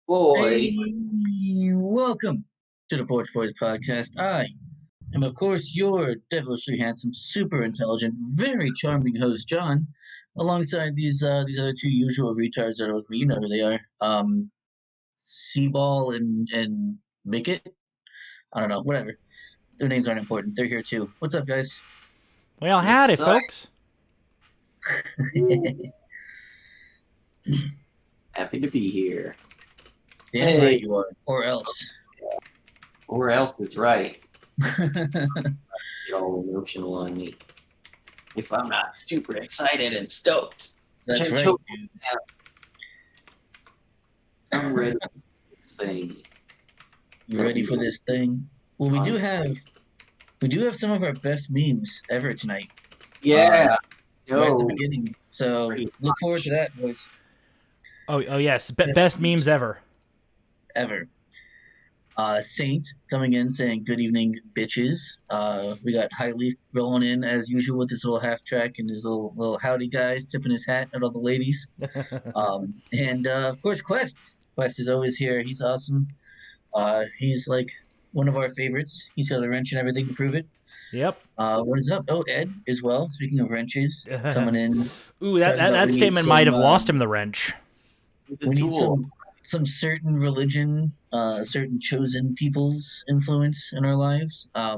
Boy, Hey, welcome to the Porch Bois podcast. I am, of course, your devilishly handsome, super intelligent, very charming host, John, alongside these other two usual retards that are with me. You know who they are. Seaball and Mijjt. I don't know, whatever. Their names aren't important. They're here too. What's up, guys? Well, yes, howdy, sir. folks. Happy to be here. Damn right Hey, you are, or else. or else it's right. That's Get all emotional on me. If I'm not super excited and stoked, which I'm right, totally dude. am. I'm ready for this thing You that ready we for this thing? Well, we do on. have some of our best memes ever tonight. Uh, Yeah, right at the no, beginning. So pretty look forward to much. that, boys. Oh yes, Best best memes memes ever. ever. Saint coming in saying good evening, bitches. We got Highleaf rolling in as usual with his little half track and his little howdy guys tipping his hat at all the ladies. And of course Quest. Quest is always here. He's awesome. He's like one of our favorites. He's got a wrench and everything to prove it. Yep. What is up? Oh, Ed as well. Speaking of wrenches, coming in Ooh, that, talking that about that statement might have lost him the wrench. It's a we need tool. some certain religion, certain chosen people's influence in our lives. I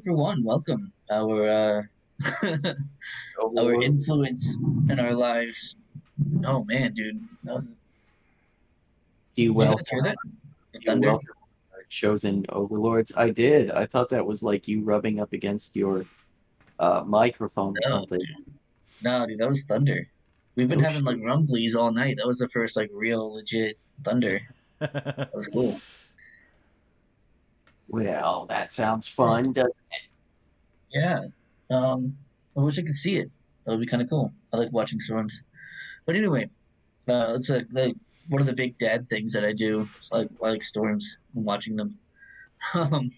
for one welcome our Oh, influence in our lives. Oh man, dude, do you did you guys welcome? hear that? The Do you thunder? welcome our chosen overlords? I did. I thought that was like you rubbing up against your microphone or No, something. no, dude, that was thunder. We've been Oh having shit. like rumblies all night. That was the first like real legit thunder. That was cool. Well, that sounds fun. Yeah. I wish I could see it. That would be kind of cool. I like watching storms. But anyway, it's like one of the big dad things that I do. I like storms and watching them. Um,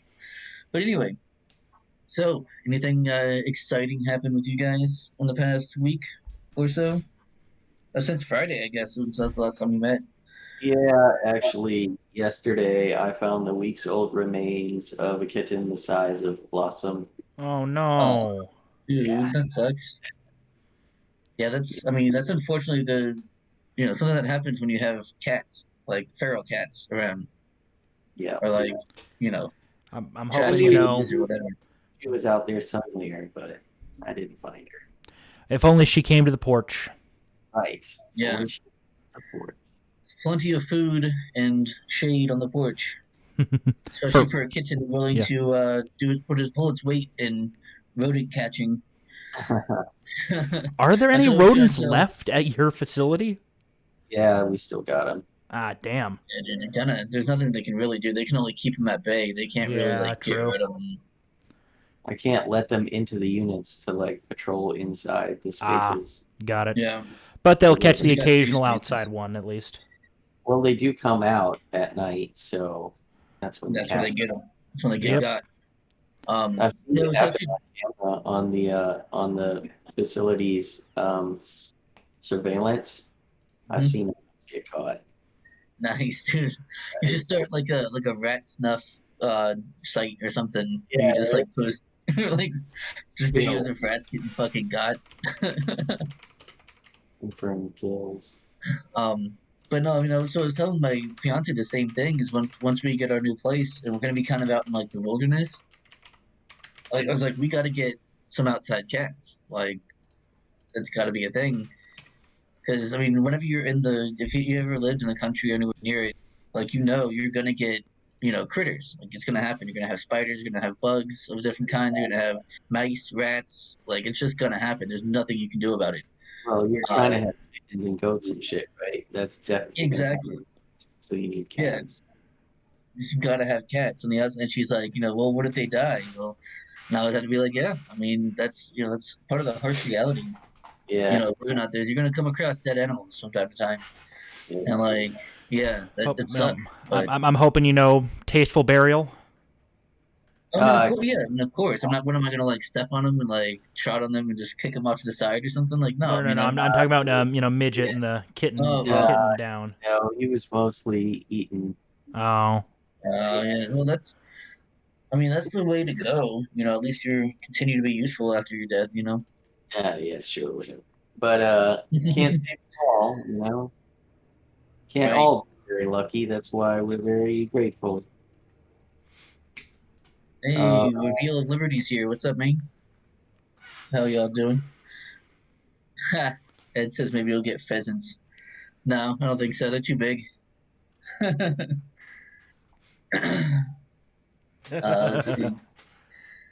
but anyway, so anything exciting happened with you guys in the past week or so? Since Friday, I guess, since that's the last time we met. Yeah, actually, yesterday I found the week's old remains of a kitten the size of Blossom. Oh Oh, no. Yeah, dude, that sucks. Yeah, I mean, that's unfortunately something that happens when you have cats, like feral cats around, yeah. or like, you know, I'm Yeah, hoping trash you know. kitties or whatever. she was out there somewhere, but I didn't find her. If only she came to the porch. Right. Yeah, Only she report. plenty of food and shade on the porch, especially For for a kitten willing yeah. to pull its weight in rodent catching. Are there any After what rodents Chantel, left at your facility? Yeah, we still got him. Ah, damn. there's nothing they can really do. They can only keep them at bay. They can't really Yeah, like get true. rid of them. I can't let them into the units to like patrol inside the Ah, spaces. got it. Yeah, But they'll So catch but the they got safe occasional spaces. outside one at least. well, they do come out at night, so that's when the That's where they cats get them. That's when they get are. Yep. got. I've seen Yeah, it it was happen actually on camera on the facilities surveillance. I've mhm, seen it get caught. nice, dude. You should start like a rat snuff site or something Yeah, where you just right. like post like just You know, videos of rats getting fucking got. confirmed kills. um, but no, I mean, so I was telling my fiance the same thing. Is once we get our new place and we're gonna be kind of out in like the wilderness. Like I was like, we got to get some outside cats. Like that's got to be a thing. Because I mean, whenever you're if you ever lived in the country or anywhere near it, like you're gonna get critters. Like it's gonna happen. You're gonna have spiders. You're gonna have bugs of different kinds. You're gonna have mice, rats. Like it's just gonna happen. There's nothing you can do about it. Well, you're trying Uh, to have chickens and goats and shit, right? That's definitely gonna happen. exactly. So you need Yeah, cats. you gotta have cats. And she's like, well, what if they die? Well, and I was had to be like, yeah. I mean, that's part of the harsh reality. Yeah, Living out there is you're gonna come across dead animals from time to time, and yeah. like, yeah, that Hope, sucks. But I'm hoping you know tasteful burial. Oh no, of course, yeah, and of course. I'm not. What am I gonna like step on them and like trot on them and just kick them off to the side or something? Like, no, No, I no, no, mean, no. I'm. I'm talking about Midget Yeah. and the kitten, Oh, oh, kitten down. No, he was mostly eaten. Oh, yeah. Well, that's. I mean, that's the way to go. At least you continue to be useful after your death. Yeah, sure, whatever. But can't save them all. Can't Right. all be very lucky. That's why we're very grateful. Uh, Hey, reveal of liberties here. What's up, man? How y'all doing? Ha. Ed says maybe you'll get pheasants. No, I don't think so. They're too big. Let's see.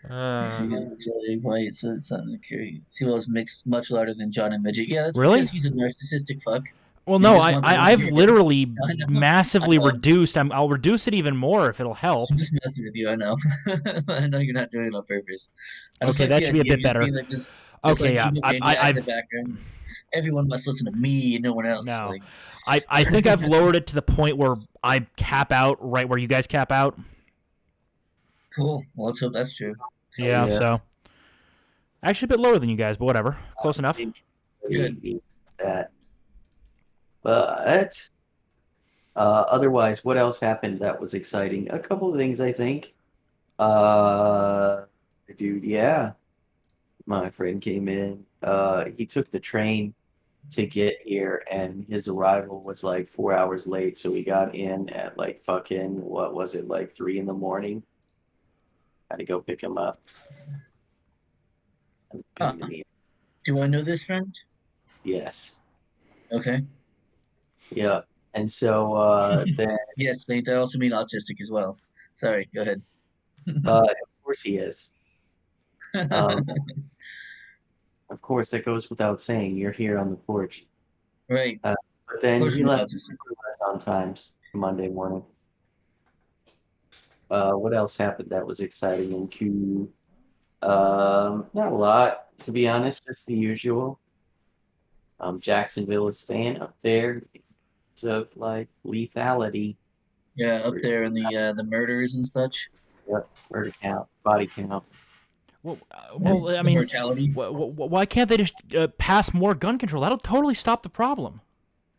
Jelly White, so it's not carry. Seawell's mixed much larger than John and Midget. Yeah, that's really? because he's a narcissistic fuck. Well, And he no, just wants everyone to I've hear him. literally I know. massively I know. reduced. I'll reduce it even more if it'll help. I'm just messing with you. I know. I know you're not doing it on purpose. I just Okay, like that the should be a idea of bit you just better. being like this Okay, like yeah, evil maniac in the I've background. Everyone must listen to me and no one else. no, Like, I think I've lowered it to the point where I cap out right where you guys cap out. cool. Well, let's hope that's true. Yeah, yeah. so actually a bit lower than you guys, but whatever, close enough. Good. That. But otherwise, what else happened that was exciting? A couple of things, I think. Uh, Dude, yeah, my friend came in. He took the train to get here, and his arrival was like 4 hours late. So we got in at like fucking, what was it, like 3 in the morning? Had to go pick him up. That was a pain in the ass. Do I know this friend? Yes. Okay. Yeah. And so then, Yes, Nate. I also mean autistic as well. Sorry. Go ahead. of course he is. Um, of course, that goes without saying. You're here on the porch. Right. But Of then course, he I'm left autistic. super less on times Monday morning. What else happened that was exciting in Q? Not a lot, to be honest, just the usual. Jacksonville is staying up there because of like lethality, Yeah, up there in the murders and such. murder count, body count. Well, I The mean, mortality. why can't they just pass more gun control? That'll totally stop the problem.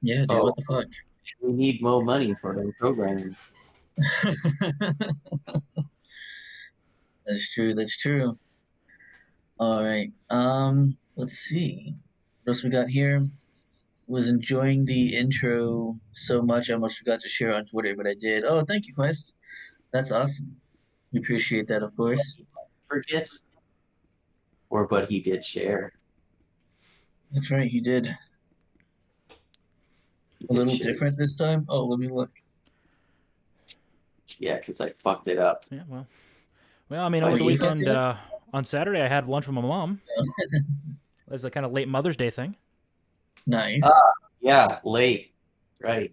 Yeah, dude. Oh, What the fuck? we need more money for them programming. That's true. That's true. All right. Let's see. What else we got here? Was enjoying the intro so much I almost forgot to share on Twitter, but I did. Oh, thank you, Quest. That's awesome. We appreciate that, of course. Forget, but he did share. That's right, he did. He A did little share. different this time. Oh, let me look. Yeah, because I fucked it up. Yeah, well, I mean, Oh, over the you fucked weekend, it up? on Saturday, I had lunch with my mom. It was a kind of late Mother's Day thing. Nice. Yeah, late. Right.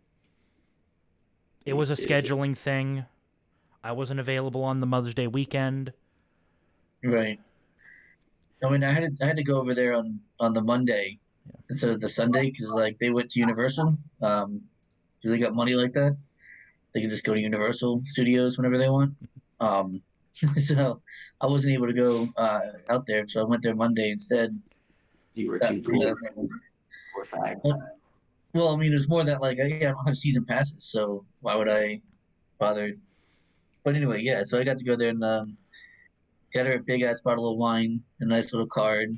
It was a scheduling thing. I wasn't available on the Mother's Day weekend. Right. I mean, I had to go over there on the Monday instead of the Sunday because like they went to Universal because they got money like that. They can just go to Universal Studios whenever they want. So I wasn't able to go out there, so I went there Monday instead. You were Uh, too poor. uh, Poor fag. well, I mean, there's more that like I don't have season passes, so why would I bother? But anyway, yeah. So I got to go there and got her a big ass bottle of wine, a nice little card.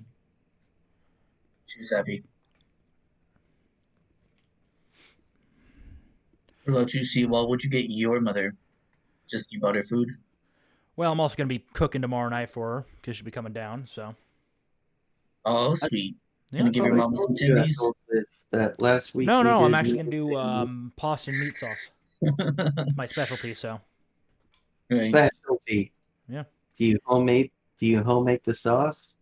She was happy. What about you, Seawall? What'd you get your mother? Just you bought her food? Well, I'm also going to be cooking tomorrow night for her because she'll be coming down. So Oh, sweet. yeah. Gonna give your mama some tendies? That last week. No, we I'm did actually going to meat do pasta and meat sauce. My specialty. So Right. specialty. yeah. Do you homemade the sauce?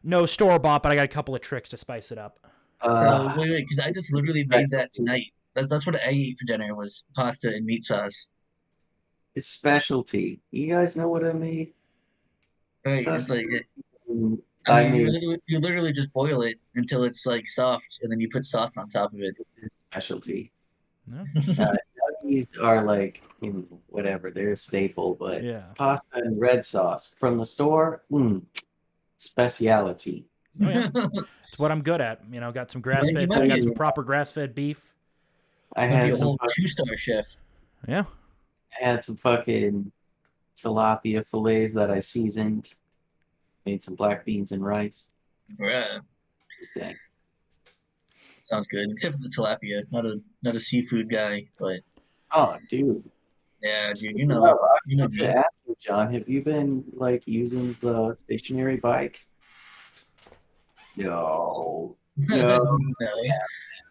No store bought, but I got a couple of tricks to spice it up. So wait, because I just literally made that tonight. That's what I ate for dinner was pasta and meat sauce. It's specialty. You guys know what I mean? Right. Trust It's like me. I I mean, mean, you literally just boil it until it's like soft, and then you put sauce on top of it. it's specialty. No? These are like, whatever, they're a staple, but Yeah. pasta and red sauce from the store, speciality. Oh yeah. It's what I'm good at. Got some grass You fed. might I be got a, some proper grass fed beef. I might be had a some whole 2-star chef. Yeah. fucking tilapia fillets that I seasoned. Made some black beans and rice. Bruh, Just dang. sounds good. Except for the tilapia. Not a seafood guy, but Oh, dude. yeah, dude, Well, I you know want to me. ask you, John, have you been like using the stationary bike? No. No, No.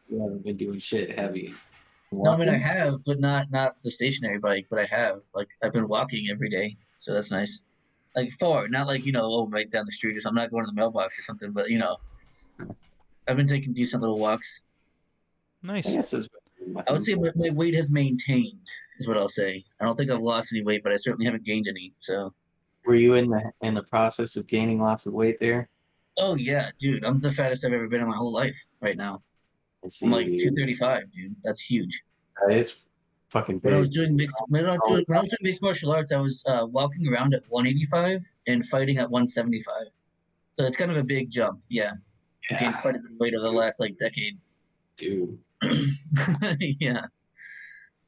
you haven't been doing shit, have you? No, I mean I Walking? have, but not the stationary bike, but I have. Like I've been walking every day, so that's nice. Like far, not like right down the street or something. I'm not going to the mailbox or something, but I've been taking decent little walks. I Nice. guess it's I would nothing. say my weight has maintained, is what I'll say. I don't think I've lost any weight, but I certainly haven't gained any. So, Were you in the process of gaining lots of weight there? oh yeah, dude, I'm the fattest I've ever been in my whole life right now. I I'm like see. 235, dude. That's huge. That is fucking When I was big. doing Oh, when I was doing mixed martial arts, I was walking around at 185 and fighting at 175. So it's kind of a big jump. Yeah, I gained yeah, quite a bit of weight over the last like decade. dude. Yeah,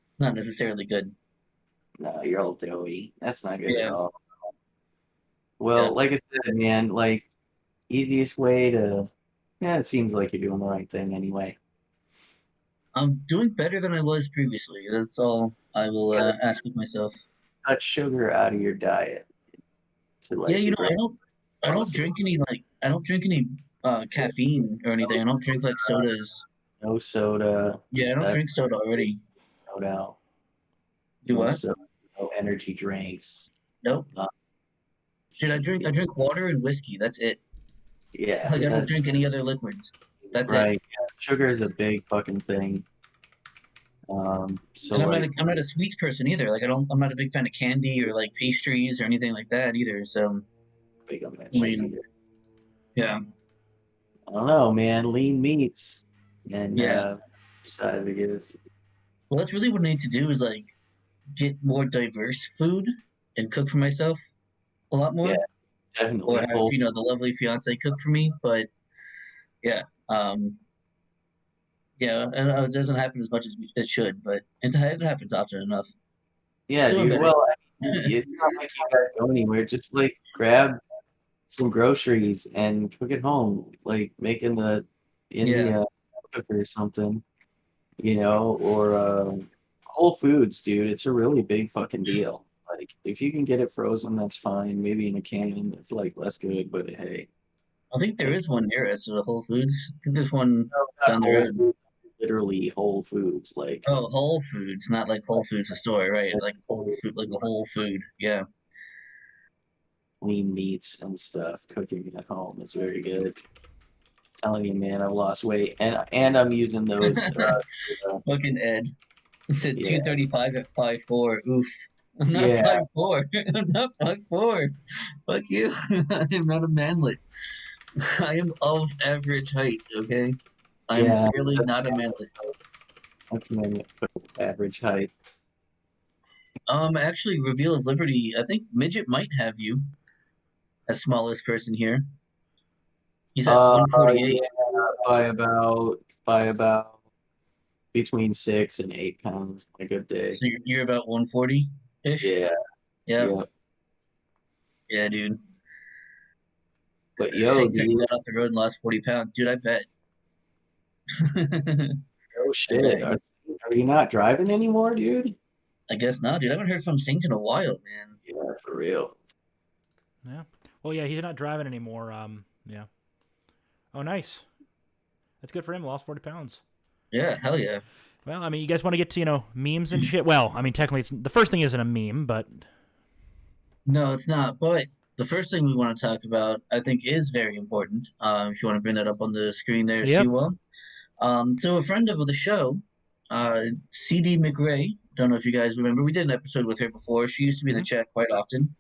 it's not necessarily good. No, you're all doughy. That's not good at Yeah, all. yeah. Well, like I said, man, like easiest way to, yeah, it seems like you're doing the right thing anyway. I'm doing better than I was previously. That's all I will You gotta ask of myself. cut sugar out of your diet to Yeah, like your brain I don't possible. drink any caffeine or anything. I don't drink like sodas. No soda. Yeah, I don't That's drink soda already. no doubt. Do No what? soda. No energy drinks. Nope. Not, Dude, I drink water and whiskey. That's it. yeah, Like I don't that's drink any other liquids. That's it. right. Yeah, sugar is a big fucking thing. So And like I'm not a sweets person either. Like I'm not a big fan of candy or like pastries or anything like that either. So big on that I shit mean, either. yeah, I don't know, man. Lean meats and yeah. decided to get us. Well, that's really what I need to do is like get more diverse food and cook for myself a lot Yeah, more, or definitely have whole. the lovely fiance cook for me. But yeah, yeah, and it doesn't happen as much as it should, but it happens often enough. Yeah, Doing dude. better. Well, I mean, it's not like you guys go anywhere. Just like grab some groceries and cook at home, like making the in Yeah, the cooker or something, or Whole Foods, dude. It's a really big fucking deal. Like if you can get it frozen, that's fine. Maybe in a can, it's like less good, but hey, I think there like is one near us at Whole Foods. I think there's one not down the Whole road. Foods, literally Whole Foods, like Oh, Whole Foods, not like Whole Foods the store, right? Like Whole Food, like a Whole Food. Yeah. lean meats and stuff. Cooking at home is very good. Telling you, man, I've lost weight, and I'm using those. Fucking Ed. It said Yeah, 235 at 5'4". Oof. I'm not yeah, 5'4". I'm not 5'4". Fuck you. I am not a manlet. I am of average height, okay? I'm yeah. clearly not a manlet. That's my average height. Actually, Reveal of Liberty, I think Midget might have you as smallest person here. He's at 148. Yeah, by about between 6 and 8 pounds. A good day. So you're about 140-ish? Yeah, Yeah. yeah. Yeah, dude. But yo, Shane said he dude, got off the road and lost 40 pounds. Dude, I bet. oh I bet. shit. Are you not driving anymore, dude? I guess not, dude. I haven't heard from Saint in a while, man. Yeah, for real. Yeah. Well, yeah, he's not driving anymore. Yeah. Oh, nice. That's good for him. Lost 40 pounds. Yeah, hell yeah. Well, I mean, you guys want to get to, memes and shit? Well, I mean, technically, the first thing isn't a meme, but No, it's not. But the first thing we want to talk about, I think, is very important. If you want to bring that up on the screen there, yep. Siwa. So a friend of the show, CD McRae. Don't know if you guys remember. We did an episode with her before. She used to be in the chat quite often.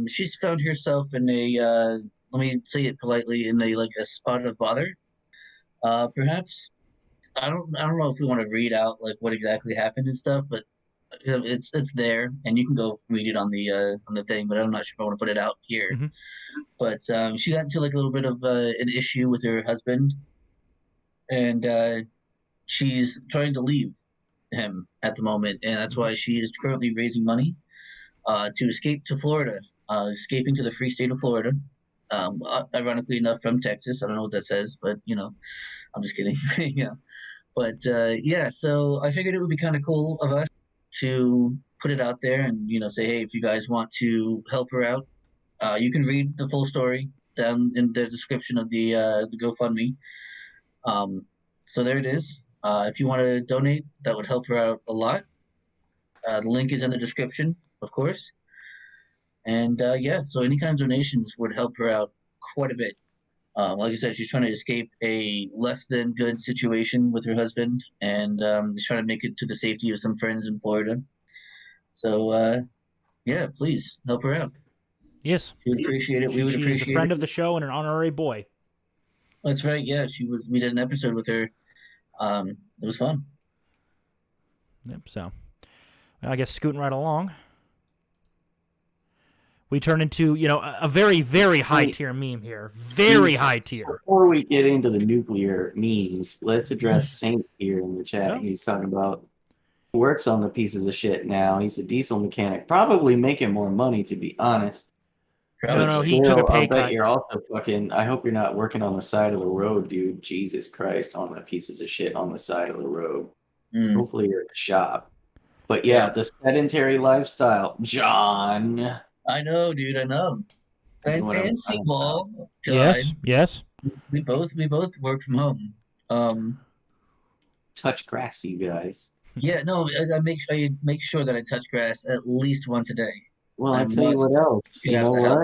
She's found herself in a let me say it politely, in a like a spot of bother, perhaps. I don't know if we want to read out like what exactly happened and stuff, but it's there, and you can go read it on the thing. But I'm not sure if I want to put it out here. hmm But she got into like a little bit of an issue with her husband, and she's trying to leave him at the moment, and that's why she is currently raising money to escape to Florida, escaping to the free state of Florida. Ironically enough, from Texas. I don't know what that says, but I'm just kidding. Yeah, but yeah. So I figured it would be kind of cool of us to put it out there and say, hey, if you guys want to help her out, you can read the full story down in the description of the GoFundMe. So there it is. If you want to donate, that would help her out a lot. The link is in the description, of course. And yeah, so any kind of donations would help her out quite a bit. Like I said, she's trying to escape a less than good situation with her husband, and she's trying to make it to the safety of some friends in Florida. So yeah, please help her out. Yes. We would appreciate it. We would She is a appreciate friend it. of the show and an honorary boy. That's right. Yeah, we did an episode with her. It was fun. Yep. So, I guess scooting right along, we turn into a very, very high tier meme here. Very Please, high tier. Before we get into the nuclear memes, let's address Saint here in the chat. Oh. He's talking about he works on the pieces of shit now. He's a diesel mechanic, probably making more money, to be honest. No, he took a pay I'll bet cut. you're also fucking. I hope you're not working on the side of the road, dude. Jesus Christ, on the pieces of shit on the side of the road. Hopefully you're in a shop. But yeah, the sedentary lifestyle, John. I know, dude. I know. This is what I'm Fancy talking ball. Yes. We both work from home. Touch grass, you guys. Yeah, no, I make sure that I touch grass at least once a day. Well, I I tell you must what else. get You out know of the what?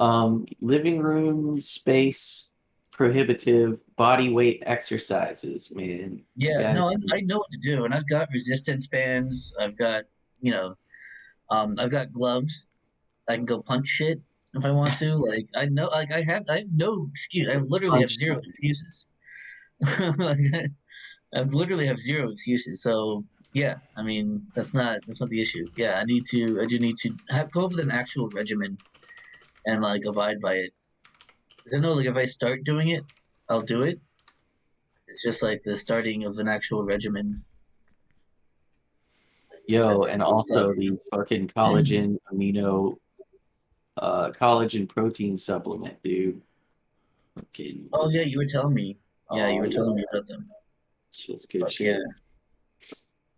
house. Living room space prohibitive body weight exercises, man. Yeah, Guys, no, I know what to do, and I've got resistance bands. I've got I've got gloves. I can go punch shit if I want to. Like I know, like I have no excuse. I literally have punch zero excuses. I literally have zero excuses. So yeah, I mean that's not the issue. Yeah, I do need to go up with an actual regimen and like abide by it. Because I know like if I start doing it, I'll do it. It's just like the starting of an actual regimen. Yo, That's and tough. also the fucking collagen collagen protein supplement, dude. Fucking, Oh yeah, you were telling me. Yeah, you were telling me about them. shit's good Fuck shit. yeah.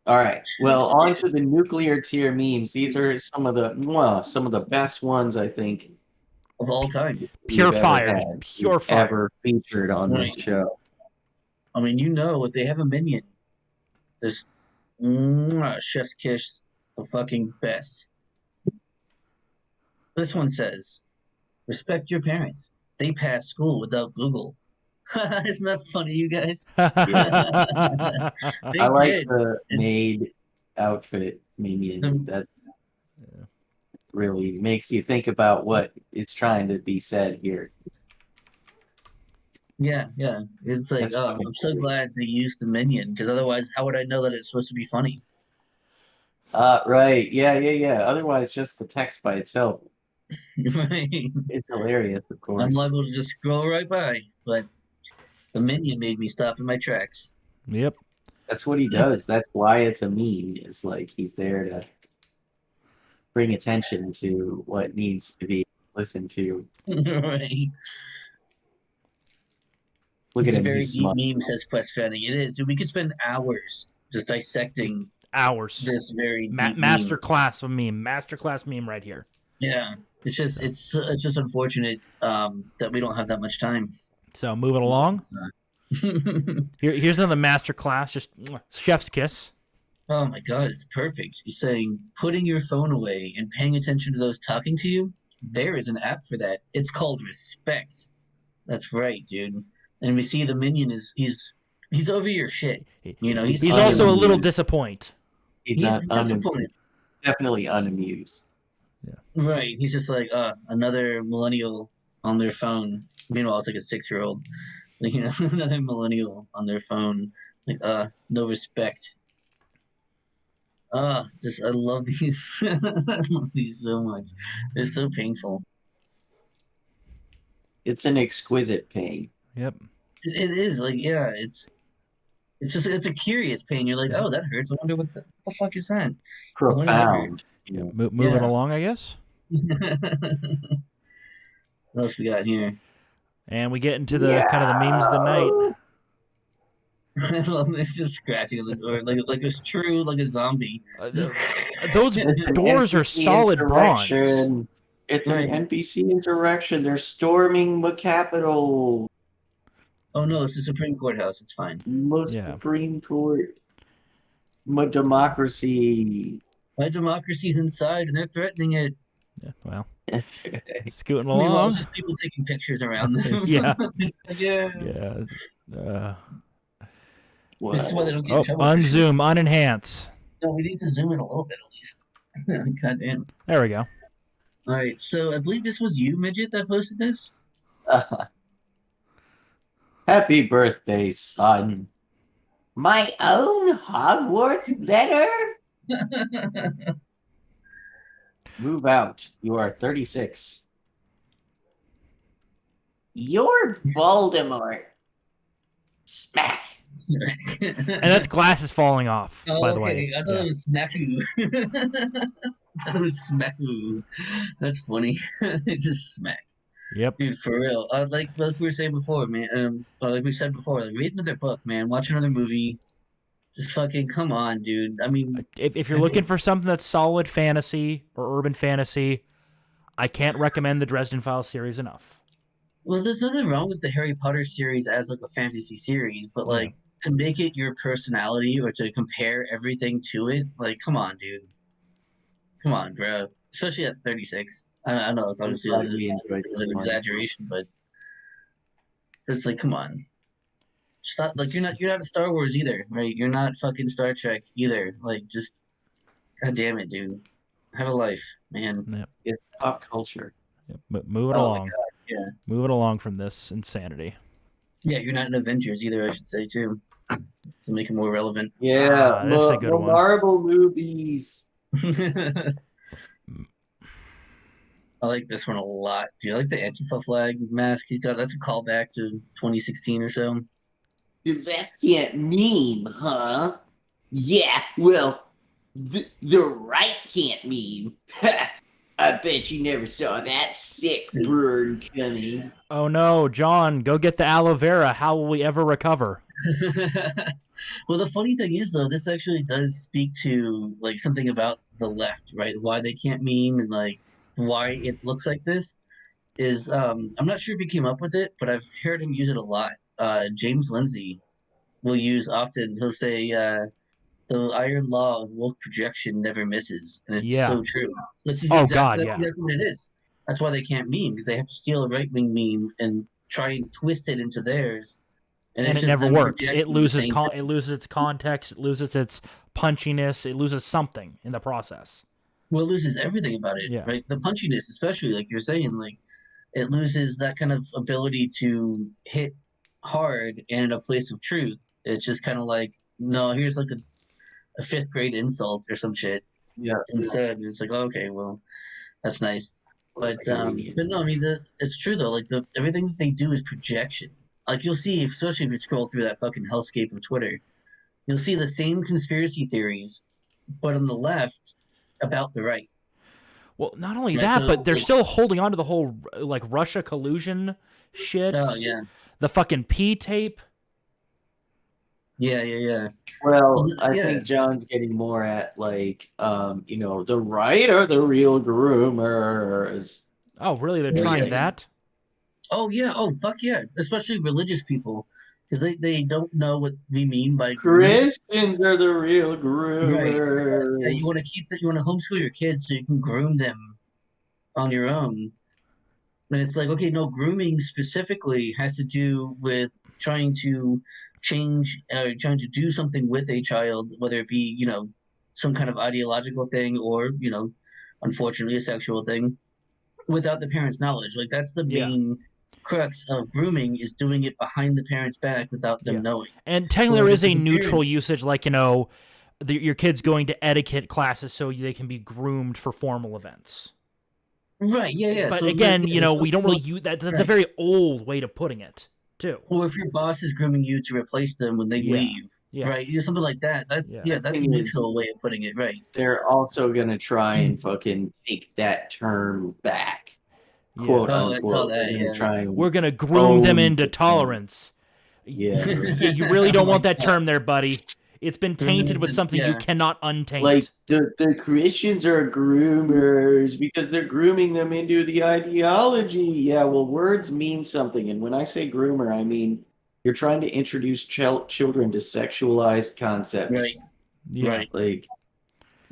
All right. Well, on to the nuclear tier memes. These are some of the best ones I think Of all time. Pure we've fire. ever Just had, pure we've fire. ever featured on this Right. show. I mean, if they have a minion, just chef's kiss, the fucking best. This one says, respect your parents. They passed school without Google. Isn't that funny, you guys? They I like did. the It's maid outfit minion. That really makes you think about what is trying to be said here. yeah. It's like, That's I'm fucking so cool. glad they used the minion because otherwise, how would I know that it's supposed to be funny? Right. Yeah. Otherwise, just the text by itself Right? is hilarious, of course. I'm liable to just scroll right by, but the minion made me stop in my tracks. Yep. That's what he does. That's why it's a meme. It's like he's there to bring attention to what needs to be listened to. Right? Look It's at a him. very He's deep smart. meme, says Quest Fanning. It is. We could spend hours just dissecting Hours. this very deep Master meme. class of meme. Master class meme right here. Yeah, it's just unfortunate that we don't have that much time. So moving along. Here's another master class. Just chef's kiss. Oh my god, it's perfect. He's saying putting your phone away and paying attention to those talking to you. There is an app for that. It's called Respect. That's right, dude. And we see the minion he's over your shit. He's also a little disappointed. He's He's not disappointed. definitely unamused. Right. He's just like, another millennial on their phone. Meanwhile, it's like a 6-year-old. Another millennial on their phone Like, no respect. I love these. I love these so much. They're so painful. It's an exquisite pain. Yep. It is like, yeah, it's a curious pain. You're like, Yeah. oh, that hurts. I wonder what the fuck is that? Why does that hurt? Profound. You Yep. know. Moving Yeah. along, I guess. What else we got here? And we get into the kind of the memes of the night. I love this, just scratching on the door like it's true, like a zombie. Those It's an doors are NPC solid bronze. insurrection. It's Right. an NPC insurrection. They're storming the Capitol. Oh no, it's the Supreme Courthouse. It's fine. Yeah. Supreme Court. My democracy. My democracy's inside, and they're threatening it. Yeah. Well, scooting Meanwhile, along. it's just people taking pictures around them. Yeah. It's like, yeah. Yeah. This is why they don't get Oh, in trouble. unzoom, unenhance. No, we need to zoom in a little bit at least. God damn. There we go. All right, so I believe this was you, Midget, that posted this. Happy birthday, son. My own Hogwarts letter? Move out. You are 36. You're Voldemort. Smack. And that's glasses falling off, Oh, by the okay. way. I thought it was Smacku. I thought it was Smacku. That's funny. Just smack. Yep. Dude, for real. Like we were saying before, man. Like we said before, like read another book, man. Watch another movie. Just fucking come on, dude. I mean, If you're looking for something that's solid fantasy or urban fantasy, I can't recommend the Dresden Files series enough. well, there's nothing wrong with the Harry Potter series as like a fantasy series, but like to make it your personality or to compare everything to it, like, come on, dude. Come on, bro. Especially at 36. I know it's obviously glad we enjoyed an this one. exaggeration, but it's like, come on. Stop. Like, you're not a Star Wars either, right? You're not fucking Star Trek either. Like, just, god damn it, dude. Have a life, man. Yep. It's pop culture. But move it Oh my along. God, yeah. Move it along from this insanity. Yeah, you're not in Avengers either, I should say, too. To make it more relevant. Yeah, this is a good the one. Marvel movies. I like this one a lot. Do you like the Antifa flag mask he's got? That's a callback to 2016 or so. The left can't meme, huh? Yeah, well, the right can't meme. I bet you never saw that sick burn coming. Oh no, John, go get the aloe vera. How will we ever recover? Well, the funny thing is, though, this actually does speak to like something about the left, right? Why they can't meme and like why it looks like this is I'm not sure if he came up with it, but I've heard him use it a lot. James Lindsay will use often. He'll say, "The iron law of woke projection never misses," and it's so true. That's exactly what it is. That's why they can't meme, because they have to steal a right wing meme and try and twist it into theirs. And it never works. It loses it loses its context, it loses its punchiness, it loses something in the process. Well, it loses everything about it, right? The punchiness, especially, like you're saying, like it loses that kind of ability to hit hard and in a place of truth. It's just kind of like, no, here's like a fifth grade insult or some shit. Yeah. Instead, it's like, okay, well, that's nice. But no, I mean, it's true though. Like everything that they do is projection. Like you'll see, especially if you scroll through that fucking hellscape of Twitter, you'll see the same conspiracy theories, but on the left about the right. Well, not only that, but they're still holding on to the whole like Russia collusion shit. Oh yeah. The fucking P tape. Yeah. Well, I think John's getting more at like, the right are the real groomers. Oh, really? They're trying that? Oh yeah. Oh fuck yeah. Especially religious people, because they don't know what we mean by Christians are the real groomers. Right. Yeah, you want to homeschool your kids so you can groom them on your own. And it's like, okay, no, grooming specifically has to do with trying to change, trying to do something with a child, whether it be, some kind of ideological thing or, unfortunately a sexual thing, without the parents' knowledge. Like that's the main crux of grooming is doing it behind the parents' back without them knowing. And technically, there Whereas is a as a neutral parent- usage, like your kids going to etiquette classes so they can be groomed for formal events. Right, yeah. But So again, so we don't really use that. That's a right. very old way of putting it, too. Or if your boss is grooming you to replace them when they Yeah. leave, Yeah. right? Something like that. That's Yeah. that's a thing is- neutral way of putting it, right? They're also gonna try and fucking take that term back, Yeah. quote Oh, I saw unquote. that, They're gonna yeah. try and We're going to groom them own into the term. tolerance. Yeah. You really don't Oh want my that God. term there, buddy. It's been tainted with something you Yeah. cannot untaint. Like the Christians are groomers because they're grooming them into the ideology. Yeah, well, words mean something, and when I say groomer, I mean you're trying to introduce children to sexualized concepts. Right. Yeah. Right. Like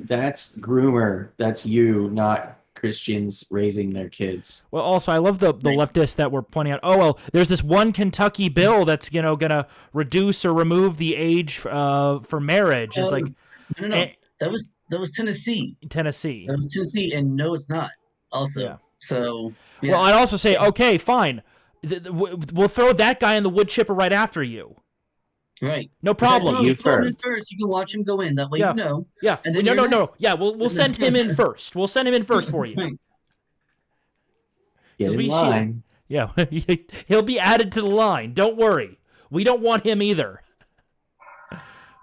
that's groomer. That's you, not Christians raising their kids. Well, also, I love the leftists that were pointing out, oh, well, there's this one Kentucky bill that's, going to reduce or remove the age for marriage. It's like no. That was Tennessee. Tennessee. That was Tennessee, and no, it's not. Also, Yeah. so yeah. Well, I'd also say, okay, fine. We'll throw that guy in the wood chipper right after you. Right. No problem. No, You you throw him in first. first. You can watch him go in. That way Yeah. you know. Yeah. And then no. you're next. Yeah, we'll send him in first. We'll send him in first for you. Right. Get in we line. Yeah, he'll be added to the line. Don't worry. We don't want him either.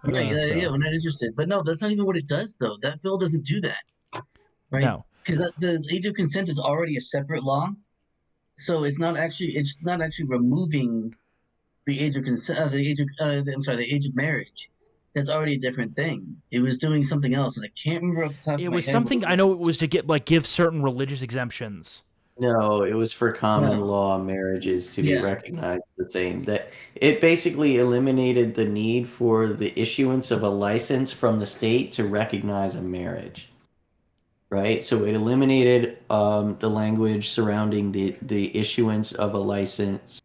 Right. So- Yeah, we're not interested. But no, that's not even what it does, though. That bill doesn't do that. Right. No. Because the age of consent is already a separate law, so it's not actually removing the age of consent. The age of marriage. That's already a different thing. It was doing something else, and I can't remember off the top of my It head. was something, I know it was to give certain religious exemptions. No, it was for common No. law marriages to be Yeah. recognized the same. That it basically eliminated the need for the issuance of a license from the state to recognize a marriage. Right? So it eliminated the language surrounding the issuance of a license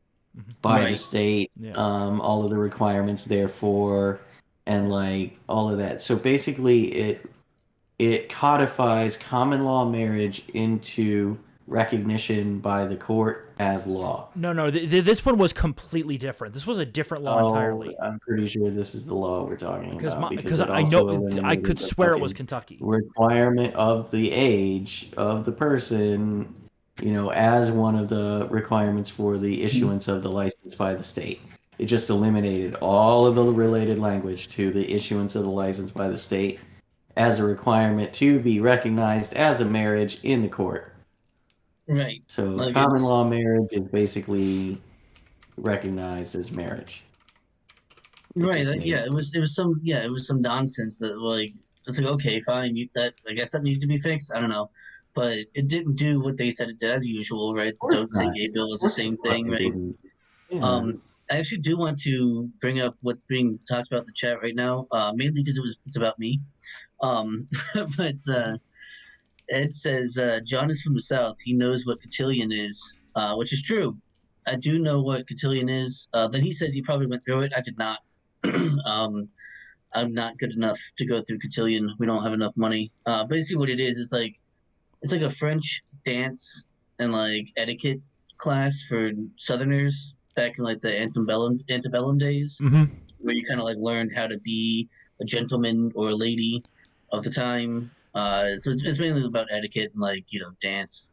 by the Right. state, Yeah. all of the requirements therefore, and like all of that. So basically it codifies common law marriage into recognition by the court as law. No. This one was completely different. This was a different law entirely. I'm pretty sure this is the law we're talking about. Because it I also know I eliminated could the swear it was fucking Kentucky. requirement of the age of the person, as one of the requirements for the issuance of the license by the state. It just eliminated all of the related language to the issuance of the license by the state as a requirement to be recognized as a marriage in the court. Right. So Like common it's- law marriage is basically recognized as marriage. Right. Just Yeah. It was some nonsense that it's like okay, fine. I guess that needed to be fixed. I don't know, but it didn't do what they said it did as usual, right? The course Don't Say not. Gay bill was the same thing, Fucking right? didn't. Yeah. I actually do want to bring up what's being talked about in the chat right now, mainly because it's about me. But Ed says John is from the South. He knows what cotillion is, which is true. I do know what cotillion is. Then he says he probably went through it. I did not. I'm not good enough to go through cotillion. We don't have enough money. Basically, what it is it's like a French dance and like etiquette class for Southerners back in like the antebellum days, Mm-hmm. where you kind of like learned how to be a gentleman or a lady of the time. So it's mainly about etiquette and like dance,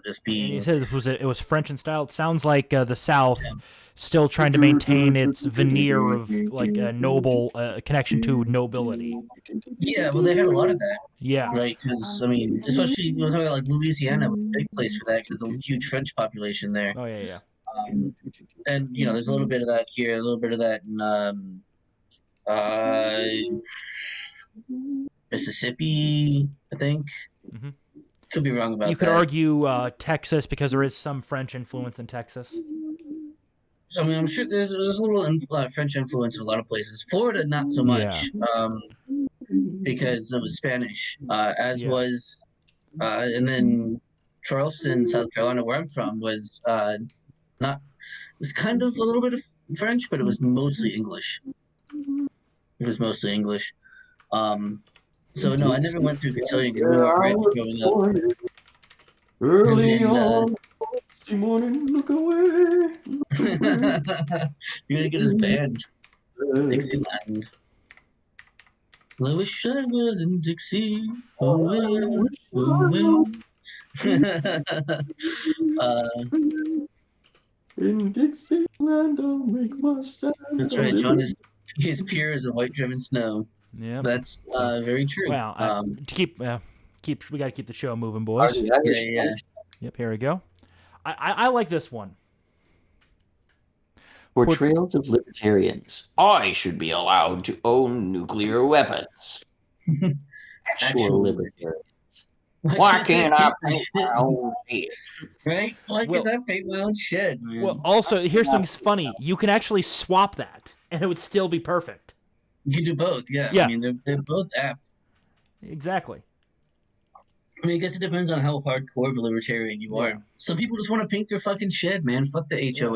just And you being. said it was French in style. It sounds like the South still trying to maintain its veneer of like a noble connection to nobility. Yeah, well, they had a lot of that, Yeah. right? Because I mean, especially talking about like Louisiana was a big place for that because there's a huge French population there. Oh yeah. And there's a little bit of that here, a little bit of that in Mississippi, I think. Mhm. Could be wrong about You could that. argue Texas because there is some French influence in Texas. I mean, I'm sure there's a little French influence in a lot of places. Florida, not so much, because it was Spanish, as Yeah. was, and then Charleston, South Carolina, where I'm from, was not. It was kind of a little bit of French, but it was mostly English. It was mostly English. So no, I never went through cotillion because we were French growing up. Early And then, on, Tuesday morning, look away. You're gonna get his band, Dixieland. I wish I was in Dixie. Oh, In Dixieland, I'll make my stand. that's right. John is pure as a white-driven snow. Yeah. That's very true. Well, to keep we got to keep the show moving, Are boys. the Irish Yeah. French? Yep, here we go. I like this one. Portrayals of libertarians. I should be allowed to own nuclear weapons. Actual libertarians. Why can't I paint my own head? Right? Why can't I paint my own shed, man? Well, also, here's something funny. You can actually swap that, and it would still be perfect. You can do both, yeah. Yeah. I mean, they're both apt. Exactly. I mean, I guess it depends on how hardcore of a libertarian you are. Yeah. Some people just want to paint their fucking shed, man. Fuck the HOA.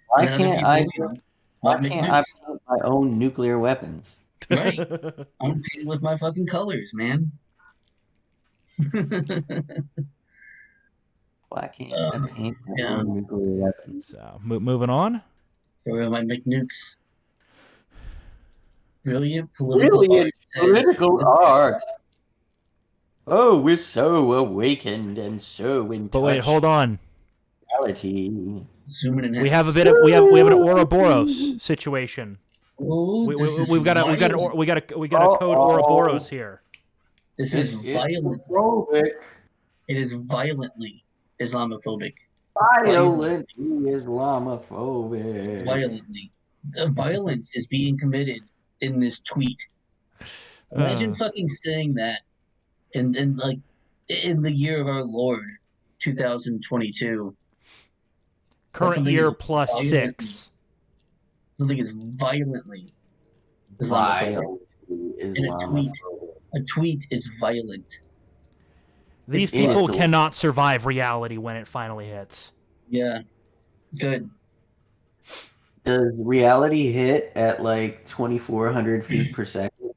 Why And other can't people, I? you know, Why make can't I nukes. paint my own nuclear weapons? Right. I'm painting with my fucking colors, man. Why can't I paint my yeah. own nuclear weapons? So, moving on. Or my McNukes. Brilliant political Brilliant art. says political this person. art. Oh, we're so awakened and so in But wait, touch hold on. with reality. We Zooming in. have a bit of we have an Ouroboros situation. Oh, We've got a code Ouroboros here. This is violent. Islamophobic. It is violently Islamophobic. Violently Islamophobic. Violently. The violence is being committed in this tweet. Imagine fucking saying that in the year of our Lord, 2022. Current something year is plus violently- 6. Something is violently Islamophobic. Islamophobic. A tweet is violent. These Yeah, people it's a- cannot survive reality when it finally hits. Yeah. Good. Does reality hit at like 2,400 feet per second?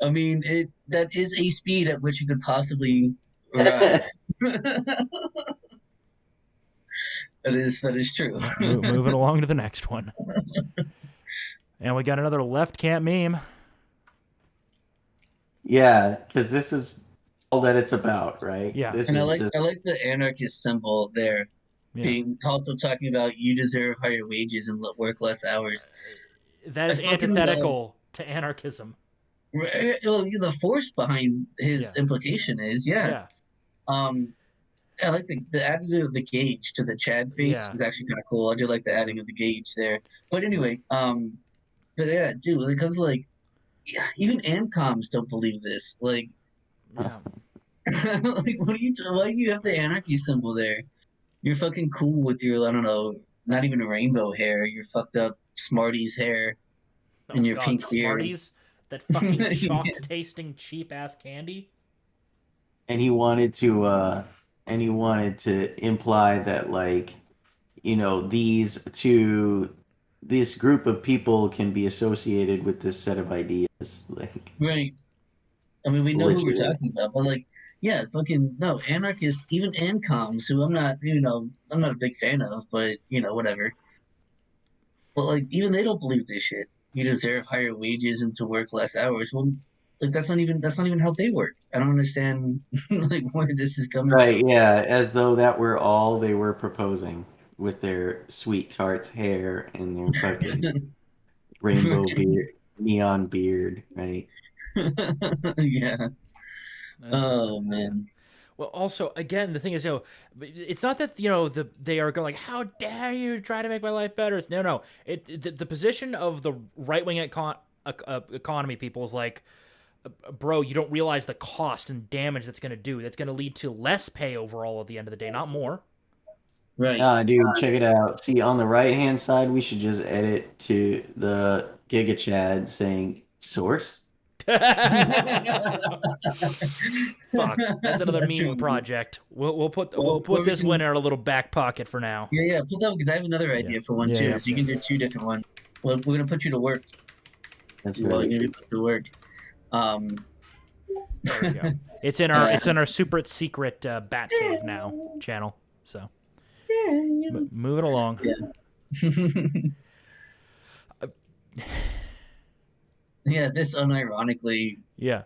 I mean, that is a speed at which you could possibly arrive. That is true. Moving along to the next one. And we got another left camp meme. Yeah, because this is all that it's about, right? Yeah. This And I is like just the anarchist symbol there. Yeah. Being also talking about you deserve higher wages and work less hours. That is I fucking antithetical to anarchism. Well, the force behind his implication is Yeah. I like the adding of the gauge to the Chad face is actually kind of cool. I do like the adding of the gauge there. But anyway, but yeah, dude, when it comes to even ANCOMs don't believe this. Like, Yeah. like why do you have the anarchy symbol there? You're fucking cool with your, I don't know, not even rainbow hair. Your fucked up Smarties hair and your pink beard. Smarties? That fucking chalk-tasting cheap-ass candy? and he wanted to imply that this group of people can be associated with this set of ideas. Right. I mean, we know who we're Literally. talking about, but fucking no, anarchists, even ANCOMs, who I'm not a big fan of, but whatever. But even they don't believe this shit. You deserve higher wages and to work less hours. Well, that's not even how they work. I don't understand where this is coming Right, from. yeah, as though that were all they were proposing with their sweet tart's hair and their fucking rainbow beard, neon beard, right? Yeah. Oh man. Well, also, again, the thing is, it's not that they are going how dare you try to make my life better. It's, no. The position of the right wing economy people is bro, you don't realize the cost and damage that's going to do. That's going to lead to less pay overall at the end of the day, not more. Right. Dude, check it out. See, on the right-hand side, we should just edit to the Giga Chad saying source. Fuck, that's another That's meme right. project. We'll put Well, this one in our little back pocket for now. Yeah, put that because I have another idea for one too. Yeah. So you can do two different ones. Well, we're gonna put you to work. That's Well, right. you're gonna be put to work. There we go. It's in our super secret Bat Cave now channel. So moving along. Yeah. Yeah, this unironically Yeah.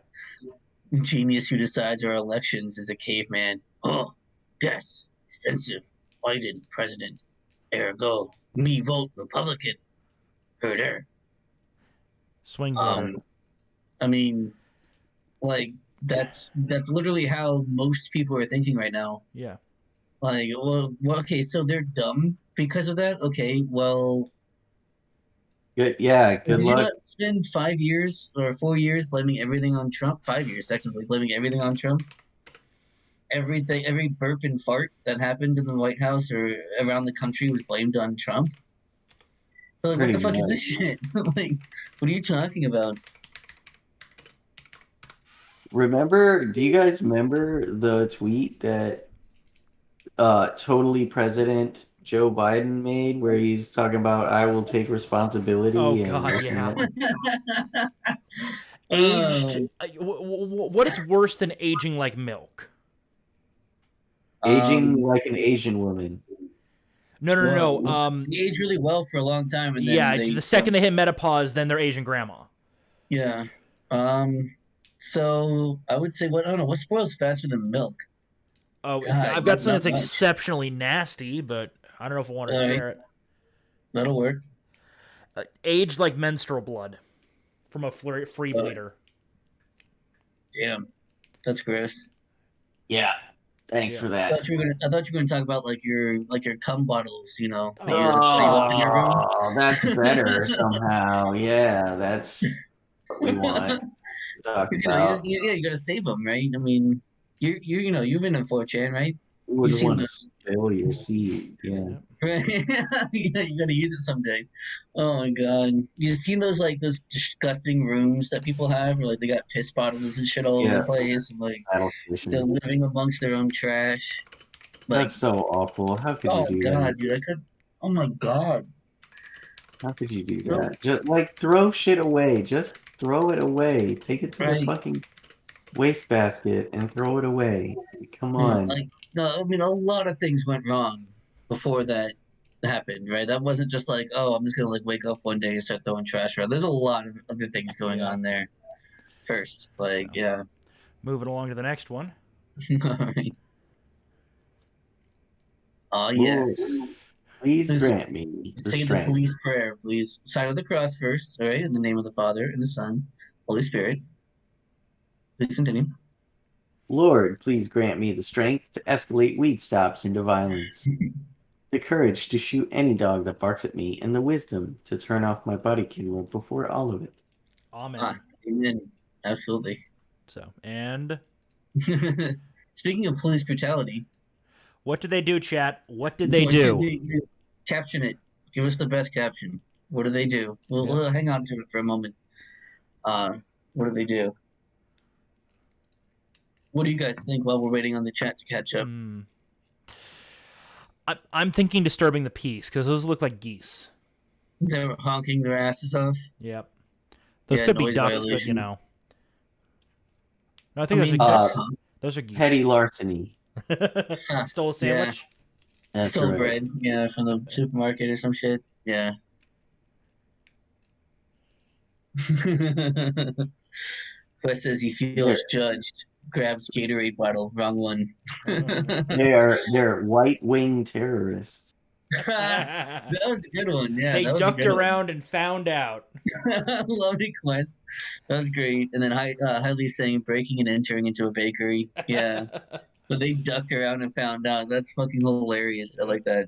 genius who decides our elections is a caveman. Oh, yes, expensive, Biden president. Ergo, me vote Republican. Herder. Swing voter. I mean, like that's literally how most people are thinking right now. Yeah. Like, well, okay, so they're dumb because of that. Okay, well, Good. Yeah. Good did you luck. not spend 5 years or 4 years blaming everything on Trump? 5 years, technically, blaming everything on Trump. Everything, every burp and fart that happened in the White House or around the country was blamed on Trump. So, like, what Pretty the fuck is much. this shit? Like, what are you talking about? Do you guys remember the tweet that totally President Joe Biden made where he's talking about I will take responsibility Oh and God, this and yeah. that? Aged. What is worse than aging like milk? Aging like an Asian woman. No. They age really well for a long time, and then Yeah, they the second they hit menopause, then they're Asian grandma. yeah. So I would say what I don't know what spoils faster than milk. Oh, God, I've got something not that's much. exceptionally nasty, but I don't know if I want to Alright. share it. That'll work. Aged like menstrual blood from a free bleeder. Damn, that's gross. Yeah. Thanks Yeah. for I that. thought you were gonna talk about like your cum bottles, you know, that you like, save up in your room. Oh, that's better somehow. Yeah, that's what we want to talk 'Cause, you know, about. you gotta save them, right? I mean, you know, you've been in 4chan, right? You wouldn't seen want to those. spill your seed. Yeah. Right? Yeah, you gotta use it someday. Oh my god. You've seen those like those disgusting rooms that people have where like they got piss bottles and shit all over Yeah. the place and like Battle they're station. living amongst their own trash. Like, That's so awful. How could you oh do god, that? dude, I could oh my god. How could you do So that? Just like throw shit away. Just throw it away. Take it to the right. fucking wastebasket and throw it away. Come Yeah, on. like no, I mean a lot of things went wrong before that happened, right? That wasn't just like, oh, I'm just gonna like wake up one day and start throwing trash around. There's a lot of other things going on there first. Like, So. yeah. Moving along to the next one. Alright. Oh yes. Please Please grant me the say the strength. police prayer, please. Sign of the cross first, all right? In the name of the Father and the Son, Holy Spirit. Please continue. Lord, please grant me the strength to escalate weed stops into violence, the courage to shoot any dog that barks at me, and the wisdom to turn off my body camera before all of it. Amen. Amen. Absolutely. So, and Speaking of police brutality, what did they do, chat? What did they what did do? Caption it. Give us the best caption. What do they do? We'll hang on to it for a moment. What do they do? What do you guys think while we're waiting on the chat to catch up? I'm thinking disturbing the peace because those look like geese. They're honking their asses off. Yep. Those Yeah, could be noise ducks, but violation. you know. No, I think I those mean, are that's geese. Those are geese. Petty larceny. Stole a sandwich? That's stole right. bread, yeah, from the supermarket or some shit. Yeah. Quest says he feels judged. Grabs Gatorade bottle. Wrong one. They're white-wing terrorists. That was a good one. Yeah, They that was a ducked good around and found out. one. Love it, Quest. That was great. And then Highly saying breaking and entering into a bakery. Yeah. But they ducked around and found out. That's fucking hilarious. I like that.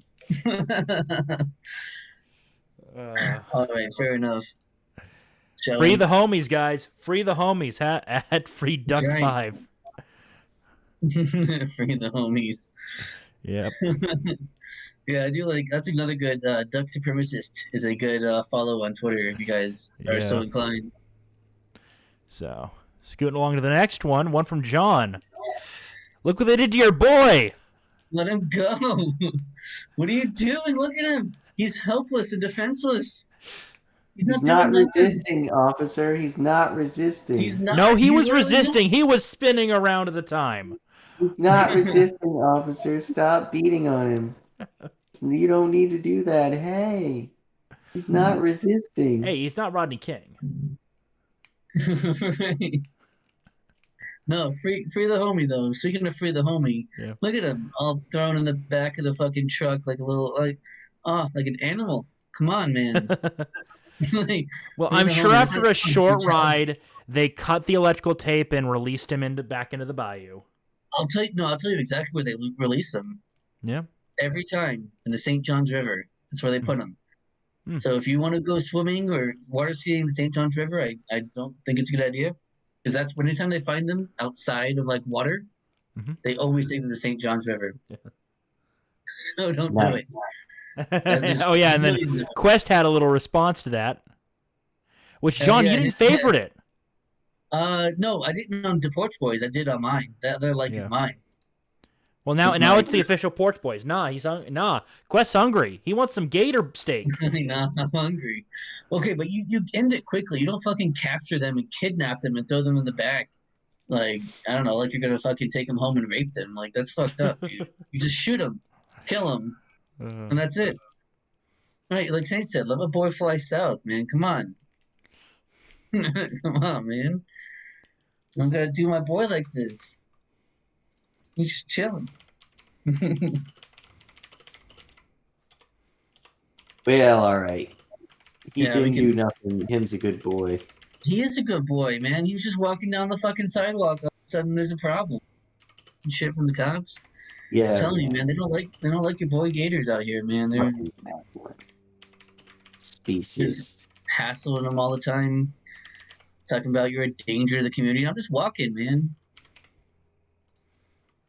All right, fair enough. Shall Free we? the homies, guys. Free the homies. At Free Duck That's right. 5. Free the homies. Yep. Yeah, I do like that's another good Duck Supremacist is a good follow on Twitter if you guys are so Yeah. inclined. So, scooting along to the next one. One from John. Look what they did to your boy. Let him go. What are you doing? Look at him. He's helpless and defenseless. He's He's not not doing nothing. resisting, officer. He's not resisting. He's not. No, he was literally resisting. He was spinning around at the time. He's not resisting, officer. Stop beating on him. You don't need to do that. Hey, he's not resisting. Hey, he's not Rodney King. Right. No, free the homie though. Speaking of free the homie, Yeah. look at him all thrown in the back of the fucking truck like a little like an animal. Come on, man. Like, Well, free I'm the sure homie. after a That's short your job. ride, they cut the electrical tape and released him back into the bayou. I'll tell you exactly where they release them. Yeah. Every time in the St. Johns River. That's where they put them. Hmm. So if you want to go swimming or water skiing in the St. Johns River, I don't think it's a good idea. Because that's anytime they find them outside of like water, they always take them to St. Johns River. Yeah. So don't do it. Oh yeah, and then Quest had a little response to that. Which John, you didn't favorite it. No, I didn't on the Porch Boys. I did on mine. They're like is mine. Well, now it's the official Porch Boys. Nah, Quest's hungry. He wants some gator steak. Nah, I'm hungry. Okay, but you end it quickly. You don't fucking capture them and kidnap them and throw them in the back. Like, I don't know, like you're gonna fucking take them home and rape them. Like, that's fucked up, dude. You just shoot them, kill them, and that's it. Right, like Saint said, let a boy fly south, man. Come on. Come on, man. I'm gonna do my boy like this. He's just chilling. Well, all right. He Yeah, we didn't can- do nothing. Him's a good boy. He is a good boy, man. He was just walking down the fucking sidewalk. All of a sudden, there's a problem. And shit from the cops. Yeah. I'm telling you, man. They don't like your boy gators out here, man. They're Species. hassling them all the time, talking about you're a danger to the community. I'm just walking, man.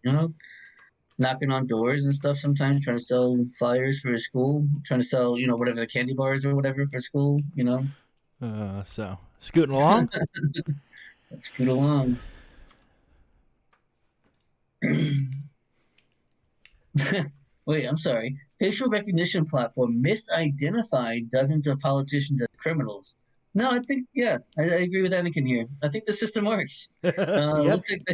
You know, knocking on doors and stuff sometimes, trying to sell flyers for a school, trying to sell, whatever the candy bars or whatever for school, So scooting along. Let's scoot along. Wait, I'm sorry. Facial recognition platform misidentified dozens of politicians as criminals. No, I think, I agree with Anakin here. I think the system works. Yep. Looks like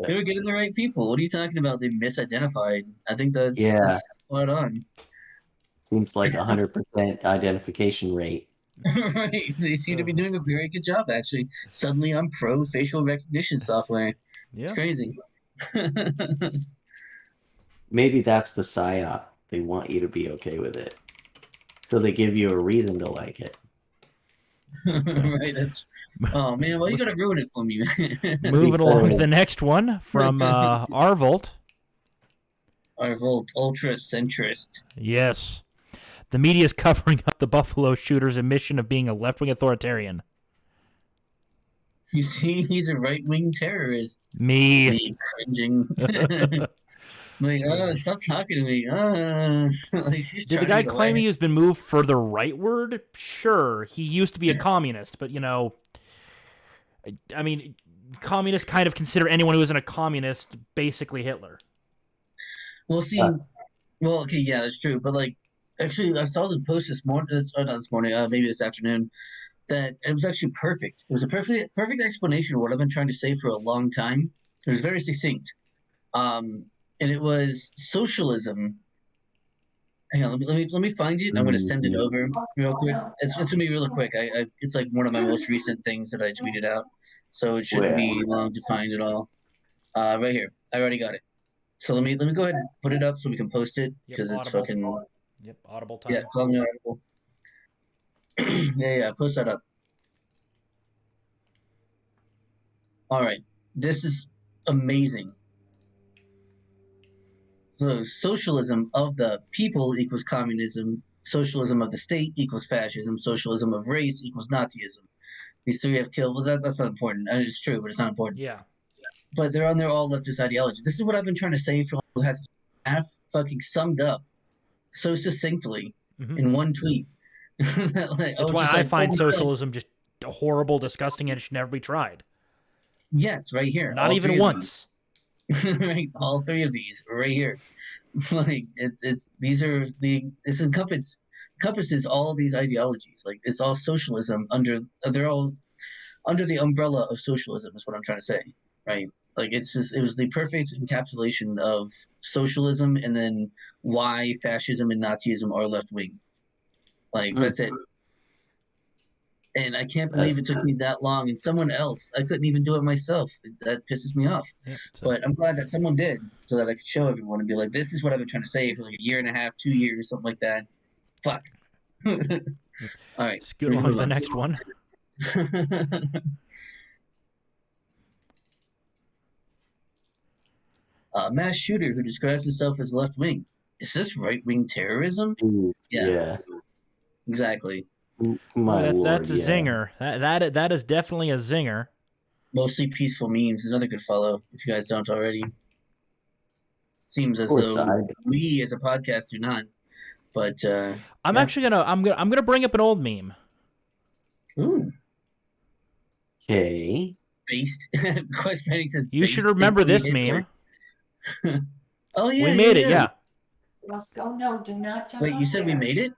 they were getting the right people. What are you talking about? They misidentified. I think that's spot on. Seems like 100% identification rate. Right. They seem to be doing a very good job, actually. Suddenly I'm pro facial recognition software. Yeah. It's crazy. Maybe that's the psyop. They want you to be okay with it. So they give you a reason to like it. Right, oh man, well you gotta ruin it for me, man. Moving along to the next one from Arvolt. Arvolt, ultra centrist. Yes. The media is covering up the Buffalo shooter's admission of being a left-wing authoritarian. You see, he's a right-wing terrorist. Me cringing. Like, stop talking to me. Like, she's Did the guy claim he has been moved further rightward? Sure, he used to be a communist, but I mean, communists kind of consider anyone who isn't a communist basically Hitler. Well, see, okay, yeah, that's true. But like, actually, I saw the post this morning. Not this morning, maybe this afternoon. That it was actually perfect. It was a perfect explanation of what I've been trying to say for a long time. It was very succinct. And it was socialism. Hang on, let me find it. I'm going to send it over real quick. It's going to be really quick. It's like one of my most recent things that I tweeted out, so it shouldn't be long to find at all. Right here, I already got it. So let me go ahead and put it up so we can post it because it's fucking. Yep, audible time. Yeah, call me audible. yeah, post that up. All right, this is amazing. So socialism of the people equals communism. Socialism of the state equals fascism. Socialism of race equals Nazism. These three have killed. Well, that's not important. It's true, but it's not important. Yeah. But they're on their all leftist ideology. This is what I've been trying to say for half fucking summed up so succinctly in one tweet. That's why I find socialism just horrible, disgusting, and it should never be tried. Yes, right here. Not even once. Right, all three of these right here. Like this encompasses encompasses all these ideologies. Like it's all socialism they're all under the umbrella of socialism is what I'm trying to say, right? Like it was the perfect encapsulation of socialism and then why fascism and Nazism are left wing. Like that's it. And I can't believe it took me that long. And someone else, I couldn't even do it myself. That pisses me off. Yep, so- But I'm glad that someone did, so that I could show everyone and be like, "This is what I've been trying to say for like a year and a half, 2 years, something like that." Fuck. All right. Scoot along to the next one. Mass shooter who describes himself as left wing. Is this right wing terrorism? Yeah. Exactly. My Ooh, lord, that's a yeah. zinger. That is definitely a zinger. Mostly peaceful memes. Another good follow if you guys don't already. Seems as Or though side. we as a podcast do not. But I'm Yeah. actually I'm gonna bring up an old meme. ooh, Okay. based. Quest Panic says You should based remember in this Hitler. meme. Oh yeah, We made it, yeah. Roscoe, no, do not jump Wait, you up said we there. made it?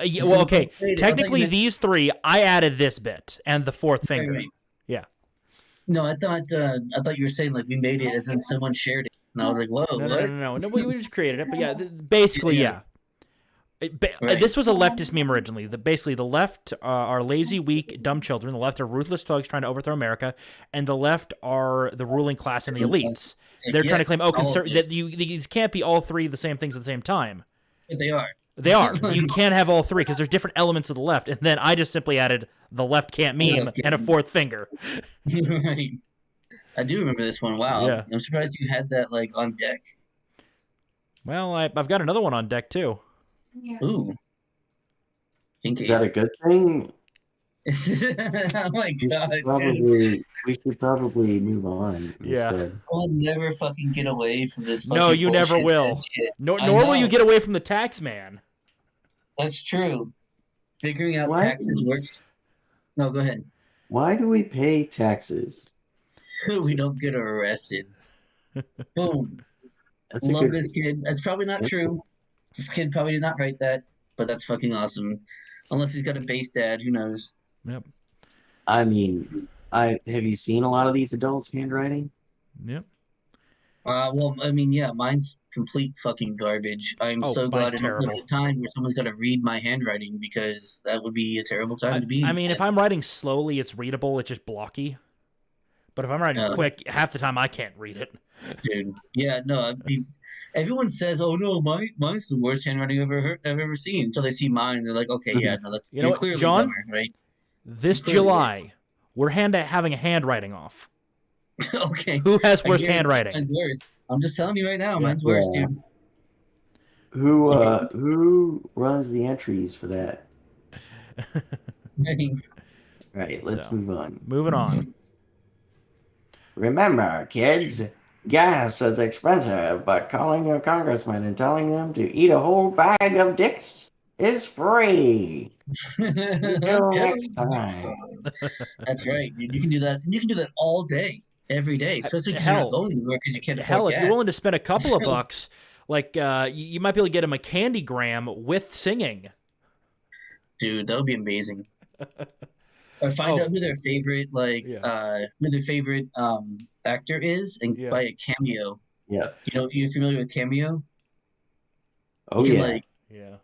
Yeah, So well, okay. wait, I thought you Technically, meant- these three, I added this bit and the fourth finger. Right. Yeah. No, I thought you were saying like we made it as in someone shared it, and I was like, whoa, No, what? no. We just created it, but yeah, basically, Yeah. yeah. Right. This was a leftist meme originally. Basically, the left are lazy, weak, dumb children. The left are ruthless thugs trying to overthrow America, and the left are the ruling class and the elites. Like, They're trying to yes, claim, all of it. these can't be all three the same things at the same time. But they are. They are. You can't have all three because there's different elements of the left. And then I just simply added the left can't meme left and a can't. fourth finger. Right. I do remember this one. Wow. Yeah. I'm surprised you had that like on deck. Well, I've got another one on deck too. Yeah. Ooh. Is that a good thing? Oh my god, dude. We should probably move on. Yeah. Instead. I'll never fucking get away from this. No, fucking you never bullshit will. dead shit. Nor I will you know. get away from the tax man. That's true. Figuring out What? taxes works. No, go ahead. Why do we pay taxes? So we don't get arrested. Boom. That's a Love good. this kid. That's probably not true. This kid probably did not write that, but that's fucking awesome. Unless he's got a base dad, who knows? Yep. I mean, have you seen a lot of these adults' handwriting? Yep. Well, I mean, yeah, mine's complete fucking garbage. I'm Oh, so glad mine's I don't live terrible. at a time where someone's got to read my handwriting because that would be a terrible time to be. I mean, if I'm writing slowly, it's readable. It's just blocky. But if I'm writing quick, half the time I can't read it. Dude, yeah, no, I mean, everyone says, "Oh no, mine's the worst handwriting I've ever seen." Until they see mine, they're like, "Okay, yeah, no, that's You know what, clearly John? dumber, right?" This Clearly July, we're having a handwriting off. Okay, Who has I worst guarantee handwriting? Mine's worse. I'm just telling you right now, Yeah. mine's worse, Yeah. dude. Who runs the entries for that? Right, let's So. move on. Moving on. Remember, kids, gas is expensive, but calling your congressman and telling them to eat a whole bag of dicks is free. Until next time. That's right, dude. You can do that. And you can do that all day, every day, especially because you're Hell. not going anywhere because you can't afford Hell, if gas. you're willing to spend a couple of True. bucks, like you might be able to get him a candygram with singing. Dude, that would be amazing. Or find Oh. out who their favorite actor is and Yeah. buy a cameo. Yeah. You're familiar with Cameo? Oh, You can, yeah. like,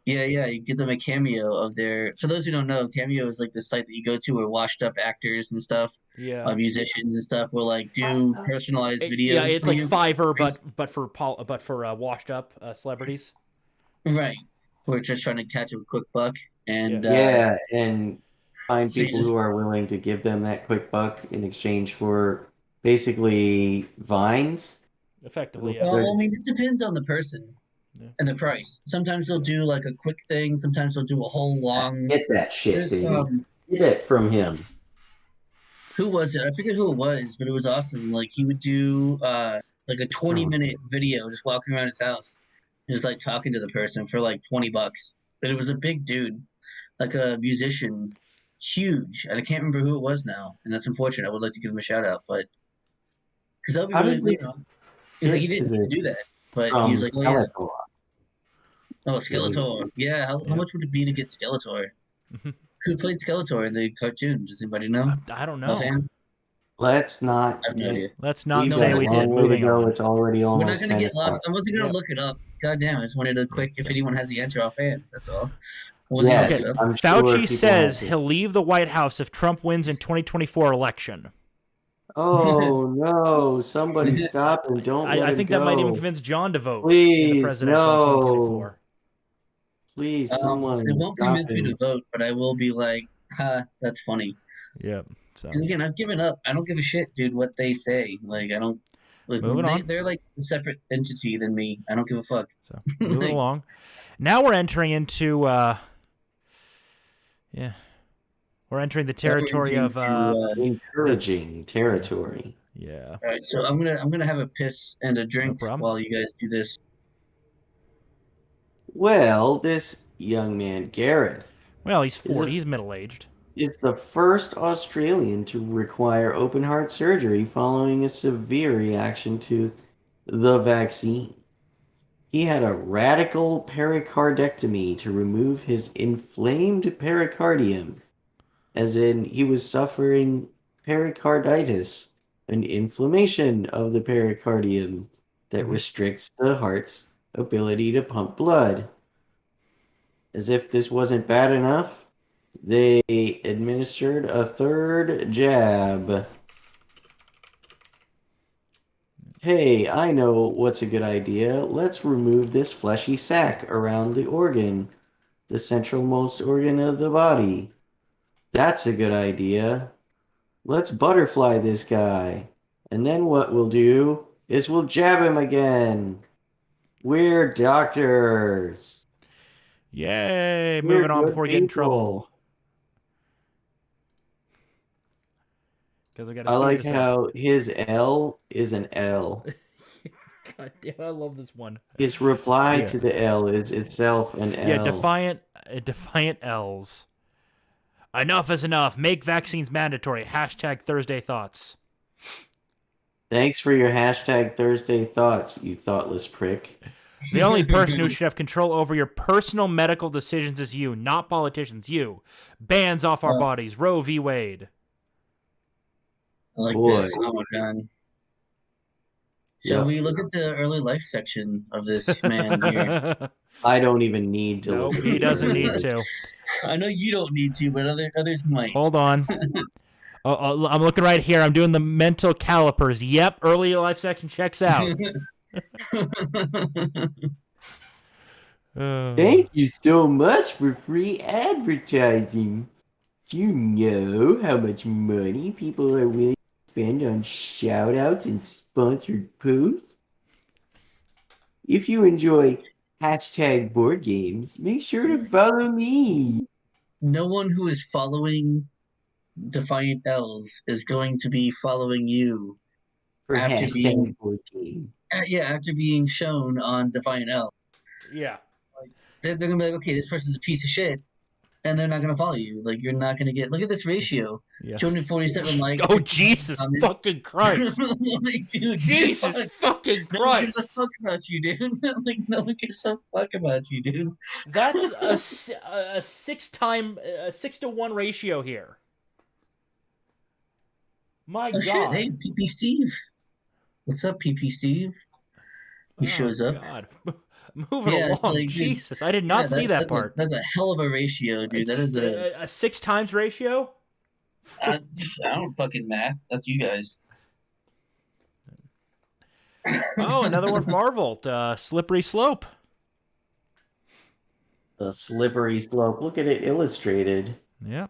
yeah, you give them a cameo of their. For those who don't know, Cameo is like the site that you go to where washed up actors and stuff, Yeah. musicians and stuff will like do personalized videos. Yeah, it's for like you. Fiverr, but for washed up celebrities. Right. We're just trying to catch a quick buck, and Yeah, and find so you people just- who are willing to give them that quick buck in exchange for basically vines. Effectively, Well, yeah. Well, I mean, it depends on the person Yeah. and the price. Sometimes they'll do like a quick thing. Sometimes they'll do a whole long. Get that shit, There's, baby. Get it from him. who was it? I forget who it was, but it was awesome. Like he would do like a 20-minute video just walking around his house, just like talking to the person for like $20. But it was a big dude, like a musician, huge, and I can't remember who it was now, and that's unfortunate. I would like to give him a shout out, but because that would be How really, did we he's like he get to didn't need to this? do that, but he was like, oh yeah. Skeletor. Oh, Skeletor. Yeah, how Yeah. much would it be to get Skeletor? Who played Skeletor in the cartoon? Does anybody know? I don't know. Offhand? Let's not I have no get. idea. Let's not We've No, say got a we long did. way to Moving go. on. It's already We're not almost gonna 10 get lost. o'clock. I wasn't gonna Yep. look it up. God damn, I just wanted a quick if so- anyone has the answer offhand. That's all. I wasn't gonna Yes, look it up. I'm sure Fauci people says have it. he'll leave the White House if Trump wins in 2024 election. Oh no! Somebody stop him! Don't let I him think go. that might even convince John to vote in the Please, presidential in no. 2024. Please, someone It won't stop convince me to him. vote, but I will be like, ha, that's funny. Yep. So Because again, I've given up. I don't give a shit, dude, what they say. Like, I don't. Like, Moving on. they're like a separate entity than me. I don't give a fuck. so moving Like, along. Now we're entering into we're entering the territory of Encouraging territory. yeah. all right, so I'm gonna have a piss and a drink problem. while you guys do this. Well, this young man, Gareth, Well, he's Is 40. it- He's middle-aged. is the first Australian to require open heart surgery following a severe reaction to the vaccine. He had a radical pericardectomy to remove his inflamed pericardium, as in he was suffering pericarditis, an inflammation of the pericardium that restricts the heart's ability to pump blood. As if this wasn't bad enough, they administered a third jab. Hey, I know what's a good idea. Let's remove this fleshy sac around the organ, the centralmost organ of the body. That's a good idea. Let's butterfly this guy. And then what we'll do is we'll jab him again. We're doctors. Yay! We're Moving on good before we get in people. trouble. Because we got to I speed like this up. how his L is an L. God damn, I love this one. His reply Yeah. to the L is itself an L. Yeah, defiant L's. Enough is enough. Make vaccines mandatory. Hashtag Thursday thoughts. Thanks for your hashtag Thursday thoughts, you thoughtless prick. The only person who should have control over your personal medical decisions is you, not politicians. You. Bans off our bodies. Roe v. Wade. I like Boy. this. Oh my god. Shall Yep. we look at the early life section of this man here? I don't even need to Nope, look. he doesn't need to. I know you don't need to, but others might. Hold on. I'm looking right here. I'm doing the mental calipers. Yep, early life section checks out. Thank you so much for free advertising. Do you know how much money people are willing to spend on shout-outs and sponsored posts? If you enjoy hashtag board games, make sure to follow me. No one who is following Defiant L's is going to be following you. For After hashtag being- board games. Yeah, after being shown on Defiant L. Yeah. They're gonna be like, okay, this person's a piece of shit, and they're not gonna follow you. Like, you're not gonna get. Look at this ratio: Yeah. 247 likes. Oh, Jesus fucking Christ. Like, dude, Jesus fuck. fucking No one gives a Christ. fuck about you, dude. Like, no one gives a fuck about you, dude. That's a 6-to-1 ratio here. My Oh God. shit! Hey, PP Steve. What's up, PP Steve? He shows up. God. Moving Yeah, it's along. like, dude, Jesus, I did not see that part. That's a hell of a ratio, dude. That is a 6 times ratio? I don't fucking math. That's you guys. Oh, another one from Marvel. Slippery Slope. The slippery slope. Look at it illustrated. Yeah.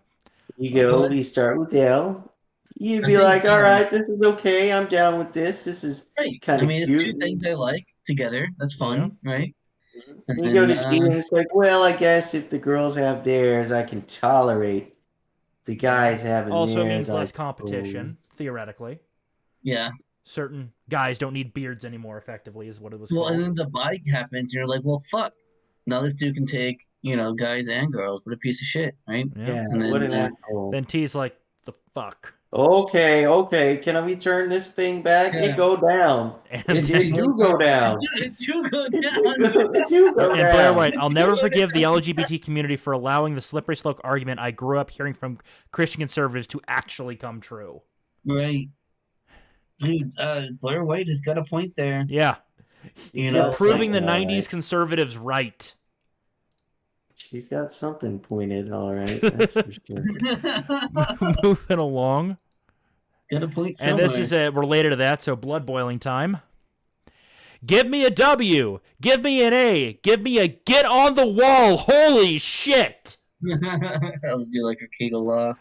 You go, What? you start with L. You'd I be think, like, all right, this is okay. I'm down with this. This is Right. kind I of mean, it's cute. two things I like together. That's fun, right? And You go to then, G and it's like, well, I guess if the girls have theirs, I can tolerate the guys having Also theirs. means I less competition, theoretically. yeah. Certain guys don't need beards anymore, effectively, is what it was Well, called. and then the body happens, and you're like, well, fuck. Now this dude can take, guys and girls. What a piece of shit, right? Yeah, And then, what an asshole. Then T's like, the fuck? Okay. Can we turn this thing back? Yeah. It go down. And, It do go down. It do go It down. do go and Blair down. White, I'll never forgive the LGBT community for allowing the slippery slope argument I grew up hearing from Christian conservatives to actually come true. Right. Dude, Blair White has got a point there. Yeah. You You're know, proving the something, 90s conservatives right. She's got something pointed, all right. That's for sure. Moving along. got a point And somewhere. this is related to that, so blood boiling time. Give me a W. Give me an A. Give me a get on the wall. Holy shit. I'll do like Arcade Law.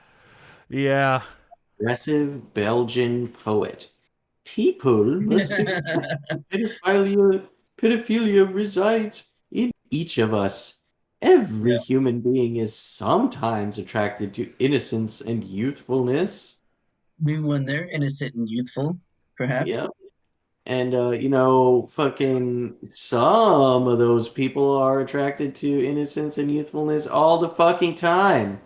Yeah. Aggressive Belgian poet. People must accept pedophilia resides in each of us. Every human being is sometimes attracted to innocence and youthfulness. Maybe when they're innocent and youthful, perhaps. Yep. And, fucking some of those people are attracted to innocence and youthfulness all the fucking time.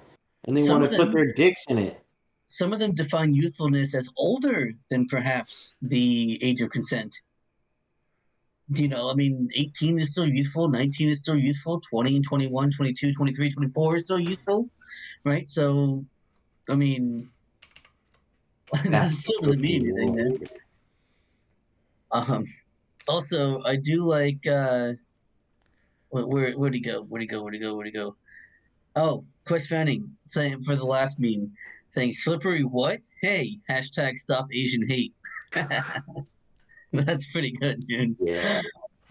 And they Some want of to put them- their dicks in it. Some of them define youthfulness as older than perhaps the age of consent. You know, I mean, 18 is still youthful, 19 is still youthful, 20 and 21, 22, 23, 24 is still youthful, right? So, I mean, that still doesn't mean anything there. Also, I do like, where'd he go? Oh, Quest Fanning saying for the last meme, saying slippery what? Hey, hashtag stop Asian hate. That's pretty good, dude. Yeah.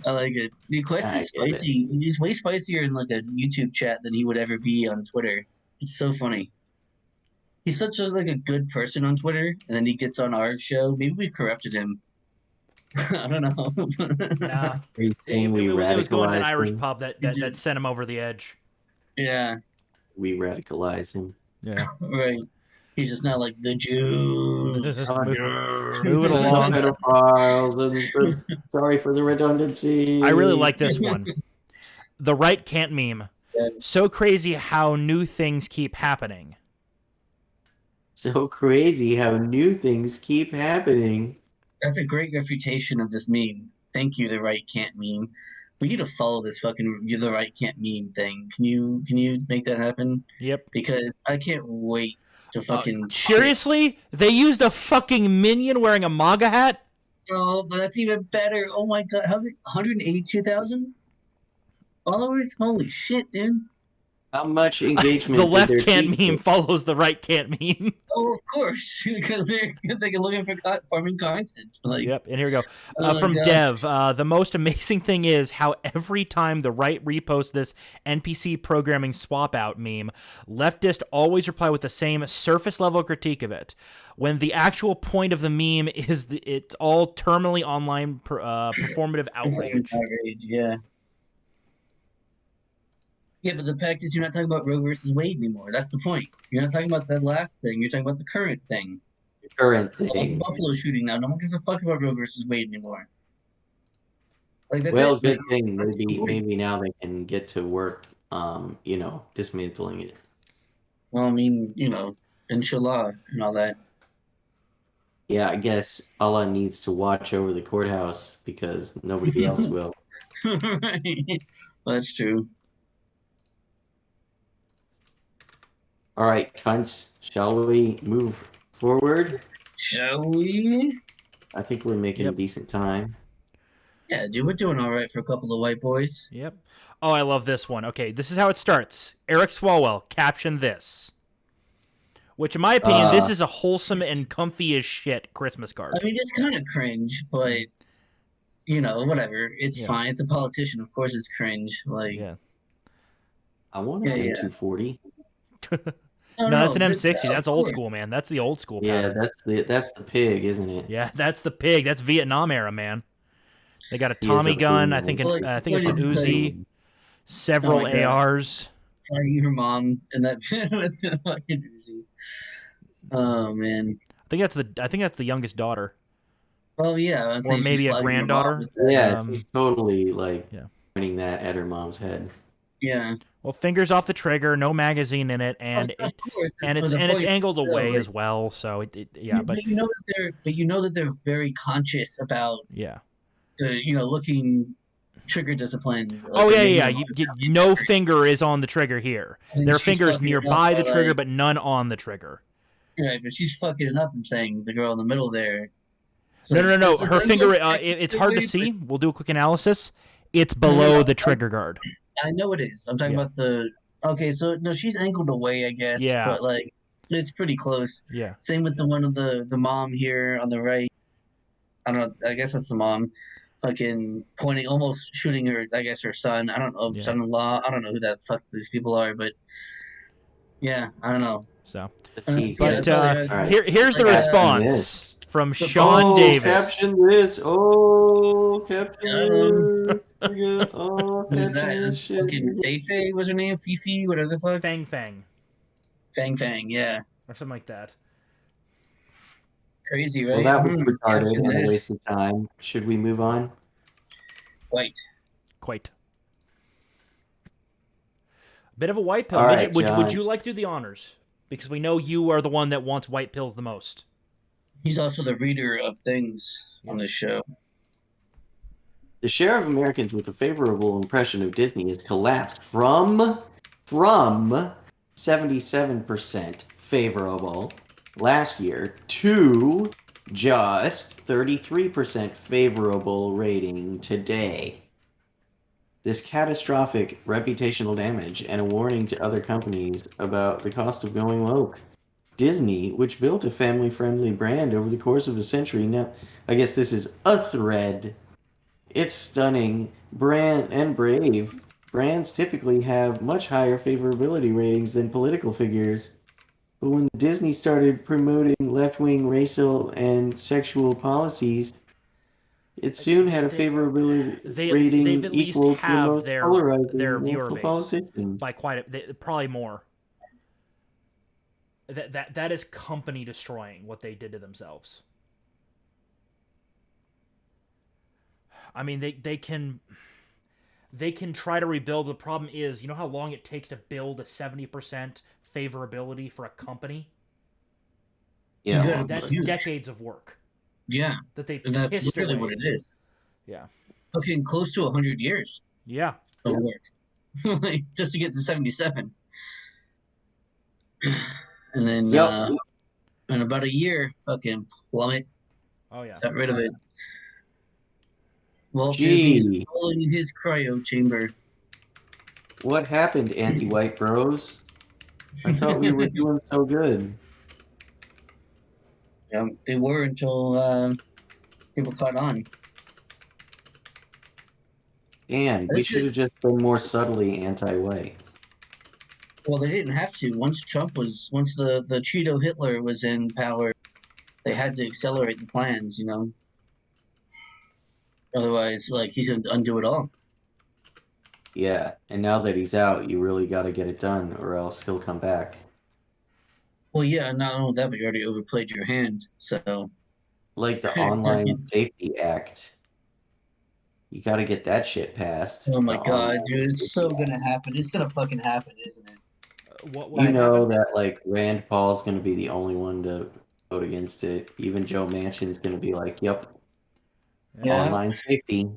I like it. Dude, Quest is I get it. spicy. He's way spicier in like a YouTube chat than he would ever be on Twitter. It's so funny. He's such a like a good person on Twitter, and then he gets on our show. Maybe we corrupted him. I don't know. Nah. Are you It, saying we it was going to an radicalized Irish him? pub that sent him over the edge. Yeah, We radicalize him. Yeah. right. He's just not like the Jews. Moving along. Pedophiles and sorry for the redundancy. I really like this one. The right can't meme. Yeah. So crazy how new things keep happening. So crazy how new things keep happening. That's a great refutation of this meme. Thank you, the right can't meme. We need to follow this fucking the right can't meme thing. Can you make that happen? Yep. Because I can't wait to fucking Seriously? They used a fucking minion wearing a MAGA hat? Oh, but that's even better. Oh my god, how many 182,000 followers? Holy shit, dude. How much engagement? The did left their can't tweet meme get? follows the right can't meme. Oh, of course, because they're looking for farming content. Like, Yep, and here we go. Oh my From gosh. Dev, the most amazing thing is how every time the right reposts this NPC programming swap out meme, leftists always reply with the same surface level critique of it. When the actual point of the meme is it's all terminally online performative outrage. outrage, yeah. Yeah, but the fact is, you're not talking about Roe versus Wade anymore. That's the point. You're not talking about that last thing. You're talking about the current thing. Current It's about the thing. Buffalo shooting now. No one gives a fuck about Roe versus Wade anymore. Like that's Well, it. good Like, thing. that's Maybe cool. maybe now they can get to work. Dismantling it. Well, I mean, inshallah and all that. Yeah, I guess Allah needs to watch over the courthouse because nobody else will. Right. Well, that's true. All right, cunts, shall we move forward? Shall we? I think we're making Yep. a decent time. Yeah, dude, we're doing all right for a couple of white boys. Yep. Oh, I love this one. Okay, this is how it starts. Eric Swalwell captioned this. Which, in my opinion, this is a wholesome and comfy as shit Christmas card. I mean, it's kind of cringe, but whatever. It's Yeah. fine. It's a politician. Of course, it's cringe. Like, Yeah. I want an Yeah. M240. No, that's an but- M60. of That's old course. school, man. That's the old school Yeah, pattern. that's the pig, isn't it? Yeah, that's the pig. That's Vietnam era, man. They got a He is Tommy a gun. pig. I think Well, I think it's an what is it? Uzi. Several Oh my God. ARs. Fighting her mom and that with the fucking Uzi. Oh man. I think that's the youngest daughter. Well, yeah. I was Or saying she's maybe a flagging her mom granddaughter. with that. Yeah, Um, she's totally yeah. pointing that at her mom's head. Yeah. Well, fingers off the trigger, no magazine in it, and Of course, and that's it's the and it's point. angled Still, away like, as well. So yeah, but you know that they're very conscious about yeah. the looking trigger discipline. Like Oh they're yeah, making yeah. a You, lot of you, family no effort. finger is on the trigger here. And There are she's fingers fucking it up nearby the by, trigger, like, but none on the trigger. right, but she's fucking it up and saying the girl in the middle there. It's No, like, no, no, no. it's Her finger. angled It's hard to technically, see. We'll do a quick analysis. It's No, no, below no. the trigger guard. I know it is. I'm talking Yeah. about the. Okay, so no, she's angled away, I guess, Yeah. but like it's pretty close. Yeah. Same with the one of the mom here on the right. I don't know. I guess that's the mom, fucking pointing, almost shooting her. I guess her son. I don't know, Yeah. son-in-law. I don't know who that fuck these people are, but yeah, I don't know. So, Let's see Yeah, here. that's all they but are. All right. here's the Like, response this. from Sean Oh, Davis. caption this. Oh, caption I don't this. Oh, What is caption that? this It's shit. fucking Feifei. What's her name? Fifi. Whatever the fuck. Fang Fang Fang Fang. Yeah. or something like that. Crazy, right? Well, that was retarded Caption and a this. waste of time. Should we move on? White. Quite. Bit of a white pill. All Midget, right, would John. you like to do the honors? Because we know you are the one that wants white pills the most. He's also the reader of things on this show. The share of Americans with a favorable impression of Disney has collapsed from 77% favorable last year to just 33% favorable rating today. This catastrophic reputational damage and a warning to other companies about the cost of going woke. Disney, which built a family-friendly brand over the course of a century, now I guess this is a thread. It's stunning. Brand and brave. Brands typically have much higher favorability ratings than political figures. But when Disney started promoting left-wing racial and sexual policies, it soon had a favorability rating they've at least equal to the have most their polarizing viewer local base politicians. by probably more. That is company destroying what they did to themselves. I mean, they can try to rebuild. The problem is, you know how long it takes to build a 70% favorability for a company? Yeah, Yeah, That's huge. decades of work Yeah, that they and that's pissed literally away. what it is. Yeah. Fucking close to 100 years Yeah. of work, like just to get to 77. And then Yep. in about a year, fucking plummet. Oh yeah. Got rid of it. Walt Gee. Disney is rolling in his cryo chamber. What happened, anti-white bros? I thought we were doing so good. Yeah, they were until people caught on. Dan, we should have just been more subtly anti-white. Well, they didn't have to. Once the Cheeto Hitler was in power, they had to accelerate the plans, you know. Otherwise, like, he's gonna undo it all. Yeah, and now that he's out, you really got to get it done, or else he'll come back. Well, yeah, not only that, but you already overplayed your hand. So, Like the Online Safety Act. You got to get that shit passed. oh my The god, Online dude, it's so Safety gonna Act. happen. It's gonna fucking happen, isn't it? What You know happened? that like Rand Paul's going to be the only one to vote against it. Even Joe Manchin's going to be like, "Yep, Yeah. online safety."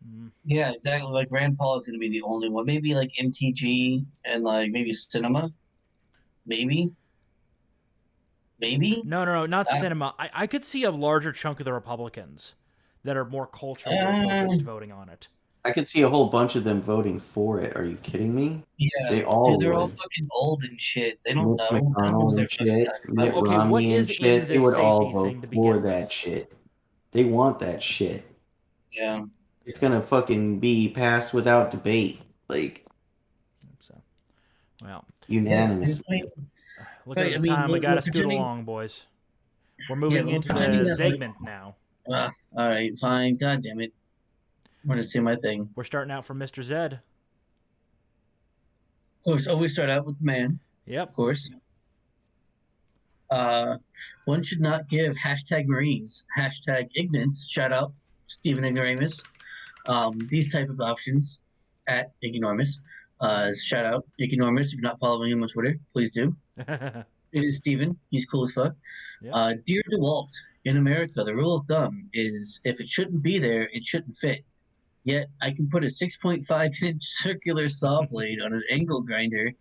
Mm. Yeah, exactly. Like Rand Paul is gonna be the only one. Maybe like MTG and like maybe Cinema. Maybe. No, not I- cinema. I could see a larger chunk of the Republicans that are more culturally focused voting on it. I could see a whole bunch of them voting for it. Are you kidding me? Yeah, They all dude, they're all would. fucking old and shit. They don't Mitch know. They don't know what McConnell they're and fucking shit, talking Mitt about. Okay, what Romney is and in shit, they this would all safety vote thing to for begin that with? shit. They want that shit. Yeah. It's gonna fucking be passed without debate, like So, well, unanimously. I mean, look Right, at I the mean, time. We we're got to scoot pretending- along, boys. We're moving we're into the pretending that, like- segment now. all right, fine. God damn it. I'm gonna say my thing. We're starting out from Mr. Zed. Always start out with the man, Yep. of course. One should not give #Marines, #Ignorance, shout out Stephen Ignoramus, these type of options at Ignoramus Shout out, Economist. If you're not following him on Twitter, please do. It is Steven. He's cool as fuck. Yeah. Dear DeWalt, in America, the rule of thumb is if it shouldn't be there, it shouldn't fit. Yet I can put a 6.5-inch circular saw blade on an angle grinder.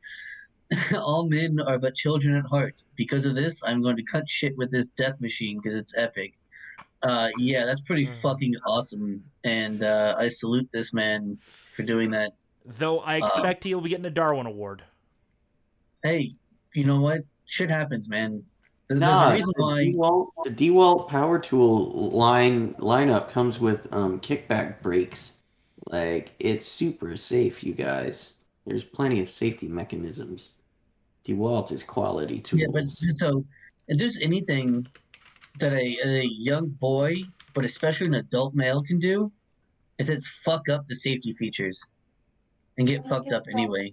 All men are but children at heart. Because of this, I'm going to cut shit with this death machine because it's epic. Yeah, that's pretty fucking awesome, and I salute this man for doing that. Though I expect he'll be getting a Darwin Award. Hey, you know what? Shit happens, man. There's a Nah, reason why. the DeWalt power tool lineup comes with kickback brakes. Like, it's super safe, you guys. There's plenty of safety mechanisms. DeWalt is quality tools. Yeah, but so if there's anything that a young boy, but especially an adult male, can do, is it's fuck up the safety features and get fucked up anyway.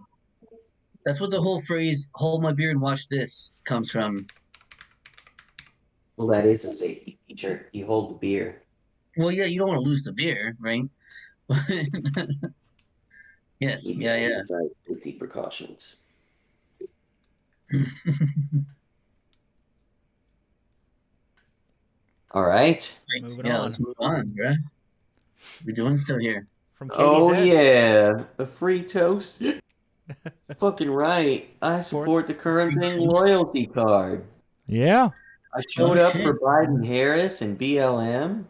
That's what the whole phrase "hold my beer and watch this" comes from. Well, that is a safety feature. You hold the beer. Well, yeah, you don't want to lose the beer, right? Yes, You yeah. provide safety precautions. All right. Moving Yeah, on. let's move on, bruh. We're doing still here. From Katie Oh Z. yeah, a free toast. Fucking right. I support the current Free thing toast. loyalty card. Yeah. I showed up shit. for Biden Harris and BLM.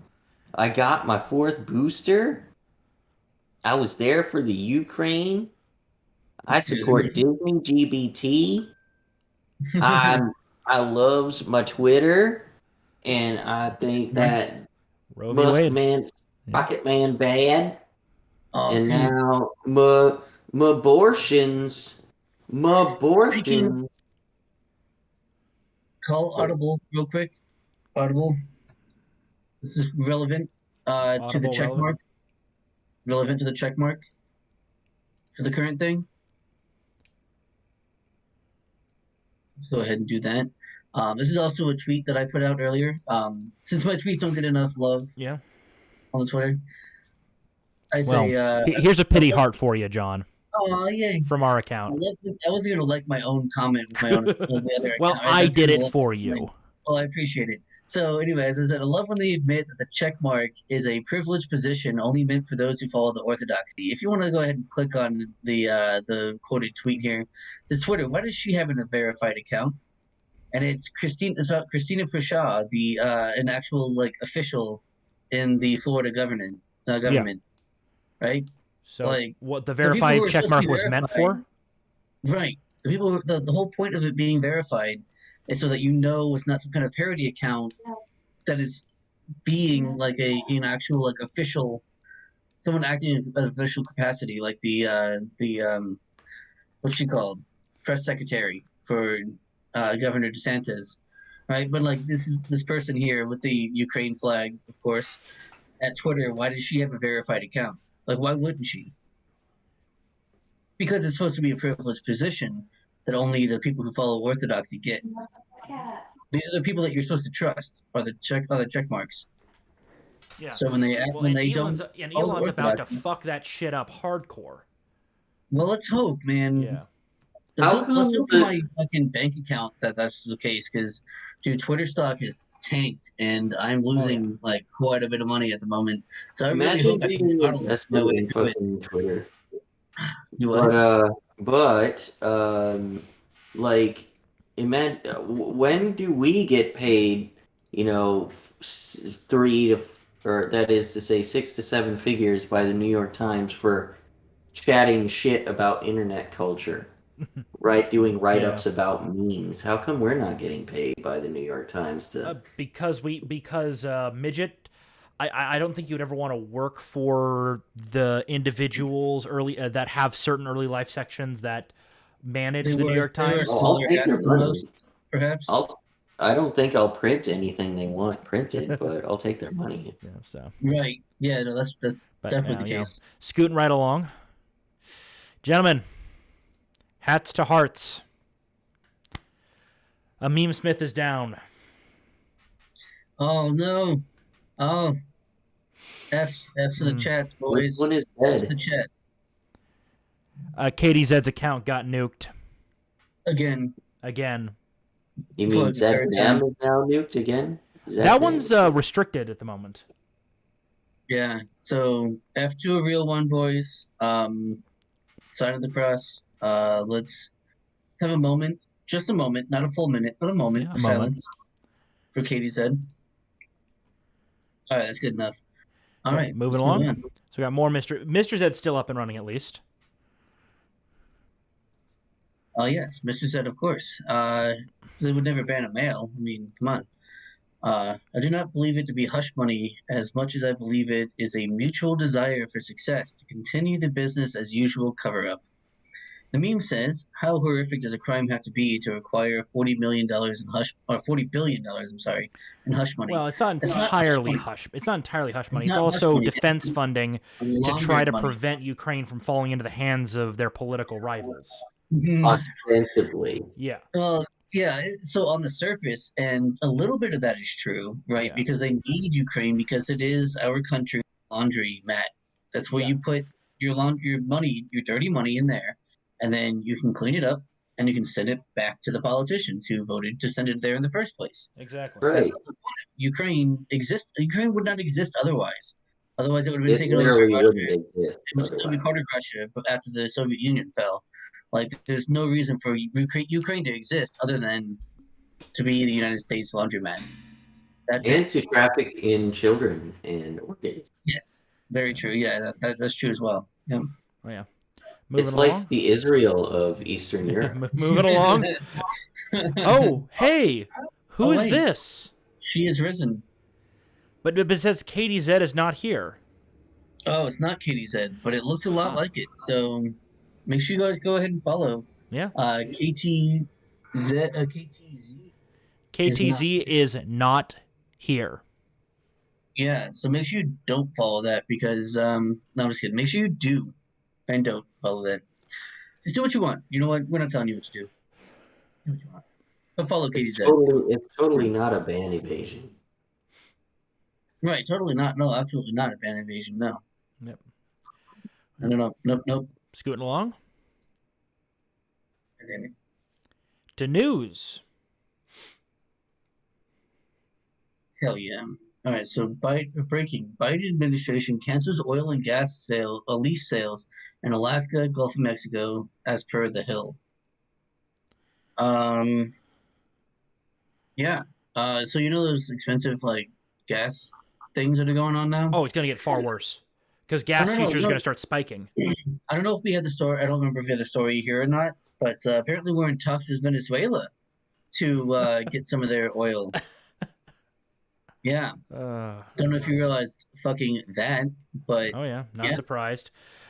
I got my 4th booster. I was there for the Ukraine. I support Disney GBT. I loves my Twitter, and I think Nice. that Roe v. Musk Wade. man, Rocket Man bad, Oh, and dude. now my abortions. Speaking- Call Audible real quick. Audible. This is relevant to the Audible check relevant? mark. Relevant to the check mark for the current thing. Let's go ahead and do that. This is also a tweet that I put out earlier. Since my tweets don't get enough love Yeah. on Twitter, I Well, say, here's a pity heart for you, John, oh, yay. from our account. I wasn't going to like my own comment with my own on the other Well, account. Right? I That's did gonna it look for like you. my- Well, I appreciate it. So, anyways, as I said, I love when they admit that the check mark is a privileged position only meant for those who follow the orthodoxy. If you want to go ahead and click on the quoted tweet here, it says Twitter, why does she have a verified account? And it's about Christina Pushaw, the an actual like official in the Florida government, right? So Like, what the people who verified are check supposed mark to be was meant verified- for? Right. The whole point of it being verified is so that you know it's not some kind of parody account that is being like an actual like official, someone acting in an official capacity, like the what's she called, press secretary for Governor DeSantis, right? But like this person here with the Ukraine flag, of course, at Twitter. Why does she have a verified account? Like, why wouldn't she? Because it's supposed to be a privileged position that only the people who follow orthodoxy get. These are the people that you're supposed to trust, are the check marks. Yeah. So when they Elon's follow about to orthodoxy- fuck that shit up hardcore. Well, let's hope, man. Yeah. Let's hope for my fucking bank account that's the case, because dude, Twitter stock is tanked, and I'm losing like quite a bit of money at the moment. So I really Imagine hope I can being scuttle invested my way in through it. fucking Twitter. You what? Like, imagine when do we get paid? You know, 6 to 7 figures by the New York Times for chatting shit about internet culture, right? Doing write-ups about memes. How come we're not getting paid by the New York Times to? Because Mijjit, I don't think you'd ever want to work for the individuals that have certain early life sections that manage the New York Times. I'll take their money. Perhaps. I don't think I'll print anything they want printed, but I'll take their money. Yeah, so Right. Yeah, no, that's definitely the case. Scooting right along. Gentlemen, hats to hearts. A meme smith is down. Oh no. Oh. F's in the chats, boys. What is F's in dead? the chat. KDZ's account got nuked Again. You For mean the third Zam time. is now nuked again? Is that new? one's restricted at the moment. Yeah. So F2 a real one, boys. Sign of the cross. Let's have a moment. Just a moment, not a full minute, but a moment Yeah, a of moment. silence for Katie said. All right, that's good enough. All Yep, right, moving let's along. move on. So we got more Mr. Zed's still up and running at least. Yes, Mr. Zed, of course. They would never ban a male. I mean, come on. I do not believe it to be hush money as much as I believe it is a mutual desire for success to continue the business as usual cover-up. The meme says, "How horrific does a crime have to be to require $40 million in hush, or $40 billion? I'm sorry, in hush money." Well, it's not It's not entirely money. hush. It's not entirely hush It's money. It's not hush also money. defense It's funding to laundered try to money. prevent Ukraine from falling into the hands of their political rivals. Ostensibly. Yeah. Well, yeah. So on the surface, and a little bit of that is true, right? Yeah. Because they need Ukraine because it is our country's laundry mat. That's where Yeah. you put your money, your dirty money in there, and then you can clean it up and you can send it back to the politicians who voted to send it there in the first place. Exactly. Right. That's not the point. If Ukraine exists, Ukraine would not exist otherwise. Otherwise, it would have been It taken over by literally Russia. wouldn't exist. It would still be Otherwise. part of Russia, but after the Soviet Union fell, like there's no reason for Ukraine to exist other than to be the United States laundromat. That's And it. to traffic in children and organs. Yes, very true. Yeah, that's true as well. Yeah. Oh yeah. Moving It's along. like the Israel of Eastern Europe. Moving along. Oh, hey, who is wait. this? She is risen. But it says Katie Zed is not here. Oh, it's not Katie Zed, but it looks a lot Huh. like it. So make sure you guys go ahead and follow. Yeah. KTZ. KTZ is not here. Yeah, so make sure you don't follow that because no, I'm just kidding. Make sure you do and don't follow that. Just do what you want. You know what? We're not telling you what to do. Do what you want. But follow It's KTZ. totally not a ban evasion. Right, totally not. No, absolutely not a ban invasion. No. Yep. No. Nope. Scooting along to news. Hell yeah. All right, so breaking. Biden administration cancels oil and gas lease sales in Alaska, Gulf of Mexico, as per The Hill. Yeah. So you know those expensive like gas things that are going on now? Oh, it's gonna get far worse because gas no, futures are no. gonna start spiking. I don't know if we had the story. I don't remember if we had the story here or not, but apparently we're in talks with Venezuela to get some of their oil. Yeah. Don't know if you realized fucking that, but Oh yeah, not yeah. surprised.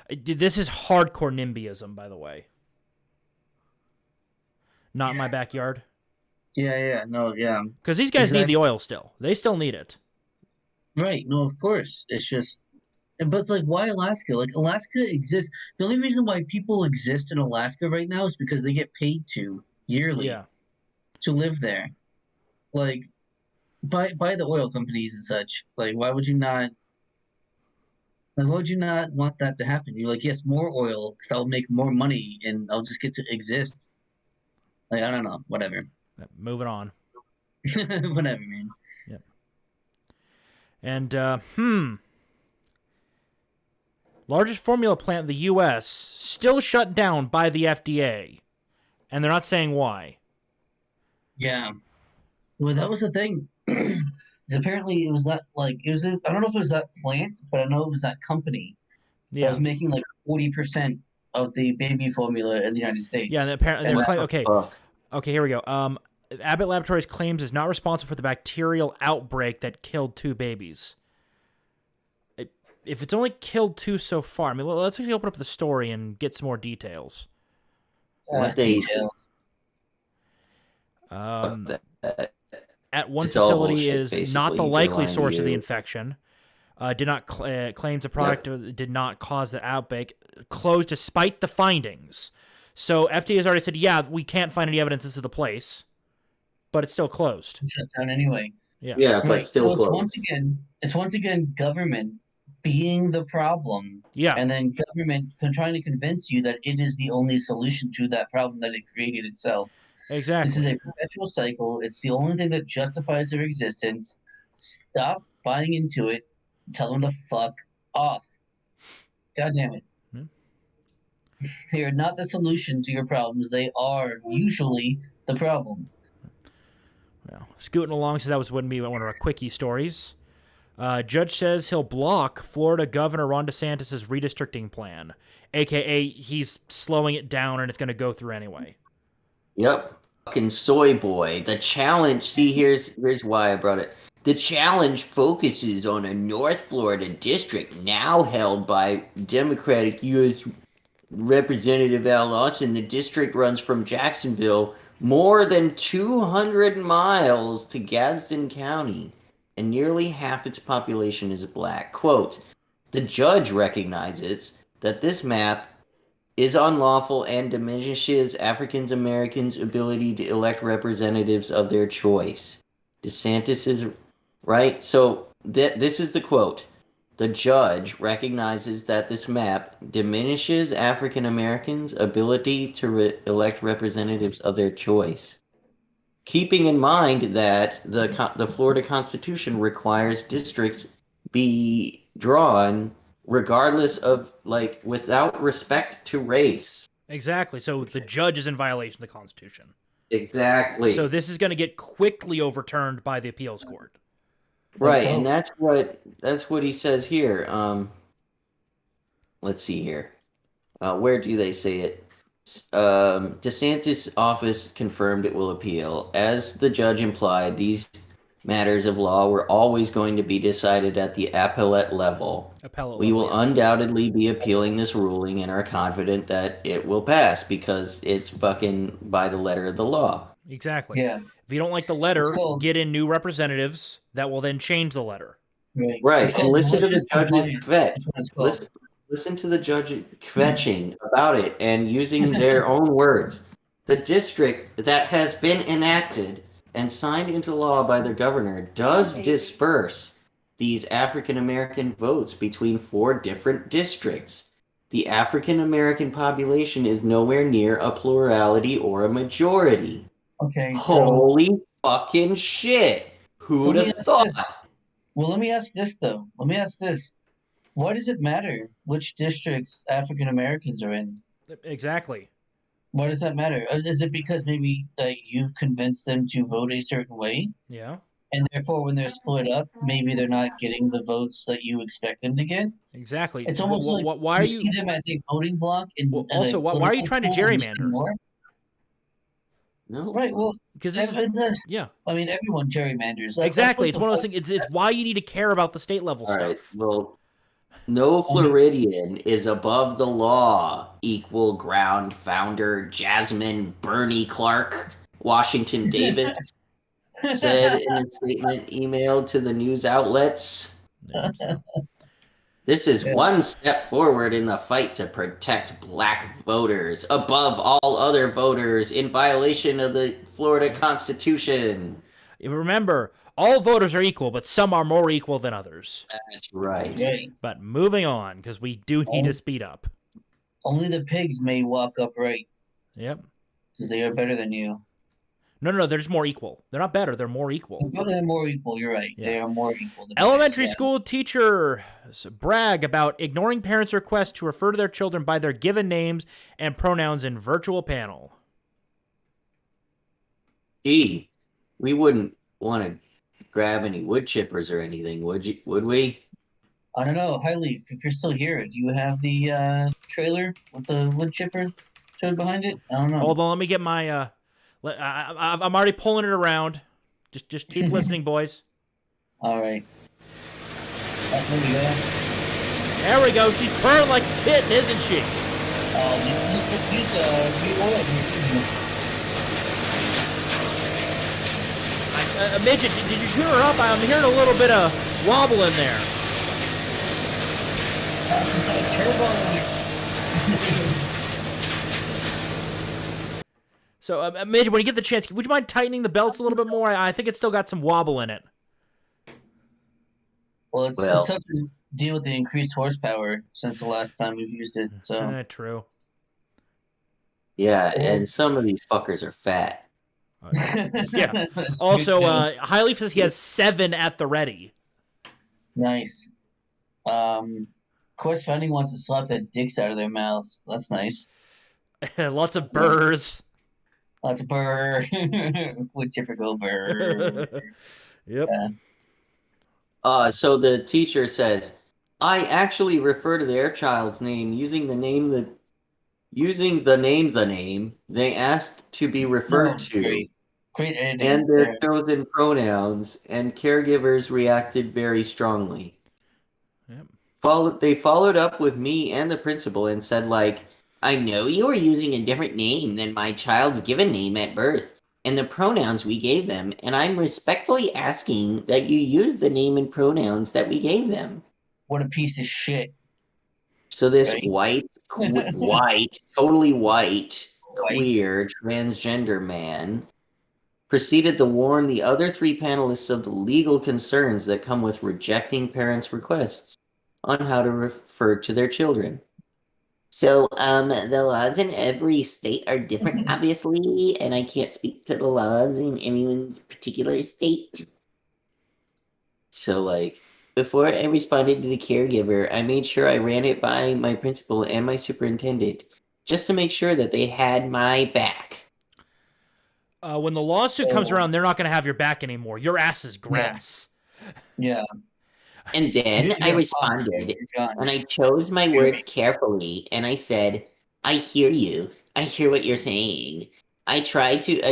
This is hardcore NIMBYism, by the way. Not in my backyard. Yeah. Because these guys need the oil still. They still need it. Right. No, of course. It's just, but it's like, why Alaska? Like, Alaska exists. The only reason why people exist in Alaska right now is because they get paid to yearly to live there. Like, by the oil companies and such. Like, why would you not? Like, why would you not want that to happen? You're like, yes, more oil because I'll make more money and I'll just get to exist. Like, I don't know, whatever. Moving on. Whatever, man. Yep. And largest formula plant in the U.S. still shut down by the FDA, and they're not saying why. Yeah. Well, that was the thing. Apparently, it was that like it was. I don't know if it was that plant, but I know it was that company that was making like 40% of the baby formula in the United States. Yeah, and apparently they're claiming. Okay, here we go. Abbott Laboratories claims is not responsible for the bacterial outbreak that killed 2 babies. If it's only killed 2 so far, I mean, let's actually open up the story and get some more details. What they say. At one It's all facility bullshit, is not the basically. likely They're lying source to of the you. infection. Did not claims the product did not cause the outbreak. Closed despite the findings. So FDA has already said, yeah, we can't find any evidence this is the place, but it's still closed. Shut down anyway. Yeah. Yeah, but Right. still So close. it's once again government being the problem, Yeah, and then government trying to convince you that it is the only solution to that problem that it created itself. This is exactly. a perpetual cycle. It's the only thing that justifies their existence. Stop buying into it. Tell them to fuck off. God damn it. Hmm. They are not the solution to your problems. They are usually the problem. Well, scooting along, so that was one of our quickie stories. Judge says he'll block Florida Governor Ron DeSantis' redistricting plan, aka he's slowing it down and it's going to go through anyway. Yep. Fucking soy boy. The challenge. See, here's why I brought it. The challenge focuses on a North Florida district now held by Democratic U.S. Representative Al Lawson. The district runs from Jacksonville more than 200 miles to Gadsden County, and nearly half its population is black. Quote, the judge recognizes that this map is unlawful and diminishes African Americans' ability to elect representatives of their choice. DeSantis is right. So this is the quote. The judge recognizes that this map diminishes African Americans' ability to elect representatives of their choice. Keeping in mind that the Florida Constitution requires districts be drawn regardless of, like, without respect to race. Exactly. So the judge is in violation of the Constitution. Exactly. So this is going to get quickly overturned by the appeals court. Right, So- and that's what he says here. Let's see here. Where do they say it? DeSantis' office confirmed it will appeal. As the judge implied, these matters of law were always going to be decided at the appellate level. We will undoubtedly be appealing this ruling and are confident that it will pass because it's fucking by the letter of the law. Exactly. Yeah. If you don't like the letter, It's called- get in new representatives that will then change the letter. Right. Right, It's and called listen to the malicious judge's compliance. vet. That's what it's called. Listen to the judge kvetching about it and using their own words. The district that has been enacted and signed into law by the governor does disperse these African American votes between 4 different districts. The African American population is nowhere near a plurality or a majority. Okay. So, Holy fucking shit! Who'd let me have ask thought? this. Well, let me ask this though. Let me ask this. Why does it matter which districts African Americans are in? Exactly. Why does that matter? Is it because maybe that you've convinced them to vote a certain way, Yeah. and therefore when they're split up, maybe they're not getting the votes that you expect them to get? Exactly. It's almost like why are you see you them as a voting block, and Well, also, why are you trying to gerrymander? No. Right. Well, because this is, yeah, I mean, everyone gerrymanders. exactly. It's one of those things. It's why you need to care about the state level All right. stuff. Well, no Floridian is above the law. Equal Ground founder Jasmine Bernie Clark, Washington Davis, said in a statement emailed to the news outlets. Yeah, so- This is Yeah. one step forward in the fight to protect black voters above all other voters in violation of the Florida Constitution. Remember, all voters are equal, but some are more equal than others. That's right. Right. But moving on, because we do need to speed up. Only the pigs may walk upright Yep. because they are better than you. No, they're just more equal. They're not better. They're more equal. They're more equal. You're right. Yeah. They are more equal. The Elementary pigs, yeah. school teacher brag about ignoring parents' requests to refer to their children by their given names and pronouns in virtual panel. Gee, we wouldn't want to grab any wood chippers or anything, would we? I don't know. Highleaf, if you're still here, do you have the trailer with the wood chipper showed behind it? I don't know. Hold on, let me get my. I'm already pulling it around. Just keep listening, boys. All right. There we go. There we go. She's purring like a kitten, isn't she? Use oil here. Midget, did you tune her up? I'm hearing a little bit of wobble in there. Turbo on it. So, Midget, when you get the chance, would you mind tightening the belts a little bit more? I think it's still got some wobble in it. Well, it's Well. tough to deal with the increased horsepower since the last time we've used it. So True. Yeah, and some of these fuckers are fat. Yeah. That's Also, good too. highly he has 7 at the ready. Nice. Course Funding wants to slap their dicks out of their mouths. That's nice. Lots of burrs. Lots of burr. With typical burr. Yep. Yeah. So the teacher says, I actually refer to their child's name using the name they asked to be referred to, Great editing and their there. chosen pronouns, and caregivers reacted very strongly. Yep. They followed up with me and the principal and said, like, I know you are using a different name than my child's given name at birth and the pronouns we gave them, and I'm respectfully asking that you use the name and pronouns that we gave them. What a piece of shit. So this Right? totally white, queer, transgender man proceeded to warn the other 3 panelists of the legal concerns that come with rejecting parents' requests on how to refer to their children. So, the laws in every state are different, obviously, and I can't speak to the laws in anyone's particular state. So, like, before I responded to the caregiver, I made sure I ran it by my principal and my superintendent, just to make sure that they had my back. When the lawsuit comes around, they're not going to have your back anymore. Your ass is grass. Yeah. And then I responded, and I chose my words carefully, and I said, I hear you. I hear what you're saying. I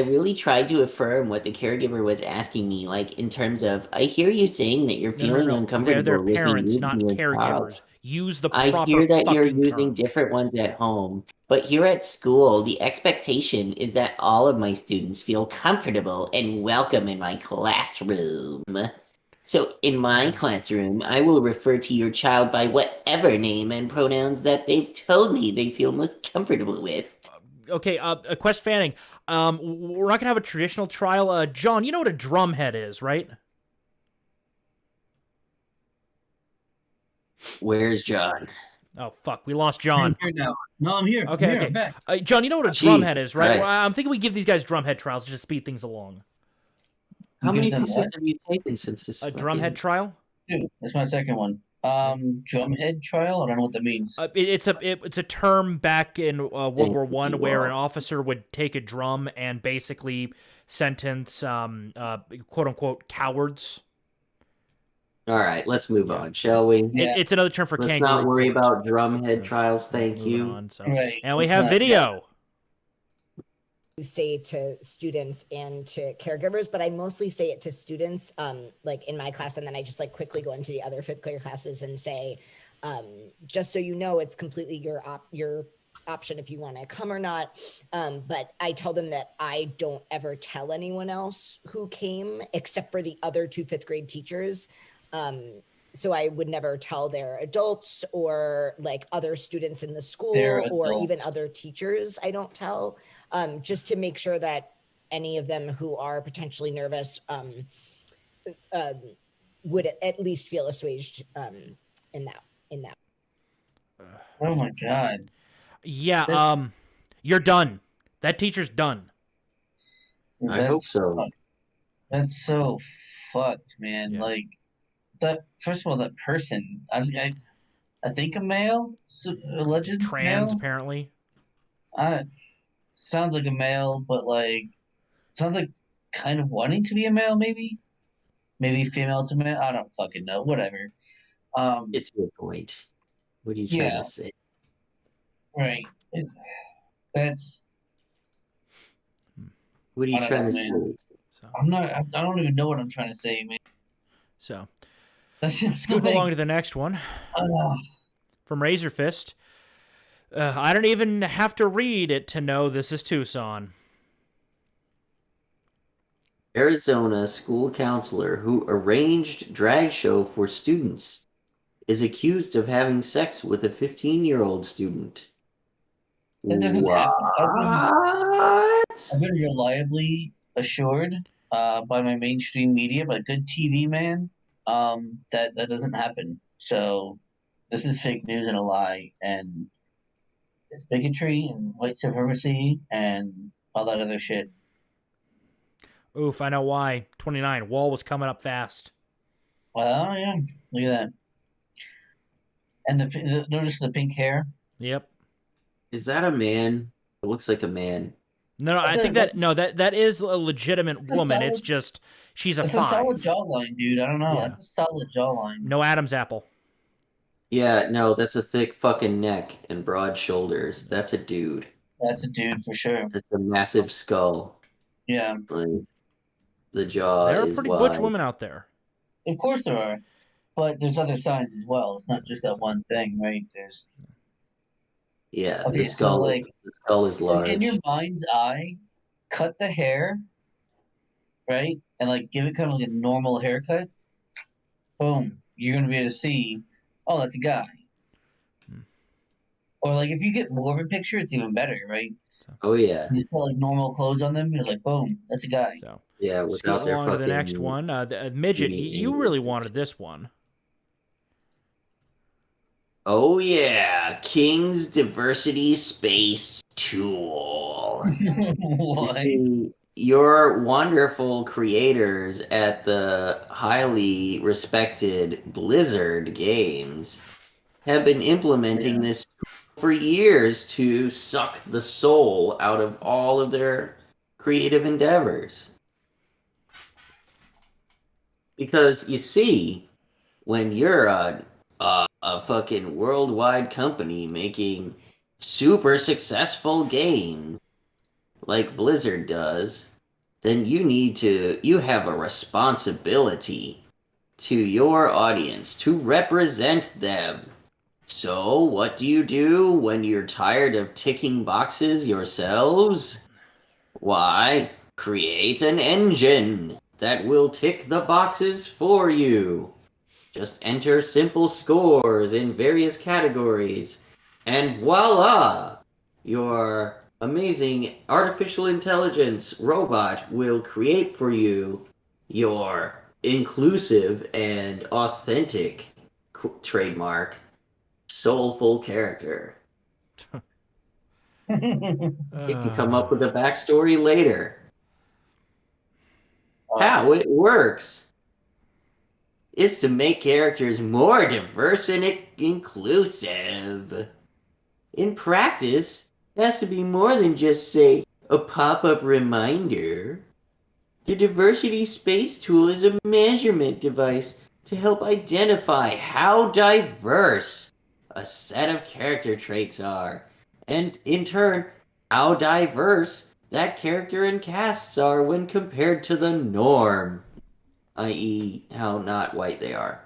really tried to affirm what the caregiver was asking me, like, in terms of, I hear you saying that you're feeling uncomfortable They're with me parents, using not your caregivers. child. Use the I proper hear that you're fucking using term. different ones at home, but here at school, the expectation is that all of my students feel comfortable and welcome in my classroom. So in my classroom, I will refer to your child by whatever name and pronouns that they've told me they feel most comfortable with. Okay, Quest Fanning, we're not going to have a traditional trial. John, you know what a drumhead is, right? Where's John? Oh, fuck, we lost John. I'm here now. No, I'm here. Okay, I'm back. John, you know what a Jesus drumhead is, right? Christ. Well, I'm thinking we give these guys drumhead trials to just speed things along. How many them pieces what? have you taken since this? A drumhead trial? Dude, that's my second one. Drumhead trial? I don't know what that means. It's a term back in World Thank War you, One where an Joel. officer would take a drum and basically sentence quote unquote cowards. All right, let's move on, shall we? Yeah. It's another term for Let's kangaroo not worry court. about drumhead trials. Thank Moving you. on, so. Right. And we Let's have not- video. Say to students and to caregivers, but I mostly say it to students, like in my class, and then I just like quickly go into the other 5th grade classes and say, just so you know, it's completely your option if you want to come or not. But I tell them that I don't ever tell anyone else who came except for the other 2 5th grade teachers. So I would never tell their adults or like other students in the school or even other teachers. I don't tell, just to make sure that any of them who are potentially nervous would at least feel assuaged in that. Oh my god. Yeah, you're done. That teacher's done. I hope so. Fucked. That's so fucked, man. Yeah. Like that. First of all, that person. I think a male, alleged Trans, male. apparently. Sounds like a male, but like sounds like kind of wanting to be a male, maybe female to male. I don't fucking know. Whatever. It's your point. What are you trying to say? Right. That's. What are you trying to say? So, I don't even know what I'm trying to say, man. so That's just scoot along to the next one from Razor Fist. I don't even have to read it to know this is Tucson. Arizona school counselor who arranged drag show for students is accused of having sex with a 15-year-old student. That doesn't happen. What? I've been reliably assured by my mainstream media, by good TV man, that doesn't happen. So this is fake news and a lie, and it's bigotry and white supremacy and all that other shit. Oof, I know why. 29. Wall was coming up fast. Well, yeah, look at that. And notice the pink hair. Yep. Is that a man? It looks like a man. No, I think that is a legitimate That's a woman. solid- It's just she's a That's a solid 5. jawline, dude. I don't know. Yeah. That's a solid jawline. No Adam's apple. Yeah, no, that's a thick fucking neck and broad shoulders. That's a dude. That's a dude for sure. That's a massive skull. Yeah, Like, the jaw There are is pretty wide. butch women out there. of course there are, but there's other signs as well. It's not just that one thing, right? There's Yeah, Okay, the so, skull. like, The skull is large. in your mind's eye, cut the hair, right, and like give it kind of like a normal haircut. Boom, you're gonna be able to see. Oh, that's a guy. Or like if you get more of a picture, it's even better, right? Oh yeah, You put like normal clothes on them, you're like, boom, that's a guy. So yeah. let's go Without their on to fucking the next one. Midget, skinny you really wanted this one. Oh yeah, King's Diversity Space Tool. You Why? see, your wonderful creators at the highly respected Blizzard Games have been implementing this for years to suck the soul out of all of their creative endeavors. Because you see, when you're a fucking worldwide company making super successful games like Blizzard does, then you have a responsibility to your audience to represent them. So, what do you do when you're tired of ticking boxes yourselves? Why, create an engine that will tick the boxes for you. Just enter simple scores in various categories, and voila! Your amazing artificial intelligence robot will create for you your inclusive and authentic trademark soulful character. You can come up with a backstory later. How it works is to make characters more diverse and inclusive. In practice, it has to be more than just, say, a pop-up reminder. The Diversity Space Tool is a measurement device to help identify how diverse a set of character traits are, and in turn, how diverse that character and casts are when compared to the norm, i.e., how not white they are.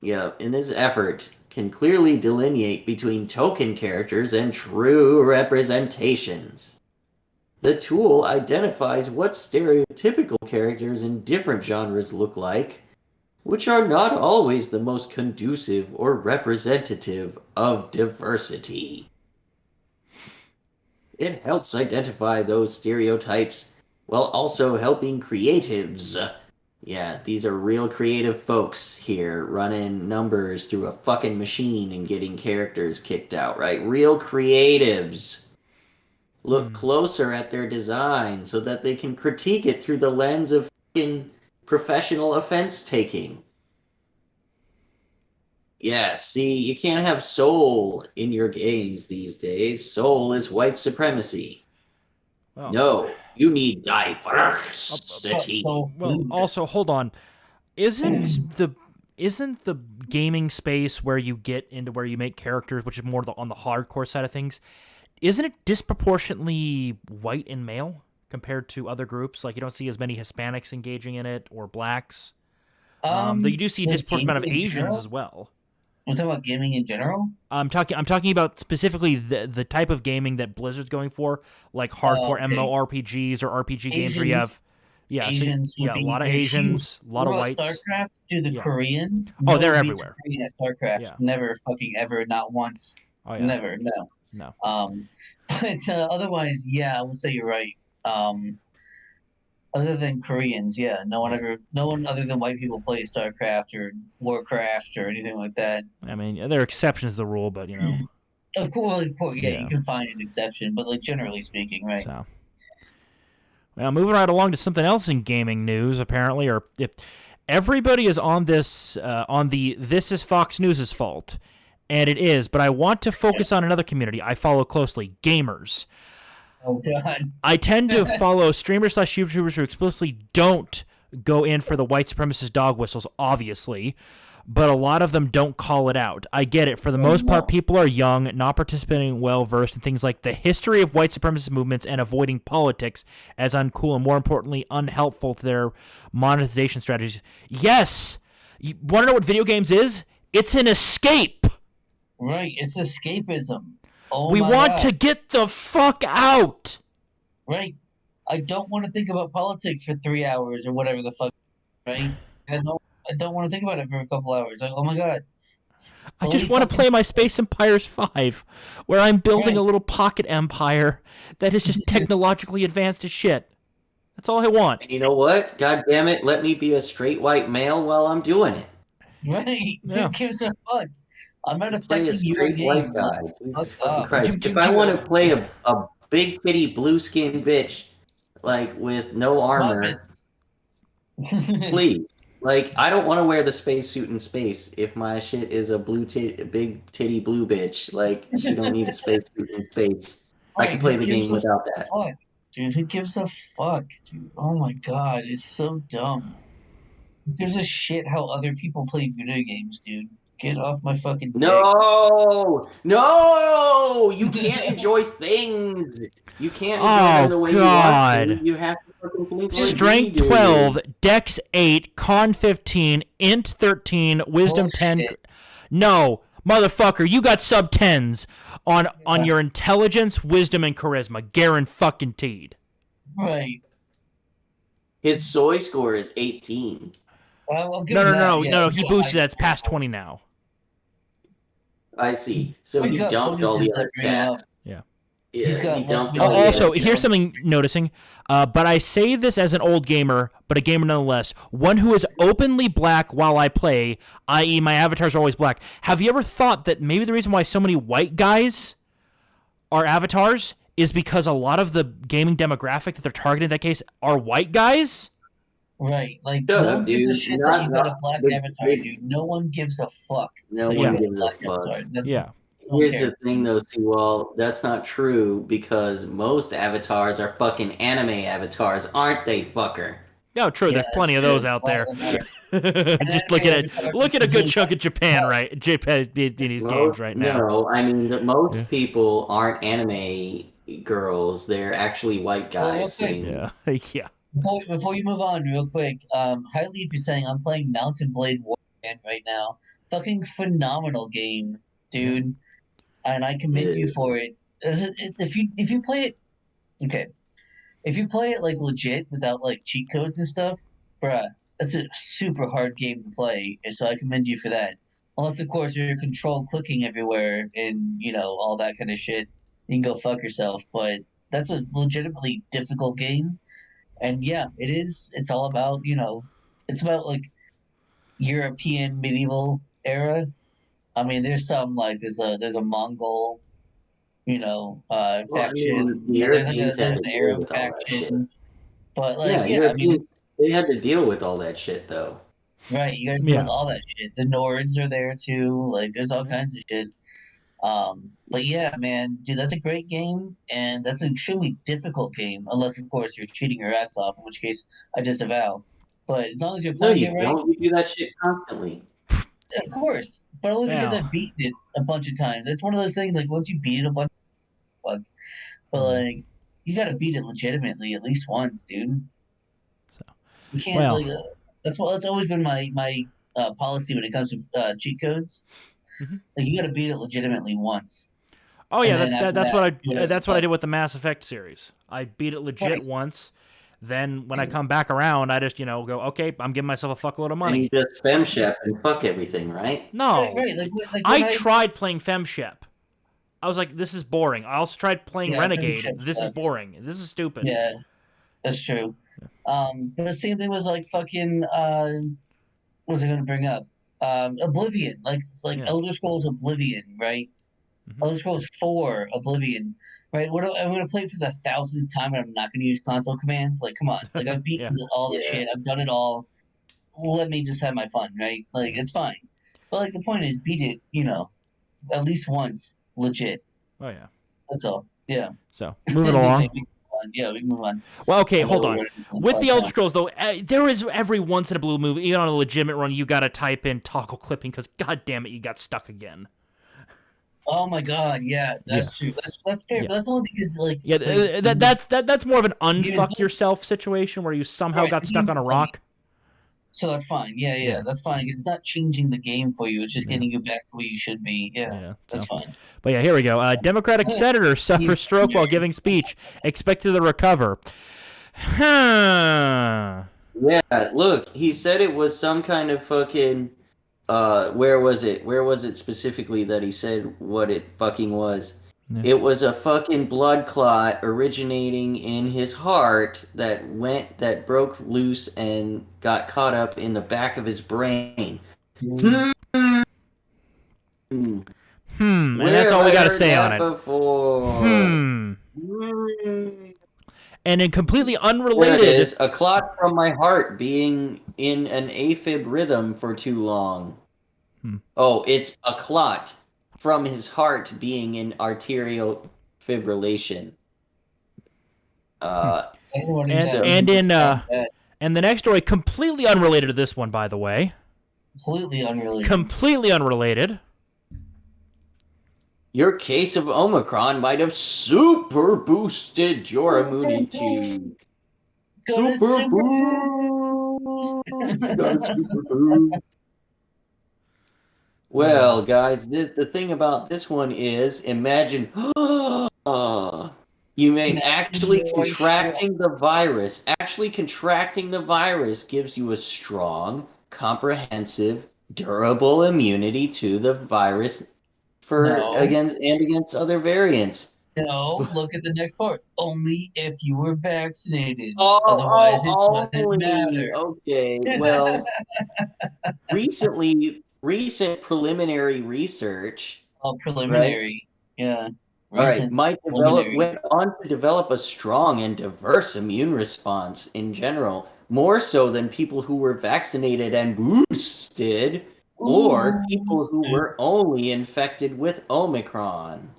Yeah, in this effort can clearly delineate between token characters and true representations. The tool identifies what stereotypical characters in different genres look like, which are not always the most conducive or representative of diversity. It helps identify those stereotypes while also helping creatives. Yeah, these are real creative folks here running numbers through a fucking machine and getting characters kicked out, right? Real creatives. Look closer at their design so that they can critique it through the lens of fucking professional offense taking. Yeah, see, you can't have soul in your games these days. Soul is white supremacy. Well, No, you need diversity. well, also hold on. Isn't the gaming space where you get into where you make characters, which is more on the hardcore side of things, isn't it disproportionately white and male compared to other groups? Like you don't see as many Hispanics engaging in it or blacks. Though you do see a disproportionate amount of Asians as well. I'm talking about gaming in general. I'm talking about specifically the type of gaming that Blizzard's going for, like hardcore MMORPGs or RPG games where you have Asians, a lot of Asians, a lot of whites. StarCraft, do the Koreans? Oh, they're everywhere. Korean at StarCraft, Yeah. never fucking ever, not once, Oh yeah, never, no. But otherwise, yeah, I would say you're right. Other than Koreans, yeah, no one other than white people plays StarCraft or Warcraft or anything like that. I mean, there are exceptions to the rule, but Of course, yeah, Yeah. you can find an exception, but like generally speaking, right? So. Well, moving right along to something else in gaming news, apparently, or if everybody is on this, this is Fox News' fault, and it is, but I want to focus on another community I follow closely, gamers. Oh god. I tend to follow streamers/YouTubers who explicitly don't go in for the white supremacist dog whistles, obviously, but a lot of them don't call it out. I get it. For the most part, people are young, not participating, well-versed in things like the history of white supremacist movements and avoiding politics as uncool and, more importantly, unhelpful to their monetization strategies. Yes! You want to know what video games is? It's an escape! Right, it's escapism. Oh We my want God. to get the fuck out! Right. I don't want to think about politics for 3 hours or whatever the fuck, right? I don't want to think about it for a couple hours. Like, oh my god. I Holy just want to fucking- play my Space Empires 5, where I'm building a Right. little pocket empire that is just technologically advanced as shit. That's all I want. And you know what? God damn it, let me be a straight white male while I'm doing it. Right. Yeah. Who gives a fuck? I'm not Play a affecting your straight game. white guy. Jesus Fuck fucking off. Christ. You- If I want to you- play a big titty blue skinned bitch, like with no It's my armor, business. please. Like, I don't want to wear the spacesuit in space if my shit is a big titty blue bitch. Like, she don't need a spacesuit in space. I can Right, play who the gives game a without that. fuck? Dude, who gives a fuck? Dude, oh my god, it's so dumb. Who gives a shit how other people play video games, dude? Get off my fucking dick. No! No! You can't enjoy things! You can't enjoy Oh, them the way God. you want to. You have to fucking think like Strength we do. 12, Dex 8, Con 15, Int 13, Wisdom 10. Bullshit. No, motherfucker, you got sub 10s on your intelligence, wisdom, and charisma. Guaranteed. Right. His soy score is 18. Well, I'll give No, him no, that, no, yeah, no, he's he got boosted high that. It's past score. 20 now. I see. So He's he got dumped all the bonuses other that bring him up. stats. Yeah. Yeah, He's got he dumped multiple- all the Also, other here's stats. something noticing, but I say this as an old gamer, but a gamer nonetheless. One who is openly black while I play, i.e., my avatars are always black. Have you ever thought that maybe the reason why so many white guys are avatars is because a lot of the gaming demographic that they're targeting in that case are white guys? Right. Like, Shut no up, one gives a dude. shit Not- that you got a not- black they- avatar, they- dude. No one gives a fuck. No that you one got gives a black fuck. avatar. That's, Yeah. don't Here's care. the thing, though, Seawall. That's not true because most avatars are fucking anime avatars, aren't they, fucker? No, true. Yeah, There's plenty of that's those true. out there. A lot of them Just look at it. Look at a good chunk of Japan, right? Japanese games right now. No, I mean, most Yeah. people aren't anime girls. They're actually white Well, guys. okay. Yeah, yeah. Before you move on, real quick, High Leaf is saying I'm playing Mountain Blade Warband right now. Fucking phenomenal game, dude, and I commend you Yeah. for it. If you play it, okay, if you play it like legit without like cheat codes and stuff, bruh, that's a super hard game to play, and so I commend you for that. Unless of course you're control clicking everywhere and all that kind of shit, you can go fuck yourself. But that's a legitimately difficult game. And yeah, it is. It's all about it's about like European medieval era. I mean, there's some like there's a Mongol, faction. the There's like Europeans had an to deal Arab with all that faction. But like Yeah, I mean, Europeans, they had to deal with all that shit, though. right, you gotta deal Yeah. with all that shit. The Nords are there too. Like, there's all kinds of shit. But yeah, man, dude, that's a great game, and that's an extremely difficult game, unless of course you're cheating your ass off, in which case I disavow. But as long as you're No, playing you it right, don't. You do that shit constantly. of course. But only because Yeah. I've beaten it a bunch of times. It's one of those things like once you beat it a bunch, fuck. But like you gotta beat it legitimately at least once, dude. So, You can't well. that's always been my policy when it comes to cheat codes. Mhm. Like you gotta beat it legitimately once. Oh yeah, And then after that's that, what do whatever that's the what I fuck. did with the Mass Effect series. I beat it legit Right. once. Then when I come back around, I just go, okay, I'm giving myself a fuckload of And money. you just femshep and fuck everything, right? No, Right, like when I tried playing FemShep. I was like, this is boring. I also tried playing Yeah, Renegade. FemShep This is sucks. boring. This is stupid. Yeah. That's true. But the same thing with like fucking what was I gonna bring up? Oblivion. Like it's like Yeah. Elder Scrolls Oblivion, right? Mhm. Elder Scrolls 4 Oblivion. Right? I'm gonna play it for the thousandth time and I'm not gonna use console commands. Like, come on. Like I've beaten all the Yeah. shit. I've done it all. Let me just have my fun, right? Like it's fine. But like the point is beat it, at least once, legit. Oh yeah. That's all. Yeah. So moving along. We can move on. Yeah, we can move on. Well, okay, I know hold we're on. running on With the time Elder now. Scrolls, though, there is every once in a blue moon, even on a legitimate run, you got to type in toggle clipping because, god damn it, you got stuck again. Oh my god, yeah, that's true. That's fair. Yeah. But that's only because like Yeah, that's more of an unfuck Because- yourself situation where you somehow Right, got the stuck game's on a funny. rock. So that's fine. Yeah, Yeah. that's fine. Because it's not changing the game for you. It's just Yeah. getting you back to where you should be. Yeah, Yeah, that's so. fine. But yeah, here we go. Democratic senator suffers stroke while giving speech, expected to recover. Huh. Yeah, look, he said it was some kind of fucking where was it? Where was it specifically that he said what it fucking was? Yeah. It was a fucking blood clot originating in his heart that broke loose and got caught up in the back of his brain. And that's all we got to say on it. Before? And in completely There it unrelated, is, a clot from my heart being in an AFib rhythm for too long. Oh, it's a clot from his heart being in arterial fibrillation. and the next story, completely unrelated to this one, by the way. Completely unrelated. Completely unrelated. Your case of Omicron might have super boosted your immunity. Super boost! Super boost! Well, guys, the thing about this one is, imagine you may actually contracting the virus. Actually contracting the virus gives you a strong, comprehensive, durable immunity to the virus against other variants. No, look at the next part. Only if you were vaccinated. Otherwise, it doesn't matter. Okay, well, recent preliminary research. Preliminary. Right? Yeah. All right, went on to develop a strong and diverse immune response in general, more so than people who were vaccinated and boosted, or people who were only infected with Omicron.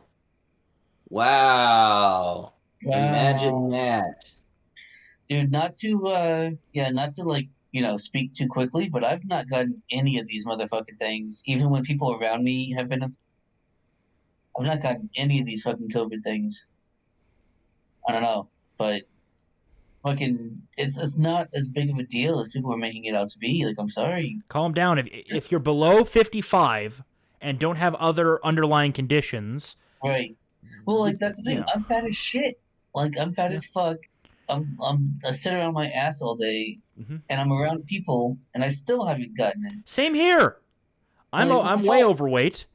Wow. Imagine that. Dude, not to speak too quickly, but I've not gotten any of these motherfucking things. Even when people around me have been, I've not gotten any of these fucking COVID things. I don't know, but fucking, it's not as big of a deal as people are making it out to be. Like, I'm sorry. Calm down. If you're below 55 and don't have other underlying conditions, right? Well, like that's the thing. Yeah. I'm fat as shit. Like I'm fat as fuck. I sit around my ass all day, and I'm around people, and I still haven't gotten it. Same here. I'm way overweight.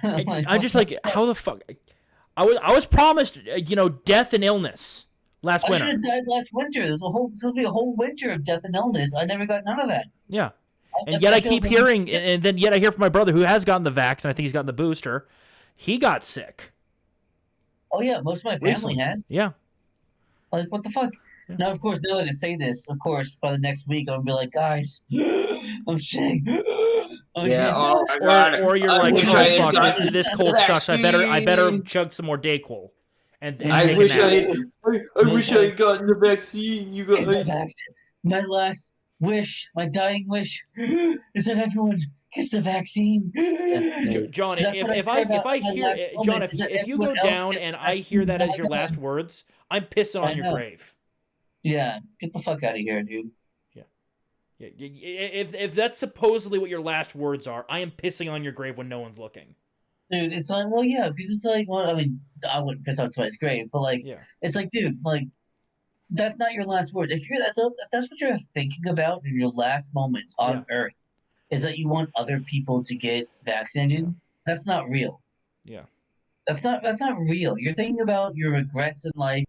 I'm just like, how the fuck? I was promised, death and illness last winter. I should have died last winter. There's supposed to be a whole winter of death and illness. I never got none of that. Yeah, and yet I keep hearing, and then yet I hear from my brother who has gotten the vax, and I think he's gotten the booster. He got sick. Oh yeah, most of my family has. Yeah. Like, what the fuck? Yeah. Now, of course, now that I say this, of course, by the next week, I'm going to be like, guys, I'm sick. Yeah, oh my God. Or you're like, oh, fuck, this cold sucks. I better chug some more Dayquil. And I wish I had gotten the vaccine. You guys. My last wish, my dying wish, is that everyone gets the vaccine. John, if you go down and I hear that as your last words, I'm pissing on your grave. Yeah, get the fuck out of here, dude. Yeah. If that's supposedly what your last words are, I am pissing on your grave when no one's looking. Dude, it's like, well, yeah, because it's like, well, I mean, I wouldn't piss on somebody's grave, but like, it's like, dude, like, that's not your last words. If that's what you're thinking about in your last moments on Earth, is that you want other people to get vaccinated. That's not real. Yeah. That's not real. You're thinking about your regrets in life.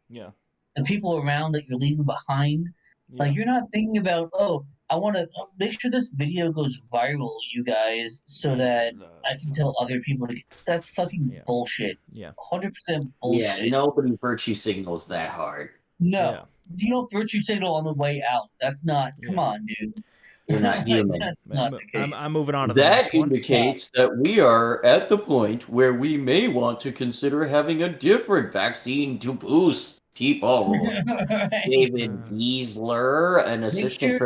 Yeah. the people around that you're leaving behind. Like you're not thinking about, oh, I want to make sure this video goes viral, you guys, so that I can tell other people to get. That's fucking bullshit. Yeah. 100% Yeah, bullshit. nobody virtue signals that hard. No. Yeah. You don't virtue signal on the way out. That's not. Come Yeah. on, dude. You're not human. That's not the case. I'm moving on to the That next one. indicates that we are at the point where we may want to consider having a different vaccine to boost people. Right. David Wiesler, an assistant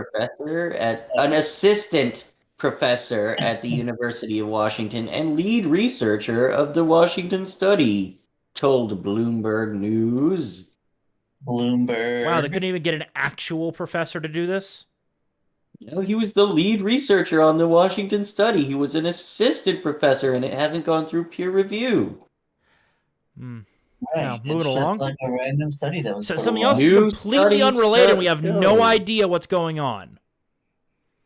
professor at the University of Washington and lead researcher of the Washington study, told Bloomberg News. Bloomberg. Wow, they couldn't even get an actual professor to do this? No, he was the lead researcher on the Washington study. He was an assistant professor, and it hasn't gone through peer review. Hmm. Right. Now, It's moving just along. like a random study that was So put something along. else is New completely study unrelated. We have no shows. idea what's going on.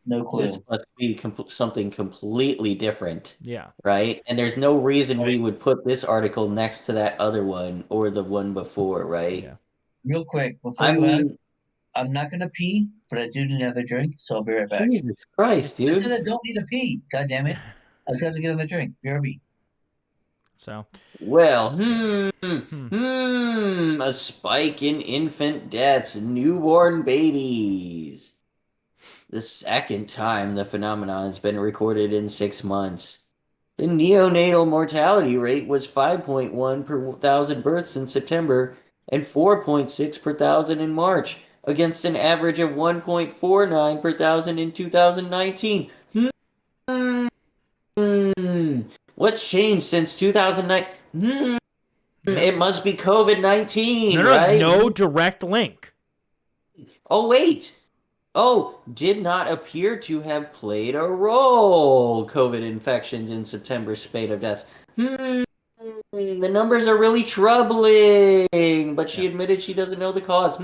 No clue. This must be something completely different, Yeah. right? And there's no reason we would put this article next to that other one or the one before, right? Yeah. Real quick, before I you ask, mean, I'm not gonna pee, but I do need another drink, so I'll be right back. Jesus Christ, I said dude. I don't need to pee. God damn it! I just have to get another drink. BRB. So, Well, a spike in infant deaths, newborn babies. The second time the phenomenon has been recorded in 6 months. The neonatal mortality rate was 5.1 per 1,000 births in September and 4.6 per 1,000 in March, against an average of 1.49 per 1,000 in 2019. What's changed since 2009? It must be COVID-19, right? no direct link. Oh, wait. Oh, did not appear to have played a role. COVID infections in September's spate of deaths. The numbers are really troubling, but she admitted she doesn't know the cause.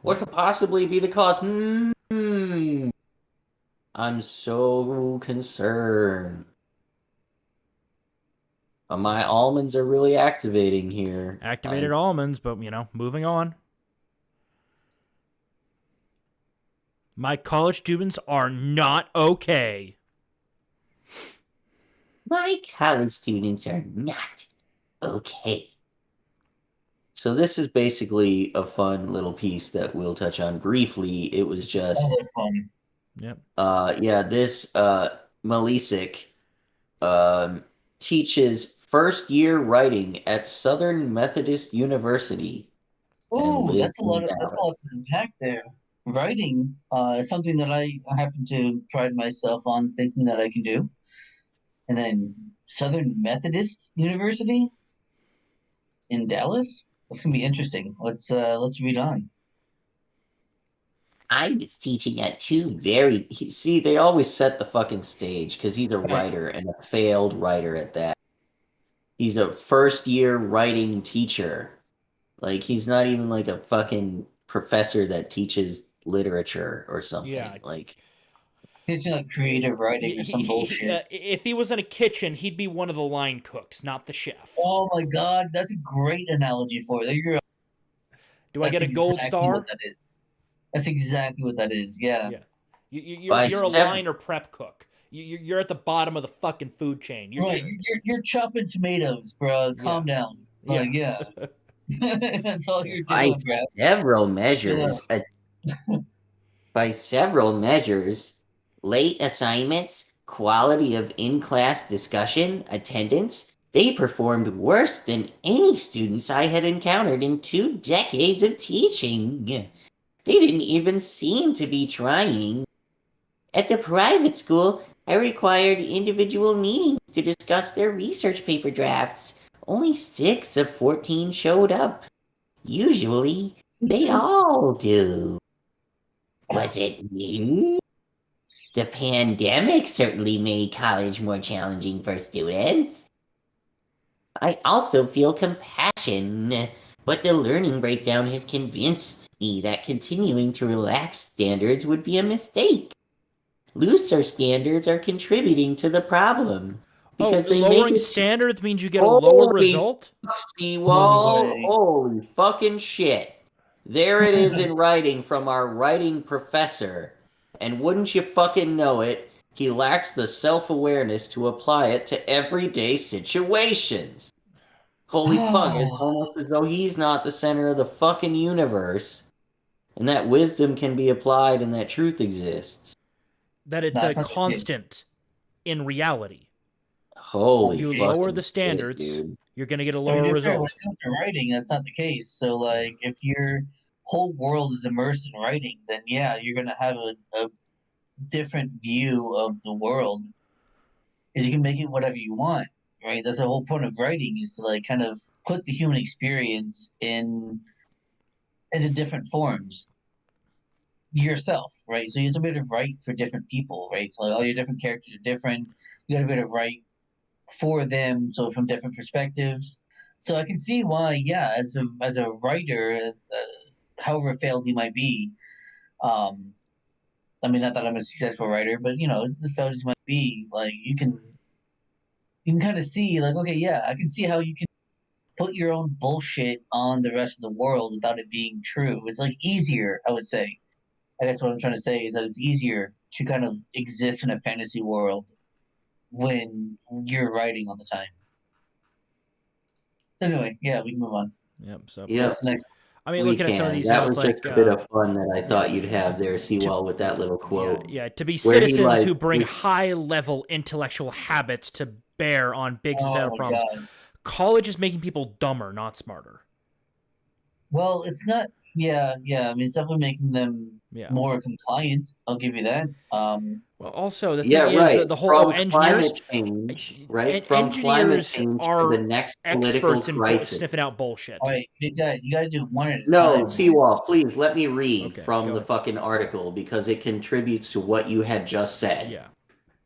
What could possibly be the cause? I'm so concerned. My almonds are really activating here. Activated almonds, but, moving on. My college students are not okay. My college students are not okay. So this is basically a fun little piece that we'll touch on briefly. It was just fun. Yep. This Malisic teaches first year writing at Southern Methodist University. Oh, that's a lot to unpack there. Writing is something that I happen to pride myself on thinking that I can do. And then Southern Methodist University in Dallas? That's gonna be interesting. Let's read on. I was teaching at two see, they always set the fucking stage because he's a writer and a failed writer at that. He's a first year writing teacher. Like, he's not even like a fucking professor that teaches literature or something. Yeah. Like, teaching like creative writing or some bullshit. If he was in a kitchen, he'd be one of the line cooks, not the chef. Oh my god, that's a great analogy for it. Do I get a gold star? What that is. That's exactly what that is. Yeah. You're a line or prep cook. You're at the bottom of the fucking food chain. You're chopping tomatoes, bro. Calm down. Like, yeah. That's all you're doing, bro. By several measures, late assignments, quality of in-class discussion, attendance, they performed worse than any students I had encountered in 2 decades of teaching. They didn't even seem to be trying. At the private school, I required individual meetings to discuss their research paper drafts. Only 6 of 14 showed up. Usually, they all do. Was it me? The pandemic certainly made college more challenging for students. I also feel compassion, but the learning breakdown has convinced me that continuing to relax standards would be a mistake. Looser standards are contributing to the problem. Because lowering standards means you get a lower result? Holy fucking shit. There it is in writing from our writing professor. And wouldn't you fucking know it, he lacks the self-awareness to apply it to everyday situations. Holy fuck, it's almost as though he's not the center of the fucking universe, and that wisdom can be applied and that truth exists. That it's That's a not the case. constant in reality. Holy You fucking lower the shit, standards, dude. you're going to get a I lower mean, when result. it comes to writing, that's not the case. So, like, if your whole world is immersed in writing, then yeah, you're gonna have a different view of the world. Because you can make it whatever you want, right? That's the whole point of writing, is to like kind of put the human experience into different forms yourself, right? So you have to be able to write for different people, right? So like, all your different characters are different. You got to be able to write for them, so from different perspectives. So I can see why, yeah, as a writer, as however failed he might be, um, I mean, not that I'm a successful writer, but you know, as failed as he might be, like you can kind of see, like, okay, yeah, I can see how you can put your own bullshit on the rest of the world without it being true. It's like easier, I would say. I guess what I'm trying to say is that it's easier to kind of exist in a fantasy world when you're writing all the time. Anyway, yeah, we can move on. Yep. So Yep, What's next? I mean, we looking at some of can. these, That it's was just like a bit of fun that I thought you'd have there, Seawall, with that little yeah, quote. yeah, to be Where he, citizens like, who bring was- high-level intellectual habits to bear on big societal Oh my problems. god. College is making people dumber, not smarter. Well, it's not. Yeah, yeah. I mean, it's definitely making them Yeah. more compliant. I'll give you that. Well, also the thing Yeah, is right. that the whole From engineers, climate change, right? From climate engineers change to are the next political experts in crisis. sniffing out bullshit. All right, you got to do one at a No, time. Seawall, please let me read Okay, from go the ahead. fucking article because it contributes to what you had just said. Yeah.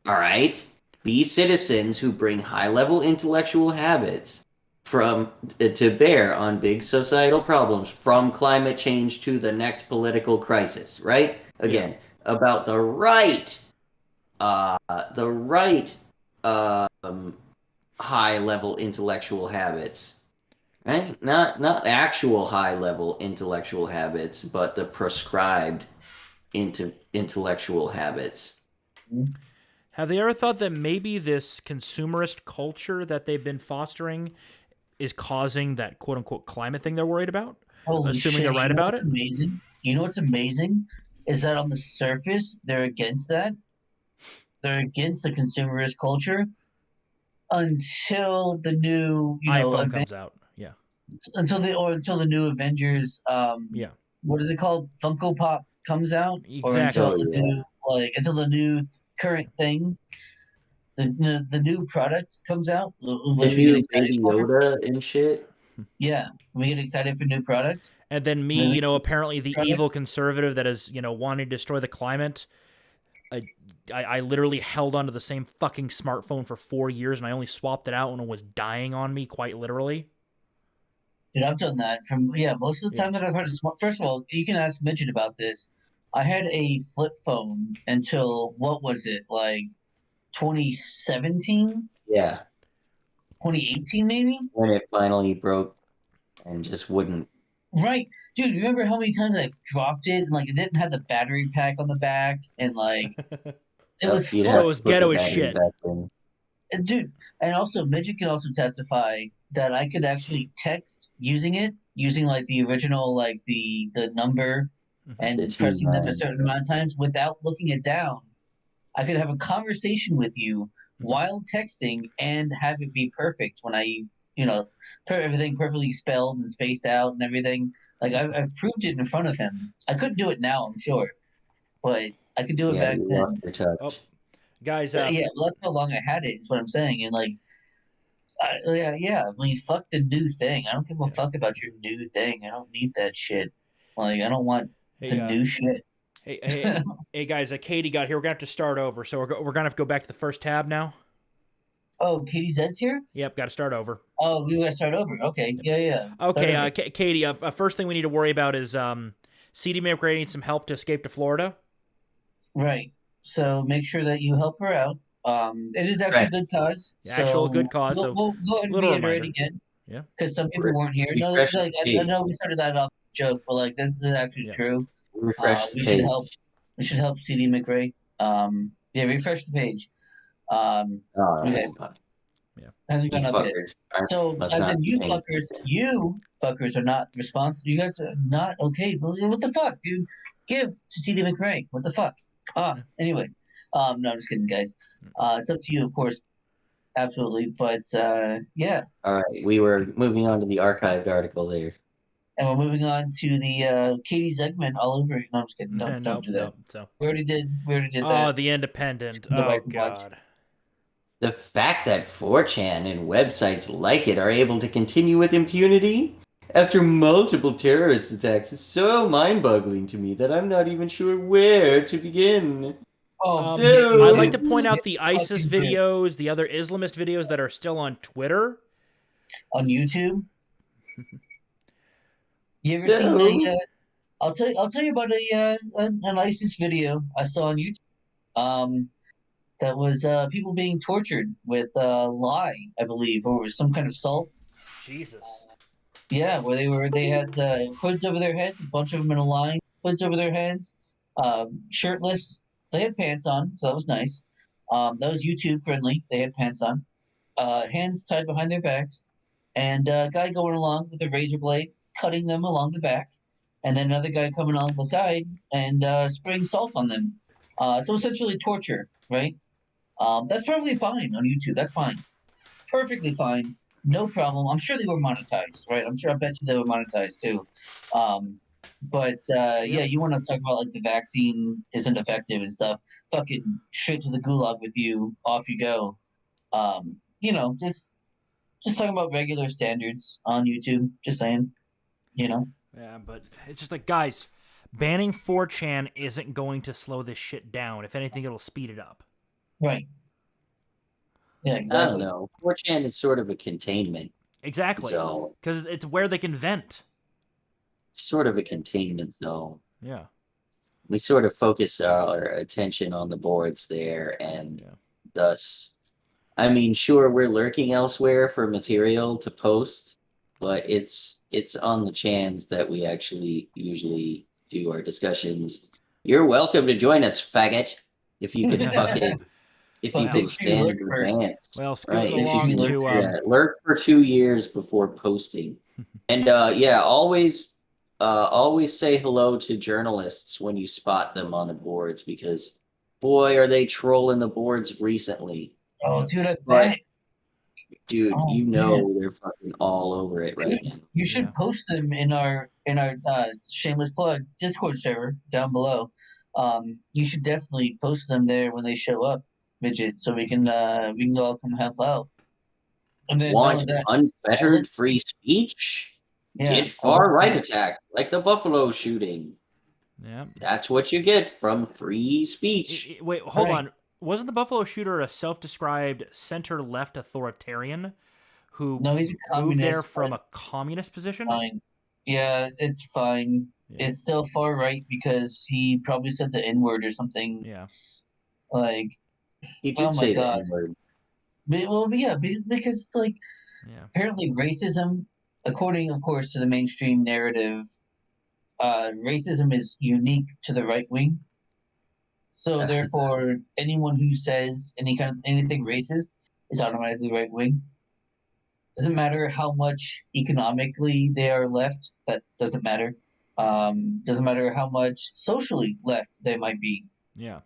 All right? Be citizens who bring high-level intellectual habits from to bear on big societal problems, from climate change to the next political crisis, right? Again, about the right high-level intellectual habits, right? Not actual high-level intellectual habits, but the prescribed intellectual habits. Have they ever thought that maybe this consumerist culture that they've been fostering is causing that quote unquote climate thing they're worried about? Holy Assuming shit, they're right you know about what's it? Amazing. You know what's amazing is that on the surface they're against that. They're against the consumerist culture until the new, iPhone comes out. Yeah. until the new Avengers. Yeah. What is it called? Funko Pop comes out, or Exactly. until Oh, the yeah. new until the new current thing, the new product comes out, The which we get new excited Baby for. Yoda and shit. Yeah, we get excited for new products. And then me, Maybe you know, it's apparently the product. evil conservative that is, you know, wanting to destroy the climate. I literally held onto the same fucking smartphone for 4 years, and I only swapped it out when it was dying on me, quite literally. Dude, I've done that most of the time that I've had a smart. First of all, you can ask Midget about this. I had a flip phone until what was it, like 2017, Yeah, 2018 maybe? when it finally broke and just wouldn't. Right. Dude, you remember how many times I've dropped it and like it didn't have the battery pack on the back and like it was You'd So have it was to put the ghetto as battery shit. back in. And dude, and also Midget can also testify that I could actually text using it, using like the original, like the number and The pressing them a 29. certain amount of times without looking it down. I could have a conversation with you while texting and have it be perfect when I, everything perfectly spelled and spaced out and everything. Like I've proved it in front of him. I couldn't do it now, I'm sure, but I could do it Yeah, back you then. lost your touch. Oh, guys, Yeah, well, that's how long I had it. Is what I'm saying. And like, yeah. I mean, fuck the new thing. I don't give a fuck about your new thing. I don't need that shit. Like, I don't want the new shit. hey, guys, Katie got here. We're gonna have to start over, so we're gonna have to go back to the first tab now. Oh, Katie Zed's here. Yep, got to start over. Oh, we gotta start over. Okay, yeah. Okay, Katie. First thing we need to worry about is CD Maker needs some help to escape to Florida. Right. So make sure that you help her out. It is actually a good cause. Actual good cause. We'll go ahead and little reiterate reminder. again. Yeah. Because some people weren't here. No, Refresh like, the I know we started that off joke, but like this is actually Yeah. true. Refresh the We should page. help. We should help CD McRae. Yeah, refresh the page. Oh, Okay, that's not. hasn't You gone up yet. fuckers. I So, must as not in be you paying fuckers, attention. you fuckers are not responsible. You guys are not okay. What the fuck, dude? Give to CD McRae. What the fuck? Anyway. No, I'm just kidding, guys. It's up to you, of course. Absolutely. But yeah. All right, we were moving on to the archived article there. And we're moving on to the Katie Zegman all over. No, I'm just kidding. Don't Nope, do that. nope. So, We already did oh, that. the Independent. The Oh right to watch. God. The fact that 4chan and websites like it are able to continue with impunity after multiple terrorist attacks is so mind-boggling to me that I'm not even sure where to begin. Oh, So- I'd like to point out the ISIS fucking true. videos, the other Islamist videos that are still on Twitter. On YouTube. You ever No. seen a? I'll tell you about an ISIS video I saw on YouTube. That was people being tortured with lye, I believe, or some kind of salt. Jesus. Yeah, where they had hoods over their heads, a bunch of them in a line, hoods over their heads, shirtless. They had pants on, so that was nice. That was YouTube friendly. They had pants on, hands tied behind their backs, and a guy going along with a razor blade, cutting them along the back, and then another guy coming along the side and spraying salt on them. So essentially torture, right? That's perfectly fine on YouTube. That's fine. Perfectly fine. No problem. I'm sure they were monetized, right? I bet you they were monetized too. But yeah, you want to talk about like the vaccine isn't effective and stuff. Fucking straight to the gulag with you. Off you go. Just talking about regular standards on YouTube. Just saying, Yeah, but it's just like, guys, banning 4chan isn't going to slow this shit down. If anything, it'll speed it up. Right. Yeah, I don't exactly. know. 4chan is sort of a containment Exactly. zone. Because it's where they can vent. Sort of a containment zone. Yeah. We sort of focus our attention on the boards there, and thus, I mean, sure, we're lurking elsewhere for material to post, but it's on the chans that we actually usually do our discussions. You're welcome to join us, faggot, if you can fucking if you Well, can make sure you stand lurk your first. rants. Well, scooting Right. along If you to lurk Yeah, lurk for 2 years before posting, and yeah, always say hello to journalists when you spot them on the boards, because boy, are they trolling the boards recently. Oh, dude, I But bet. dude, Oh, you know they're fucking all over it right now. You should Yeah. post them in our shameless plug Discord server down below. You should definitely post them there when they show up, Mijjt, so we can all come help out. And then not only Want that, unfettered free speech? yeah, Get far right attack, like the Buffalo shooting. Yeah. That's what you get from free speech. Wait, hold Right. on. Wasn't the Buffalo Shooter a self-described center-left authoritarian who No, he's a moved there communist. from a communist position? Fine. Yeah, it's fine. Yeah. It's still far right because he probably said the N word or something. Yeah. Like, He did oh my say God. that word. Well, yeah, because like Yeah. apparently racism, according, of course, to the mainstream narrative, racism is unique to the right wing. So therefore, anyone who says anything racist is automatically right wing. Doesn't matter how much economically they are left. That doesn't matter. Doesn't matter how much socially left they might be. Yeah.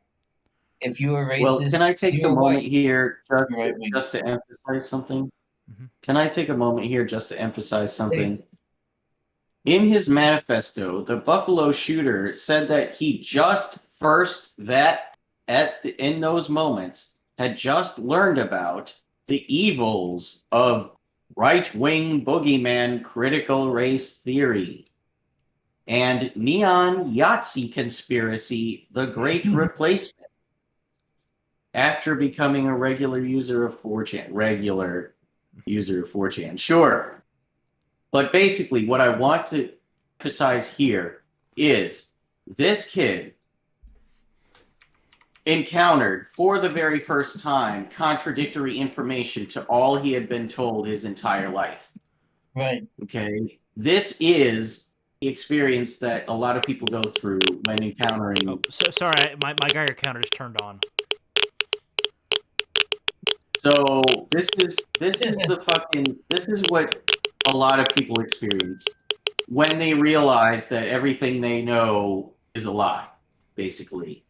If you are racist, Well, can I take a you're moment white. here You're right wing. just to emphasize something? Mhm. Can I take a moment here just to emphasize something? Please. In his manifesto, the Buffalo Shooter said that he just in those moments had just learned about the evils of right-wing boogeyman critical race theory and neon Yahtzee conspiracy, the Great Replacement. After becoming a regular user of 4chan. Sure. But basically, what I want to emphasize here is this kid encountered for the very first time contradictory information to all he had been told his entire life. Right. Okay. This is experience that a lot of people go through when encountering. Oh, sorry, my Geiger counter just turned on. So this is what a lot of people experience when they realize that everything they know is a lie, basically,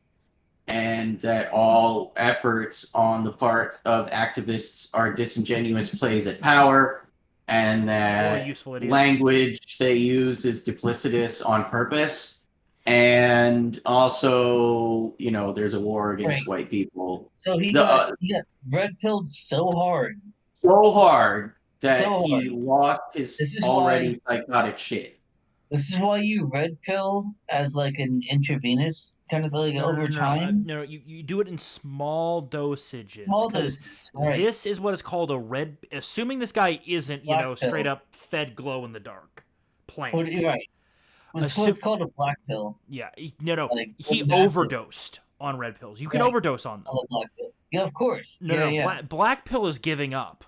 and that all efforts on the part of activists are disingenuous plays at power, and Or that useful idiots. language they use is duplicitous on purpose. And also, there's a war against Right. white people. So he The, got red pilled so hard. so hard that So he hard. lost his This is already why psychotic shit. this is why you red pill as like an intravenous kind of like over time. No, you do it in small dosages. Small 'Cause doses. Right. this is what is called a red. Assuming this guy isn't, Black straight pill. up fed glow in the dark plant. You're right. It's what's called a black pill. Yeah, no. Like, He massive. overdosed on red pills. You can Right. overdose on them. On the black pill. Yeah, of course. No. Yeah. Black pill is giving up,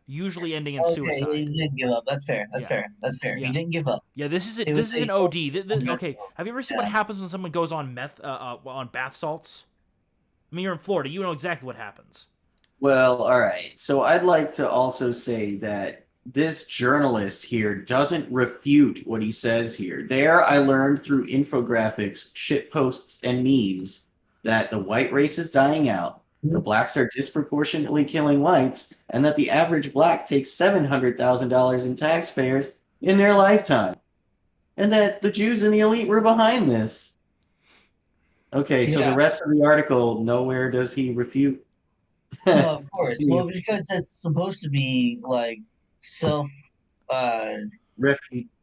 usually ending in suicide. He didn't give up. That's fair. That's fair. Yeah. He didn't give up. Yeah, this is It this was is an a- OD. Okay, have you ever seen what Yeah. happens when someone goes on meth on bath salts? I mean, you're in Florida. You know exactly what happens. Well, all right. So I'd like to also say that this journalist here doesn't refute what he says here. There, I learned through infographics, shit posts, and memes that the white race is dying out, the blacks are disproportionately killing whites, and that the average black takes $700,000 in taxpayers in their lifetime, and that the Jews and the elite were behind this. Okay, so Yeah. the rest of the article, nowhere does he refute. No, of course. Well, because it's supposed to be like self. Yeah,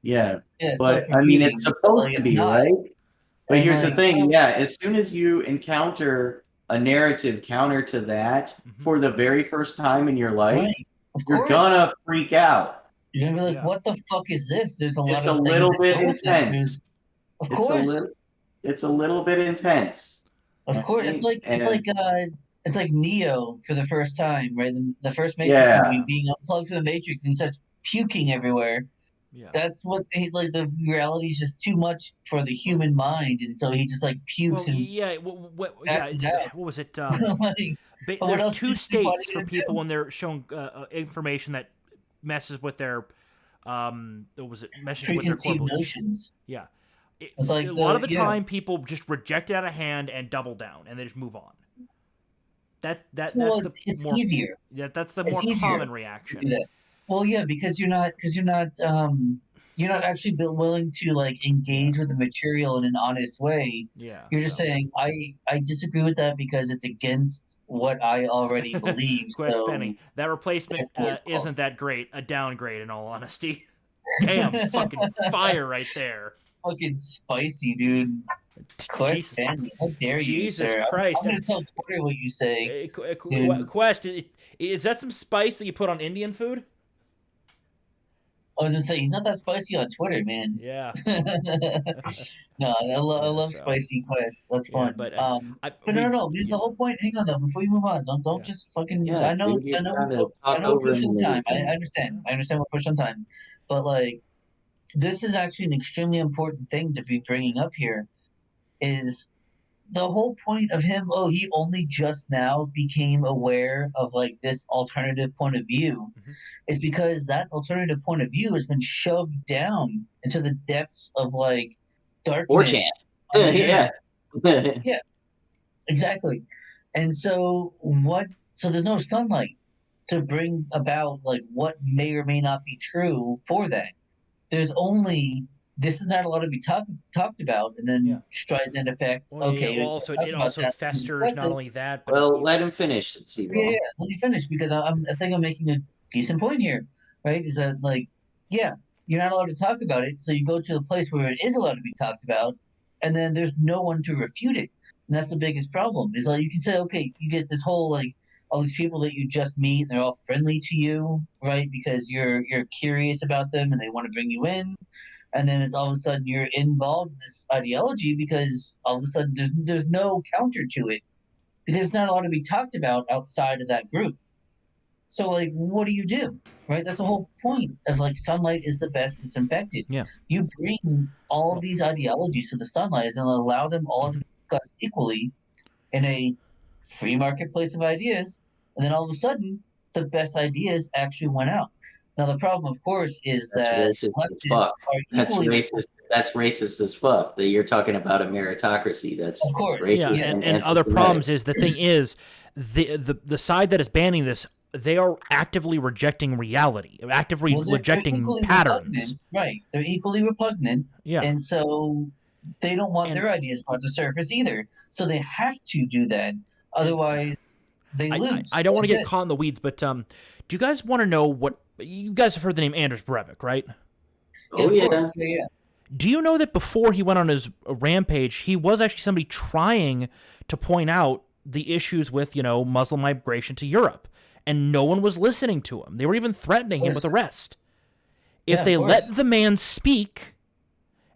Yeah, but I mean, self-refuting, it's supposed like, to it's be, not. right? But And, here's the like, thing, yeah, as soon as you encounter a narrative counter to that for the very first time in your life, Right. Of you're course. gonna freak out. You're gonna be like, Yeah. "What the fuck is this?" There's a lot It's of a things little that bit go with it. intense. Of It's course. a little bit intense. Of course. It's like it's like Neo for the first time, right? The first Matrix Yeah. movie being unplugged from the Matrix and he starts puking everywhere. Yeah. That's what the reality is just too much for the human mind, and so he just like pukes Well, and yeah. passes out. What was it? like, but what There's else two could somebody states for do? people when they're shown information that messes with their what was it? Messes with their core preconceived beliefs. notions. Yeah. It's like a lot of the yeah. time, people just reject it out of hand and double down, and they just move on. Well, that's it's more easier. that's the It's more easier common to reaction. do that. Well, yeah, because you're not actually willing to like engage with the material in an honest way. Yeah. You're just saying I disagree with that because it's against what I already believe. Quest So Penny, that replacement therefore it's false. isn't that great. A downgrade, in all honesty. Damn, fucking fire right there. fucking spicy, dude. Quest Jesus, family. How dare you, Jesus sir? Christ. I'm gonna tell Twitter what you say. Dude. Quest, is that some spice that you put on Indian food? I was gonna say he's not that spicy on Twitter, man. Yeah. No, I love so- spicy Quest. That's Yeah, fun. but, But no. The whole point. Hang on though. Before you move on, don't Yeah. just fucking. Yeah, I know. dude, you're I know. trying to I talk know. We're over pushing me time. and I everything. understand. I understand we're pushing time. But like, this is actually an extremely important thing to be bringing up here. Is the whole point of him? Oh, he only just now became aware of like this alternative point of view. Is because that alternative point of view has been shoved down into the depths of like darkness. on the internet. Yeah. Exactly. And so what so there's no sunlight to bring about like what may or may not be true for that. There's only this is not allowed to be talked about, and then Yeah. Streisand effect. Well, yeah, Okay, well, we also talk it about also that, festers. discuss Not it. only that, but Well, let him finish, Yeah, Steve. let me finish because I think I'm making a decent point here, right? Is that like, yeah, you're not allowed to talk about it, so you go to a place where it is allowed to be talked about, and then there's no one to refute it, and that's the biggest problem. Is like you can say, okay, you get this whole like all these people that you just meet, and they're all friendly to you, right? Because you're curious about them, and they want to bring you in. And then it's all of a sudden you're involved in this ideology because all of a sudden there's no counter to it because it's not allowed to be talked about outside of that group. So like, what do? right? That's the whole point of like sunlight is the best disinfectant. Yeah. You bring all of these ideologies to the sunlight and allow them all to be discussed equally in a free marketplace of ideas, and then all of a sudden, the best ideas actually went out. Now, the problem, of course, is That's that racist as leftists fuck. are That's equally, racist. That's racist as fuck. That you're talking about a meritocracy. That's of course, racist Yeah, yeah, and other anti-Semitic. problems is the thing is the side that is banning this, they are actively rejecting reality, actively well, they're rejecting equally patterns. repugnant, right? They're equally repugnant, Yeah, and so they don't want And- their ideas brought to surface either. So they have to do that, otherwise they lose. I don't want to That's get it. caught in the weeds, but do you guys want to know what you guys have heard the name Anders Breivik, right? Oh Of yeah. course, yeah. Do you know that before he went on his rampage, he was actually somebody trying to point out the issues with, Muslim migration to Europe, and no one was listening to him. They were even threatening him with course. arrest. Yeah, If of they course. let the man speak,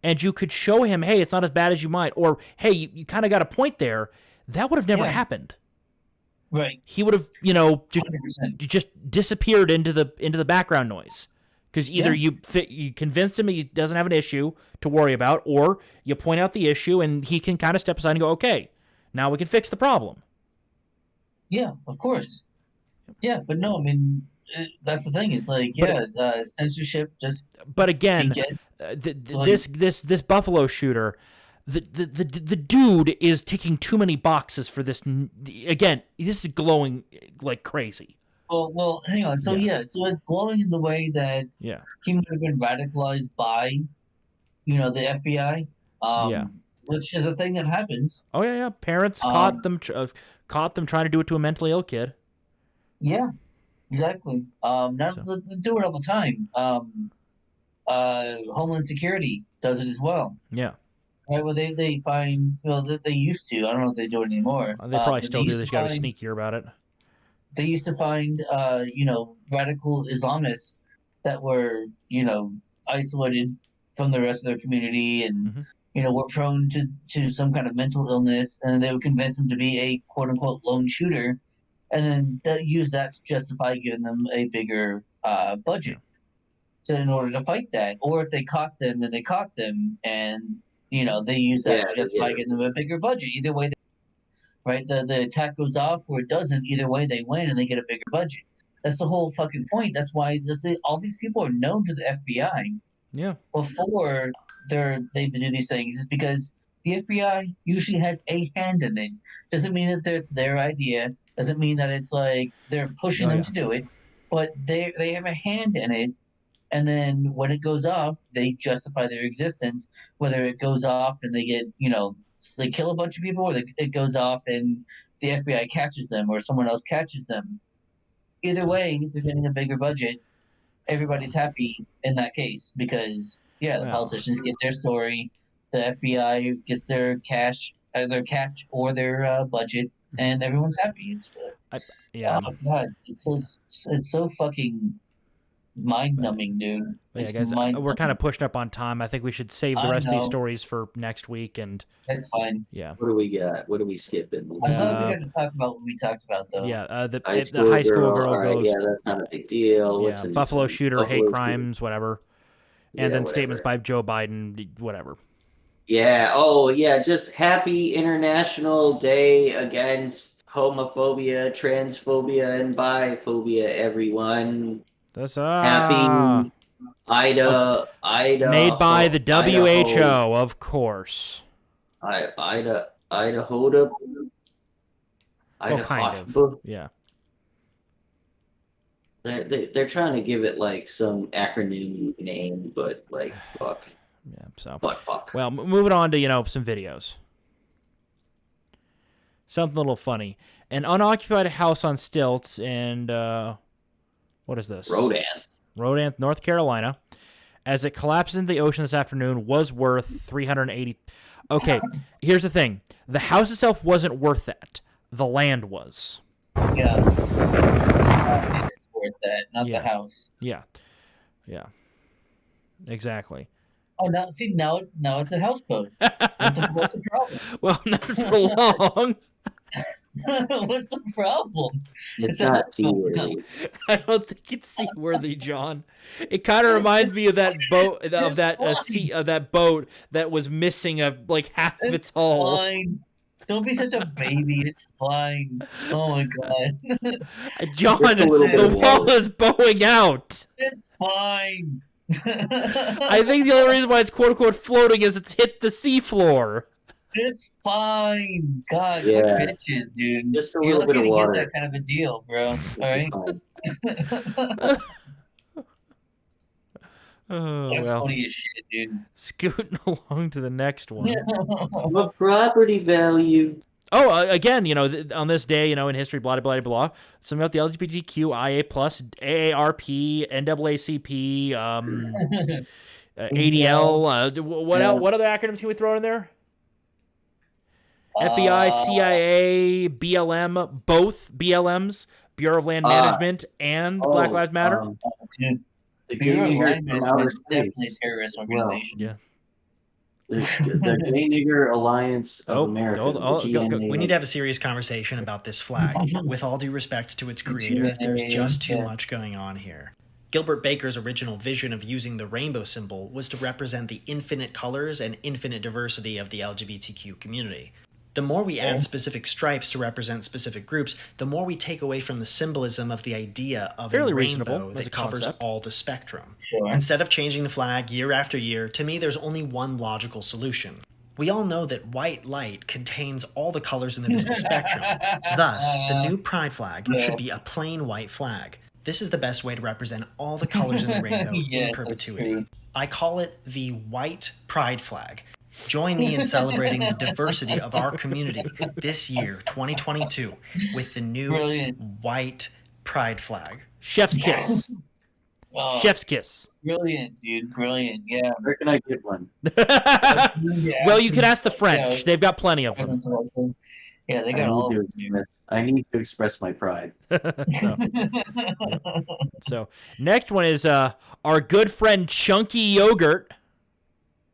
and you could show him, hey, it's not as bad as you might, or hey, you kind of got a point there, that would have never Yeah. happened. Right, He would have, 100%. just disappeared into the background noise. Because either Yeah. you convinced him he doesn't have an issue to worry about, or you point out the issue and he can kind of step aside and go, okay, now we can fix the problem. Yeah, of course. Yeah, but no, I mean, that's the thing. It's like, But censorship just But again, begets. this Buffalo shooter, the dude is ticking too many boxes for this. Again, this is glowing like crazy. Well, hang on. So so it's glowing in the way that Yeah. he might have been radicalized by, the FBI. Yeah. Which is a thing that happens. Oh yeah. Parents Um, caught them trying to do it to a mentally ill kid. Yeah, exactly. They do it all the time. Homeland Security does it as well. Yeah. Right. Well, they find. Well, they used to. I don't know if they do it anymore. They probably but still do. used They to just got to be find- sneakier about it. They used to find, radical Islamists that were, isolated from the rest of their community and, Mhm. were prone to some kind of mental illness, and they would convince them to be a quote unquote lone shooter, and then use that to justify giving them a bigger budget in order to fight that. Or if they caught them, then they caught them, and they use that to justify giving them a bigger budget. Either way, right? The attack goes off or it doesn't. Either way, they win and they get a bigger budget. That's the whole fucking point. That's why all these people are known to the FBI Yeah. before they do these things. Is because the FBI usually has a hand in it. Doesn't mean that it's their idea. Doesn't mean that it's like they're pushing Oh, them yeah. to do it. But they have a hand in it. And then when it goes off, they justify their existence. Whether it goes off and they get, they kill a bunch of people, or it goes off and the FBI catches them, or someone else catches them. Either way, they're getting a bigger budget. Everybody's happy in that case because, the Well. politicians get their story, the FBI gets their cash, their catch or their budget, and everyone's happy. Yeah. Oh god, it's so fucking mind-numbing, dude. But yeah, It's guys, we're mind-numbing. kind of pushing up on time. I think we should save the I rest of these know. stories for next week. And That's fine. yeah, What do we got? What are we skipping? I'm Let's see. glad we got to talk about what we talked about, though. yeah. The High high school girl All right, goes. yeah, that's not a big deal. What's Yeah, the next Buffalo one? shooter, Buffalo hate shooter. crimes, whatever. Yeah, And then whatever. statements by Joe Biden, whatever. Yeah. Oh, yeah. Just happy International Day against homophobia, transphobia, and biphobia, everyone. That's Happy Ida. made by the WHO, Idaho. of course. Idaho. Well, kind of. Idaho. Yeah. They're trying to give it like some acronym name, but like fuck. Yeah. So, But fuck. well, moving on to some videos. Something a little funny. An unoccupied house on stilts and what is this? Rodan, North Carolina, as it collapses into the ocean this afternoon, was worth 380. Okay, here's the thing: the house itself wasn't worth that. The land was. Yeah. It's worth that, not Yeah. the house. Yeah. Exactly. Oh, now it's a houseboat. What's the problem? Well, not for long. What's the problem? It's a not hot tub. seaworthy. I don't think it's seaworthy, John. It kind of reminds me of that boat, It's that boat that was missing like half of its hull. Fine. Don't be such a baby. It's fine. Oh my god. John, Just a little bit the of wall water. is bowing out. It's fine. I think the only reason why it's quote unquote floating is it's hit the seafloor. It's fine. God, Yeah. quit bitching, dude. Just a You're little bit lucky of to water. get that kind of a deal, bro. All right. Fine. Oh, That's well, funny as shit, dude. scooting along to the next one. The property value. Oh, again, on this day, in history, blah, blah, blah, something about the LGBTQIA+, AARP, NAACP, ADL. What else? What other acronyms can we throw in there? FBI, CIA, BLM, both BLMs, Bureau of Land Management, and Black Lives Matter. Dude, The Bureau of gay nigger Land from Management outer is space. definitely a terrorist organization. Yeah. The Gay Nigger Alliance of America. go. The GNA. We need to have a serious conversation about this flag. With all due respect to its creator, there's just too much going on here. Gilbert Baker's original vision of using the rainbow symbol was to represent the infinite colors and infinite diversity of the LGBTQ community. The more we add specific stripes to represent specific groups, the more we take away from the symbolism of the idea of Fairly a reasonable rainbow as a that covers concept. all the spectrum. Sure. Instead of changing the flag year after year, to me there's only one logical solution. We all know that white light contains all the colors in the visible spectrum. Thus, the new pride flag should be a plain white flag. This is the best way to represent all the colors in the rainbow in perpetuity. I call it the white pride flag. Join me in celebrating the diversity of our community this year, 2022, with the new white pride flag. Chef's kiss. Oh, Chef's kiss. brilliant, dude. Brilliant. Yeah. Where can I get one? Well, you could ask the French. They've got plenty of them. Yeah, they got all of them. I need to express my pride. So, next one is our good friend Chunky Yogurt.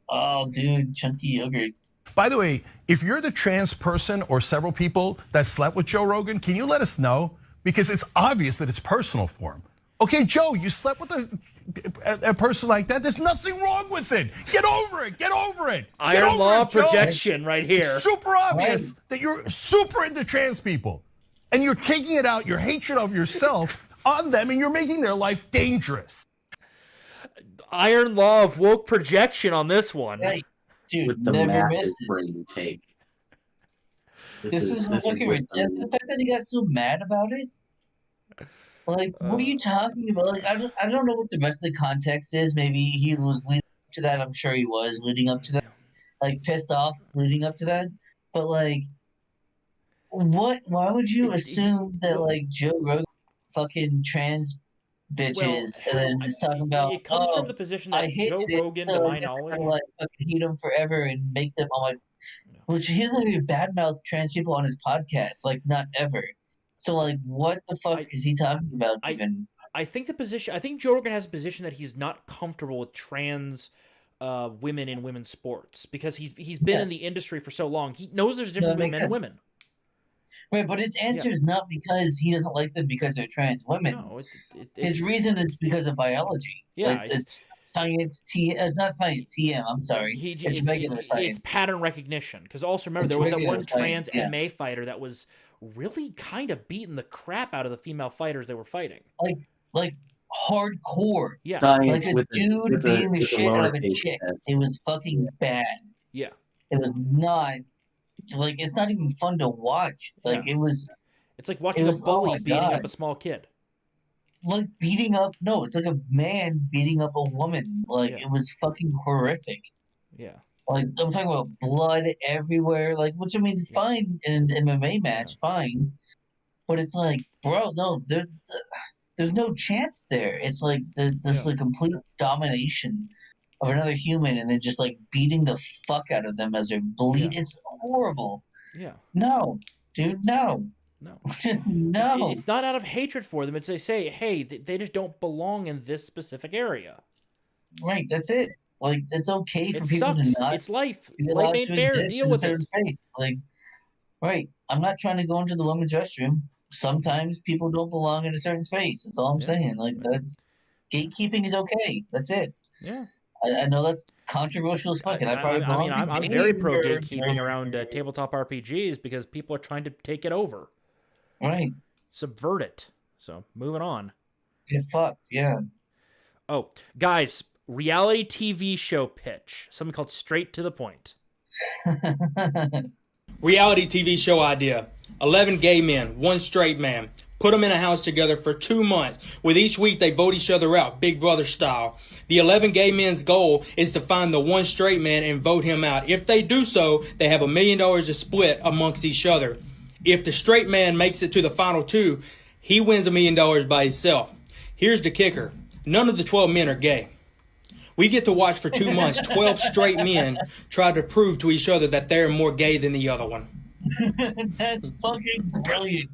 Oh, dude, chunky yogurt. By the way, if you're the trans person or several people that slept with Joe Rogan, can you let us know? Because it's obvious that it's personal for him. Okay, Joe, you slept with a person like that. There's nothing wrong with it. Get over it. Get over it. Iron Law projection right here. It's super obvious that you're super into trans people. And you're taking it out, your hatred of yourself on them, and you're making their life dangerous. Iron Law of woke projection on this one. Hey, dude, With the never massive misses. brain take. This is fucking with ridiculous. The fact that he got so mad about it. Like, what are you talking about? Like, I don't know what the rest of the context is. Maybe he was leading up to that. I'm sure he was leading up to that. Like, pissed off leading up to that. But like, what? Why would you assume that like Joe Rogan fucking trans bitches and then just talking about? It comes from the position I that hated Joe it, Rogan, so to I my guess I'm knowledge, gonna like fucking hate them forever and make them. I'm like, which he doesn't even badmouth trans people on his podcast, like not ever. So like, what the fuck is he talking about even? I think Joe Rogan has a position that he's not comfortable with trans women in women's sports because he's been in the industry for so long. He knows there's a difference between men and women. Right, but his answer is not because he doesn't like them because they're trans women. No, his reason is because of biology. Yeah, it's science. It's not science. TM. I'm sorry. It's regular science. It's pattern recognition. Because also remember, there was that one trans MMA fighter that was really kind of beating the crap out of the female fighters they were fighting. Like hardcore. Yeah. Science like a dude beating the shit out of a chick. It was fucking bad. Yeah. It was not. Like, it's not even fun to watch. Like, it was. It's like watching a bully beating up a small kid. Like beating up. No, it's like a man beating up a woman. Like, it was fucking horrific. Yeah. Like, I'm talking about blood everywhere. Like, which I mean, it's fine in an MMA match, fine. But it's like, bro, no, there's no chance there. It's like this like complete domination of another human and then just like beating the fuck out of them as they're bleeding. Yeah. It's horrible. Yeah. No, dude, no. No. Just no. It's not out of hatred for them. It's they say, hey, they just don't belong in this specific area. Right, that's it. Like, it's okay for people sucks. to not. It's life. Life ain't fair. Deal with it. Space. Like, Right. I'm not trying to go into the women's restroom. Sometimes people don't belong in a certain space. That's all I'm Yeah. saying. Like, that's gatekeeping is okay. That's it. Yeah. I know that's controversial as fuck, and I probably I mean, belong to I'm very pro gatekeeping around tabletop RPGs because people are trying to take it over, Right. subvert it. So moving on. Get fucked. Yeah. Oh, guys, reality TV show pitch. Something called Straight to the Point. Reality TV show idea. 11 gay men, 1 straight man. Put them in a house together for 2 months. With each week, they vote each other out, Big Brother style. The 11 gay men's goal is to find the 1 straight man and vote him out. If they do so, they have $1 million to split amongst each other. If the straight man makes it to the final 2, he wins $1 million by himself. Here's the kicker. None of the 12 men are gay. We get to watch for 2 months 12 straight men try to prove to each other that they're more gay than the other one. That's fucking brilliant.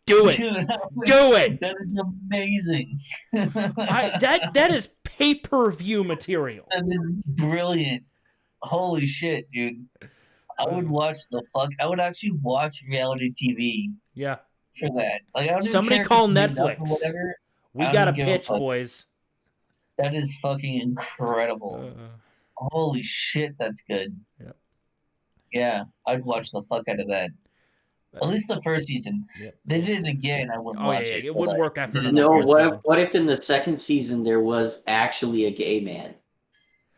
Do it. Do it. That is amazing. That is pay-per-view material. That is brilliant. Holy shit, dude. I would watch I would actually watch reality TV Yeah. for that. Like, I don't even Somebody care if call it's made up or Netflix. whatever. We I got a don't give a pitch, fuck. boys. That is fucking incredible. Holy shit, that's good. Yep. Yeah, I'd watch the fuck out of that. At least the first season. Yep. They did it again, I wouldn't Oh, yeah, watch yeah, it. it but, wouldn't like, work after they another did it No, first again. season. what if in the second season there was actually a gay man?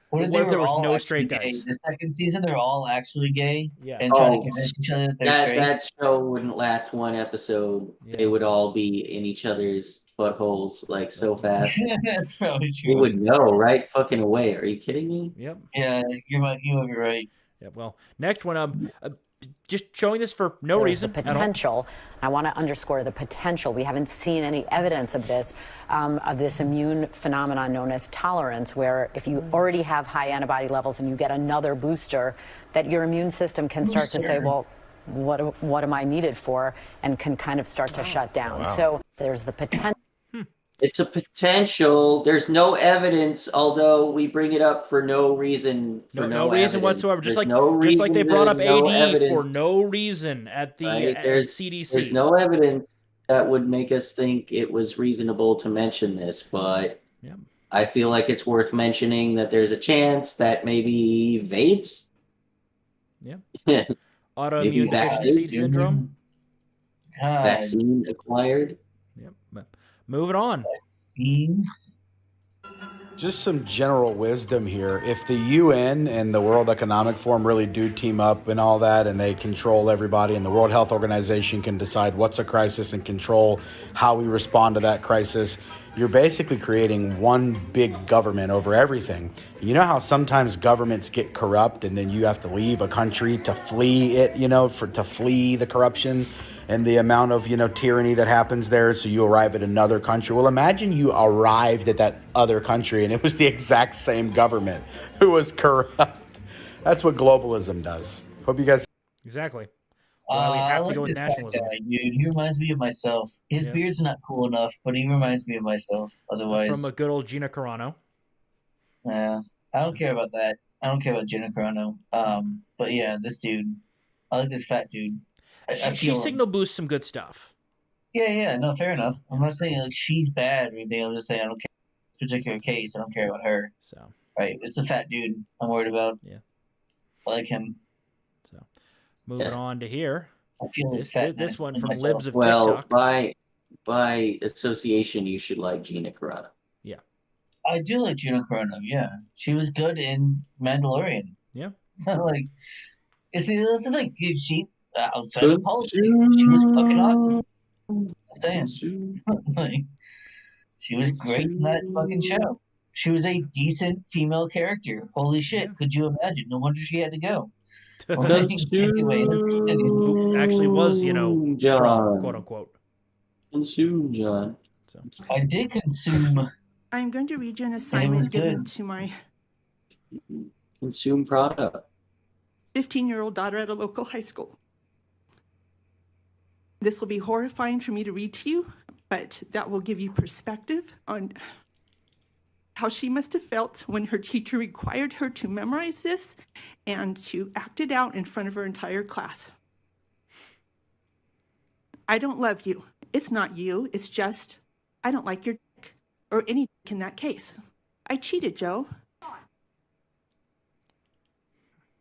What if What they if there were was all no actually straight gay? guys? The second season, they're all actually gay Yeah. and trying to Oh, convince each other that they're straight. That show wouldn't last one episode. Yeah. They would all be in each other's buttholes like so fast. That's probably We true. would know right fucking away. Are you kidding me? Yep. Yeah, you might be right. Yeah. Well, next one. Just showing this for no There's reason the at all. potential. I want to underscore the potential. We haven't seen any evidence of this immune phenomenon known as tolerance, where if you already have high antibody levels and you get another booster, that your immune system can start to say, well, what am I needed for, and can kind of start to shut down. Wow. So there's the potential. It's a potential. There's no evidence, although we bring it up for no reason. No reason evidence. whatsoever. Just There's like no just like they reason, brought up no AD for evidence, no reason at the right? at There's CDC. There's no evidence that would make us think it was reasonable to mention this, but Yep. I feel like it's worth mentioning that there's a chance that maybe VADES, Yeah. Autoimmune deficiency vaccine. syndrome. God, vaccine acquired. Yep. Moving on. vaccines. Just some general wisdom here. If the UN and the World Economic Forum really do team up and all that, and they control everybody, and the World Health Organization can decide what's a crisis and control how we respond to that crisis, you're basically creating one big government over everything. You know how sometimes governments get corrupt and then you have to leave a country to flee it, to flee the corruption and the amount of, tyranny that happens there, so you arrive at another country. Well, imagine you arrived at that other country and it was the exact same government who was corrupt. That's what globalism does. Hope you guys... Exactly. Why we have I to go with this nationalism. guy, dude. He reminds me of myself. His Yeah. beard's not cool enough, but he reminds me of myself. Otherwise, From a good old Gina Carano. yeah, I don't care about that. I don't care about Gina Carano. But yeah, this dude. I like this fat dude. I She feel him. signal boosts some good stuff. Yeah, no, fair enough. I'm not saying like she's bad or anything. I'm just saying I don't care this particular case. I don't care about her. So Right? It's the fat dude I'm worried about. Yeah. I like him. moving on to here. I feel his This fatness one in from myself. Libs of Well, TikTok. by association, you should like Gina Carano. I do like Gina Carano. Yeah, she was good in Mandalorian. Yeah. So like, it's like she outside of politics, she was fucking awesome. I'm saying, like, she was great in that fucking show. She was a decent female character. Holy shit! Yeah. Could you imagine? No wonder she had to go. Anyway, let's continue. Who actually was, strong, John. quote unquote. Consume, John. So I did consume. I'm going to read you an was assignment given good. to my Consume product. 15-year-old daughter at a local high school. This will be horrifying for me to read to you, but that will give you perspective on how she must have felt when her teacher required her to memorize this and to act it out in front of her entire class. I don't love you. It's not you. It's just, I don't like your dick. Or any dick in that case. I cheated, Joe.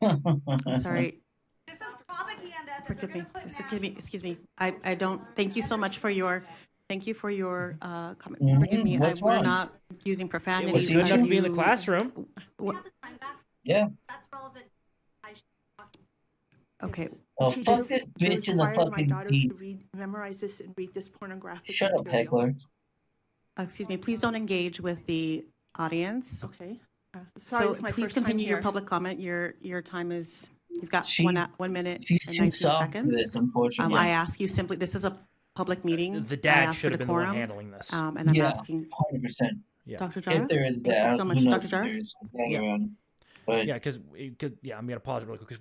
I'm sorry. This is propaganda. Forgive me. Excuse me. I don't. Thank you so much for your. Thank you for your comment. Forgive me. What's We're wrong? not using profanity. It was good enough to be in the You- classroom. Yeah. That's relevant. Okay. Oh, She fuck just this bitch in the inspired my fucking daughter seats. to memorize this and read this pornographic Shut up, material. heckler. Excuse me. Please don't engage with the audience. Okay. Sorry, So it's my please first time continue your here. public comment. Your time is. You've got She- 1 minute She's and too 19 soft for seconds. this, unfortunately. I ask you simply. This is a public meeting. The I dad ask for should have been the one decorum, handling this. And I'm Yeah. asking 100%. Yeah. Dr. Jara. If there is Thank you that, so much, who knows Dr. if Jara. there's hang Yeah. around. But Yeah, because I'm gonna pause it really quick because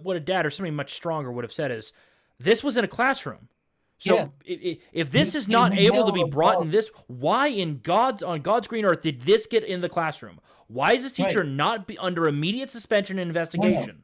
what a dad or somebody much stronger would have said is, this was in a classroom. So if this is not able to be brought in this, why on God's green earth did this get in the classroom? Why is this teacher not be under immediate suspension and investigation?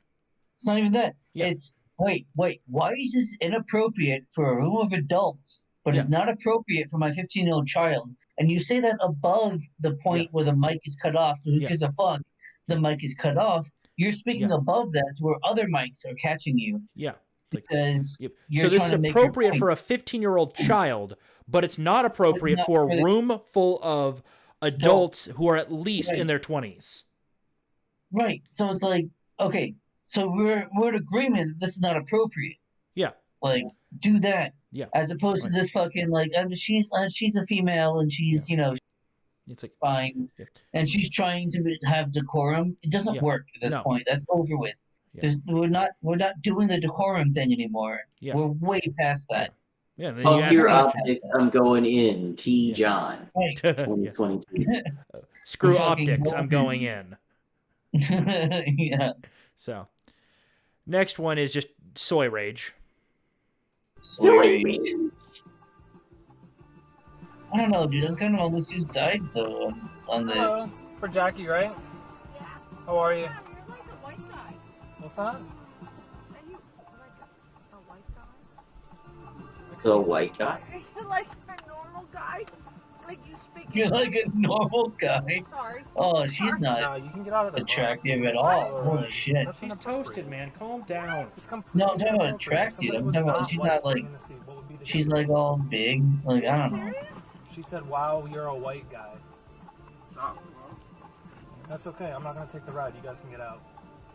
It's not even that. Yeah. It's wait. Why is this inappropriate for a room of adults, but it's not appropriate for my 15-year-old child? And you say that above the point where the mic is cut off. So who gives a fuck? The mic is cut off. You're speaking above that to where other mics are catching you. Yeah. Because you're So this trying is to make your appropriate point. for a 15-year-old child, but it's not appropriate not for for a the- room full of adults who are at least Right. in their 20s. Right. So it's like, okay, so we're in agreement that this is not appropriate. Yeah. Like, do that. Yeah. As opposed to this fucking like, she's a female and she's it's like fine, and she's trying to have decorum. It doesn't work at this No. point. That's over with. We're not doing the decorum thing anymore. Yeah. We're way past that. Yeah. Then Oh, you ask your the question. optics, I'm going in. T. John. Right. 2022. Screw We're fucking optics. I'm going in. Yeah. So, next one is just soy rage. Soy rage. I don't know, dude. I'm kind of on this dude's side though on this. For Jackie, right? Yeah. How are you? You're like a white guy. What's that? Are you like a white guy? The white guy. Are you like a normal guy? Like you speak. You're like a normal guy. Sorry. Oh, she's No, not you can get out of the attractive at all. Holy shit. She's toasted, man. Calm down. No, I'm talking about attractive. I'm talking about she's not like she's like all big. Like I don't know. She said, "Wow, you're a white guy." Oh, that's okay. I'm not gonna take the ride. You guys can get out.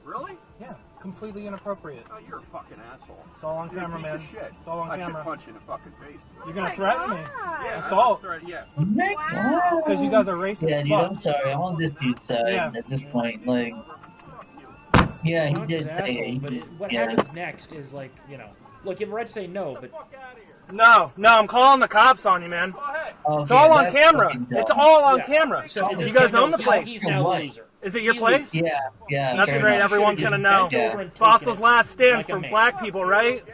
Really? Yeah, completely inappropriate. Oh, you're a fucking asshole. It's all on You're camera, a piece man. of shit. It's all on I camera. should punch you in the fucking face. You're gonna threaten me? Yeah, Assault. yeah. Because you guys are racist. Yeah, as dude, fuck. I'm sorry. I'm on this dude's side Yeah. at this point. Like, yeah, he Not did just say asshole, it. but what Yeah. happens next is like, look, you have a right to say no, but No, I'm calling the cops on you, man. Okay, It's all on that's camera. fucking dumb. It's all on Yeah. camera. So You guys own the he's- place. He's now What? the loser. Is it your He place? loses. Yeah, That's fair great. enough. Everyone's Should've gonna just know. bent over and taken Fossil's it last stand like a for man. black people, right?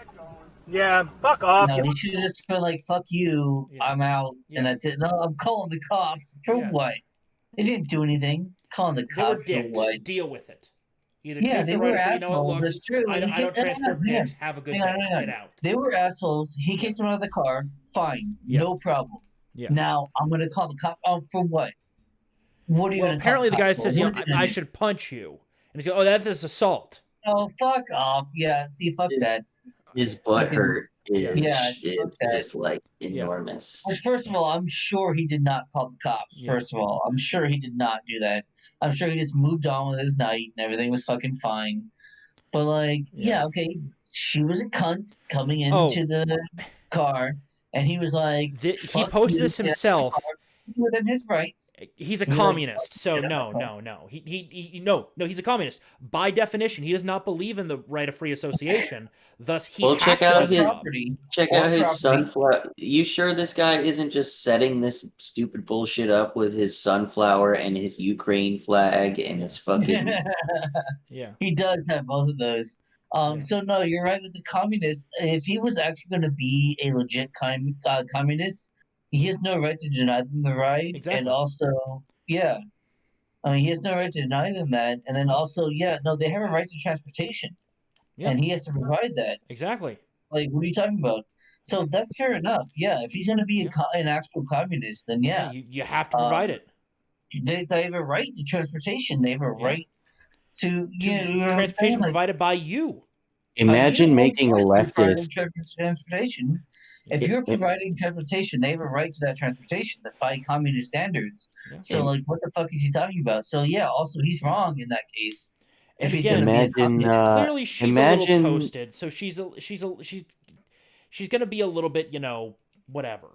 Yeah, fuck off. No, he should just been like, "Fuck you, Yeah. I'm out," Yeah. and that's it. No, I'm calling the cops for Yeah. what? They didn't do anything. Calling the They were cops for dicks. what? Deal with it. Either Yeah, take they the were right to say, you know what, assholes. look, That's true. I You don't can't- transport hang on, dicks. Have a good hang on, day. hang on. Get out. They were assholes. He kicked them out of the car. Fine, Yeah. no problem. Yeah. Now I'm gonna call the cop. Oh, for what? What are you? Well, gonna apparently the call guy cops for? says, What are they I gonna should punch you. And he goes, oh, that is assault. Oh, fuck off. Yeah, see, fuck that. His butt hurt is, Yeah, is fuck that. just like enormous. Which, first of all, I'm sure he did not call the cops. Yeah. First of all, I'm sure he did not do that. I'm sure he just moved on with his night and everything was fucking fine. But, like, yeah, okay, she was a cunt coming into the car, and he was like, He "Fuck posted you, this get out of the himself. car." Within his rights. He's a He was communist, like, so "Get no. out of the car." No, he's a communist. By definition, he does not believe in the right of free association. Thus, he Well, has check to out do the his job. check out his sunflower. You sure this guy isn't just setting this stupid bullshit up with his sunflower and his Ukraine flag and his fucking? Yeah. He does have both of those. So no, you're right with the communist. If he was actually going to be a legit communist, he has no right to deny them the right. Exactly. And also, yeah, I mean, he has no right to deny them that. And then also, yeah, no, they have a right to transportation, Yeah. and he has to provide that. Exactly. Like, what are you talking about? So that's fair enough. Yeah, if he's going to be an actual communist, then yeah. You have to provide it. They have a right to transportation. They have a right to transportation provided by you. Imagine making a leftist. Transportation. If you're providing transportation, they have a right to that transportation by communist standards. So, like, what the fuck is he talking about? So, yeah. Also, he's wrong in that case. And if he's again, going to be a communist. it's clearly she's a little toasted, so she's going to be a little bit, whatever.